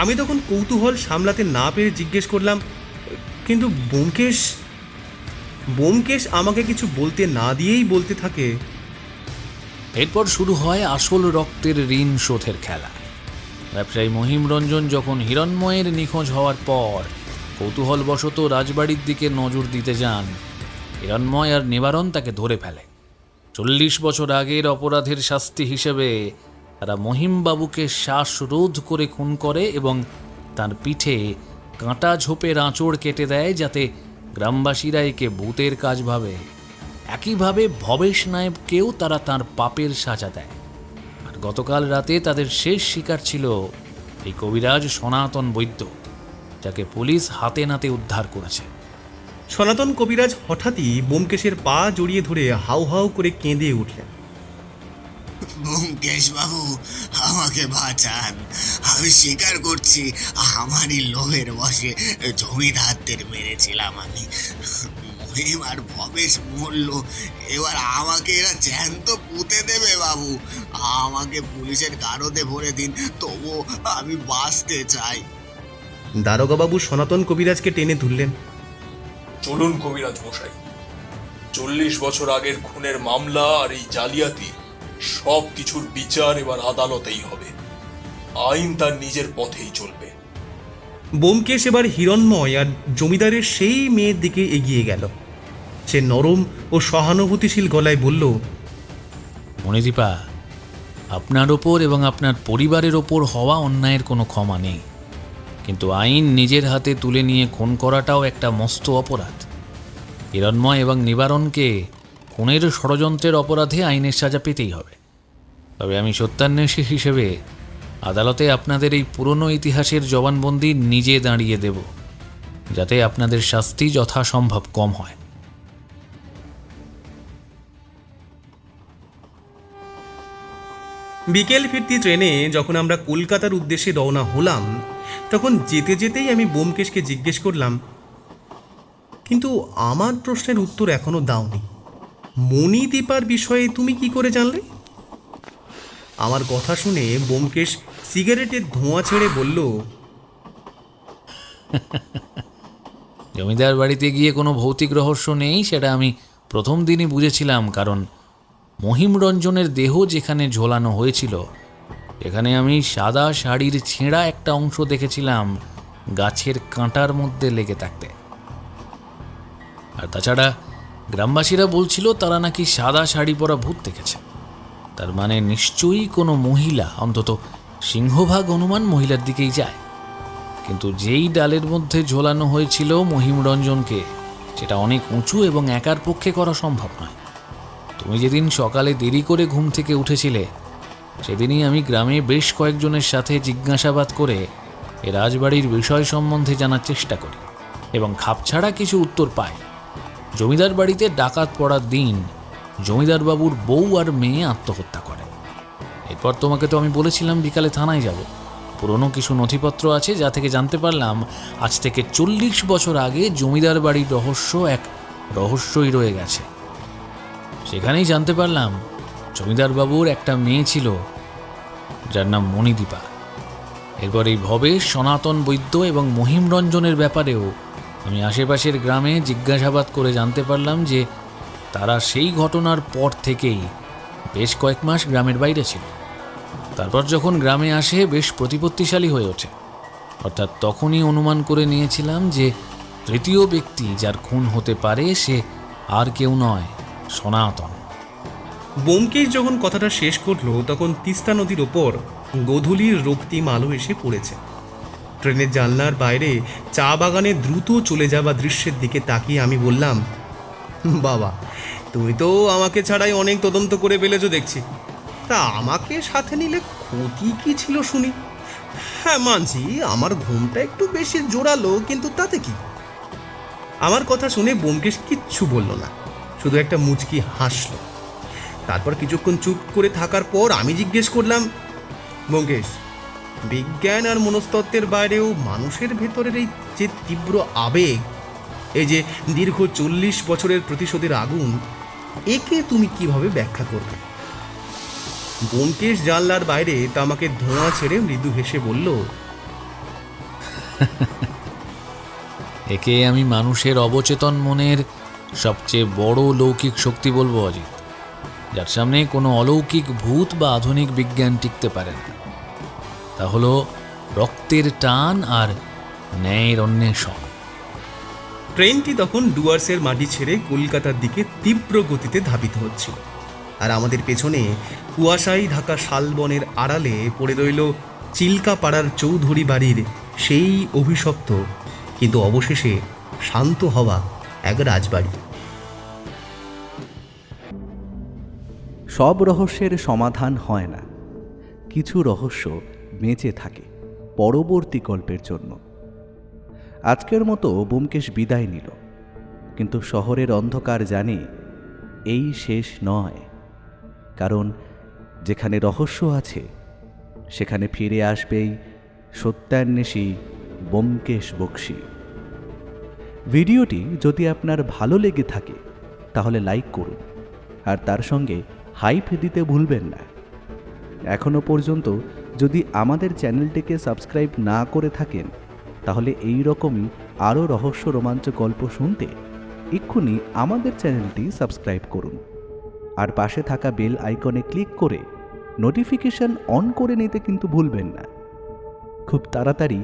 আমি তখন কৌতূহল সামলাতে না পেরে জিজ্ঞেস করলাম, কিন্তু ব্যোমকেশ আমাকে কিছু বলতে না দিয়েই বলতে থাকে। এরপর শুরু হয় আসল রক্তের ঋণ শোধের খেলা। ব্যবসায়ী মহিমরঞ্জন যখন হিরণময়ের নিখোঁজ হওয়ার পর কৌতূহলবশত রাজবাড়ির দিকে নজর দিতে যান, হিরণময় আর নিবারণ তাকে ধরে ফেলে। 40 বছর আগের অপরাধের শাস্তি হিসেবে তারা মহিমবাবুকে শ্বাসরোধ করে খুন করে এবং তার পিঠে কাঁটা ঝোপের আঁচড় কেটে দেয়, যাতে গ্রামবাসীরা একে ভূতের কাজ ভাবে। একইভাবে ভবেশ নায়েবকেও তারা তার পাপের সাজা দেয়। আর গতকাল রাতে তাদের শেষ শিকার ছিল এই কবিরাজ সনাতন বৈদ্য, যাকে পুলিশ হাতে নাতে উদ্ধার করেছে। সনাতন কবিরাজ হঠাৎই ব্যোমকেশের পা জড়িয়ে ধরে হাউ হাউ করে কেঁদে উঠলেন। ব্যোমকেশ বাবু, আমাকে বাঁচান। আমি স্বীকার করছি, আমারই লোভের বশে জমিদারদের মেরেছিলাম আমি। রহিম আর ভবেশ মরল, এবার আমাকে এরা জ্যান্ত পুঁতে দেবে বাবু। আমাকে পুলিশের গারদে ভরে দিন, তবুও আমি বাঁচতে চাই। দারোগাবাবু সনাতন কবিরাজকে টেনে তুললেন। চলুন কবিরাজ মশাই, 40 বছর আগের খুনের মামলা আর এই জালিয়াতি সব কিছুর বিচার এবার আদালতেই হবে। আইন তার নিজের পথেই চলবে। ব্যোমকেশ এবার হিরণময় আর জমিদারের সেই মেয়ের দিকে এগিয়ে গেল। সে নরম ও সহানুভূতিশীল গলায় বলল, মণিদীপা, আপনার ওপর এবং আপনার পরিবারের ওপর হওয়া অন্যায়ের কোনো ক্ষমা নেই, কিন্তু আইন নিজের হাতে তুলে নিয়ে খুন করাটাও একটা মস্ত অপরাধ। হিরণময় এবং নিবারণকে খুনের ষড়যন্ত্রের অপরাধে আইনের সাজা পেতেই হবে। তবে আমি সত্যান্বেষী হিসেবে আদালতে আপনাদের এই পুরনো ইতিহাসের জবানবন্দি নিজে দাঁড়িয়ে দেব, যাতে আপনাদের শাস্তি যথাসম্ভব কম হয়। বিকেল ফিরতি ট্রেনে যখন আমরা কলকাতার উদ্দেশ্যে রওনা হলাম, তখন যেতে যেতেই আমি ব্যোমকেশকে জিজ্ঞেস করলাম, কিন্তু আমার প্রশ্নের উত্তর এখনো দাওনি। মণিদীপার বিষয়ে তুমি কি করে জানলে? আমার কথা শুনে ব্যোমকেশ সিগারেটের ধোঁয়া ছেড়ে বলল, জমিদার বাড়িতে গিয়ে কোনো ভৌতিক রহস্য নেই, সেটা আমি প্রথম দিনই বুঝেছিলাম। কারণ মহিমরঞ্জনের দেহ যেখানে ঝোলানো হয়েছিল, সেখানে আমি সাদা শাড়ির ছেঁড়া একটা অংশ দেখেছিলাম গাছের কাঁটার মধ্যে লেগে থাকতে। আর তাছাড়া গ্রামবাসীরা বলছিল তারা নাকি সাদা শাড়ি পরা ভূত দেখেছে। তার মানে নিশ্চয়ই কোনো মহিলা, অন্তত সিংহভাগ অনুমান মহিলার দিকেই যায়। কিন্তু যেই ডালের মধ্যে ঝোলানো হয়েছিল মহিমরঞ্জনকে, সেটা অনেক উঁচু এবং একার পক্ষে করা সম্ভব নয়। তুমি যেদিন সকালে দেরি করে ঘুম থেকে উঠেছিলে, সেদিনই আমি গ্রামে বেশ কয়েকজনের সাথে জিজ্ঞাসাবাদ করে এ রাজবাড়ির বিষয় সম্বন্ধে জানার চেষ্টা করি এবং খাপছাড়া কিছু উত্তর পাই। জমিদার বাড়িতে ডাকাত পড়ার দিন জমিদার বাবুর বউ আর মেয়ে আত্মহত্যা করে। এরপর তোমাকে তো আমি বলেছিলাম বিকালে থানায় যাব। পুরনো কিছু নথিপত্র আছে, যা থেকে জানতে পারলাম আজ থেকে 40 বছর আগে জমিদার বাড়ির রহস্য এক রহস্যই রয়ে গেছে। সেখানেই জানতে পারলাম জমিদার বাবুর একটা মেয়ে ছিল, যার নাম মণিদীপা। এরপর এই ভবেশ, সনাতন বৈদ্য এবং মহিমরঞ্জনের ব্যাপারেও আমি আশেপাশের গ্রামে জিজ্ঞাসাবাদ করে জানতে পারলাম যে তারা সেই ঘটনার পর থেকেই বেশ কয়েক মাস গ্রামের বাইরে ছিল। তারপর যখন গ্রামে আসে বেশ প্রতিপত্তিশালী হয়ে ওঠে। অর্থাৎ তখনই অনুমান করে নিয়েছিলাম যে তৃতীয় ব্যক্তি যার খুন হতে পারে সে আর কেউ নয়, সনাতন। ব্যোমকেশ যখন কথাটা শেষ করলো, তখন তিস্তা নদীর ওপর গোধূলির রক্তিম আলো এসে পড়েছে। ট্রেনের জানলার বাইরে চা বাগানে দ্রুত চলে যাওয়া দৃশ্যের দিকে তাকিয়ে আমি বললাম, বাবা, তুমি তো আমাকে ছাড়াই অনেক তদন্ত করে ফেলেছো দেখছি। তা আমাকে সাথে নিলে ক্ষতি কি ছিল শুনি? হ্যাঁ, মানছি আমার ঘুমটা একটু বেশি জোরালো, কিন্তু তাতে কি? আমার কথা শুনে ব্যোমকেশ কিচ্ছু বলল না, শুধু একটা মুচকি হাসলো। তারপর কিছুক্ষণ চুপ করে থাকার পর আমি জিজ্ঞেস করলাম, ব্যোমকেশ, বিজ্ঞান আর মনস্তত্ত্বের বাইরেও মানুষের ভেতরের এই যে তীব্র আবেগ, এই যে দীর্ঘ 40 বছরের প্রতিশোধের আগুন, একে তুমি কিভাবে ব্যাখ্যা করবে? ব্যোমকেশ জানলার বাইরে তা আমাকে ধোঁয়া ছেড়ে মৃদু হেসে বলল, একে আমি মানুষের অবচেতন মনের সবচেয়ে বড় লৌকিক শক্তি বলবো অজিত, যার সামনে কোনো অলৌকিক ভূত বা আধুনিক বিজ্ঞান টিকতে পারে না। তা হলো রক্তের টান আর ন্যায়ের অন্বেষণ। ট্রেনটি তখন ডুয়ার্সের মাটি ছেড়ে কলকাতার দিকে তীব্র গতিতে ধাবিত হচ্ছিল, আর আমাদের পেছনে কুয়াশায় ঢাকা শালবনের আড়ালে পড়ে রইল চিল্কাপাড়ার চৌধুরী বাড়ির সেই অভিশপ্ত কিন্তু অবশেষে শান্ত হওয়া এক রাজবাড়ি। সব রহস্যের সমাধান হয় না, কিছু রহস্য বেঁচে থাকে পরবর্তী গল্পের জন্য। আজকের মতো ব্যোমকেশ বিদায় নিল, কিন্তু শহরের অন্ধকার জানে এই শেষ নয়। কারণ যেখানে রহস্য আছে সেখানে ফিরে আসবেই সত্যান্বেষী ব্যোমকেশ বক্সী। ভিডিওটি যদি আপনার ভালো লেগে থাকে তাহলে লাইক করুন, আর তার সঙ্গে হাইপ দিতে ভুলবেন না। এখনও পর্যন্ত যদি আমাদের চ্যানেলটিকে সাবস্ক্রাইব না করে থাকেন তাহলে এই রকমই আরও রহস্য রোমাঞ্চ গল্প শুনতে এক্ষুনি আমাদের চ্যানেলটি সাবস্ক্রাইব করুন, আর পাশে থাকা বেল আইকনে ক্লিক করে নোটিফিকেশন অন করে নিতে কিন্তু ভুলবেন না। খুব তাড়াতাড়ি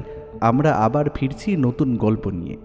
আমরা আবার ফিরছি নতুন গল্প নিয়ে।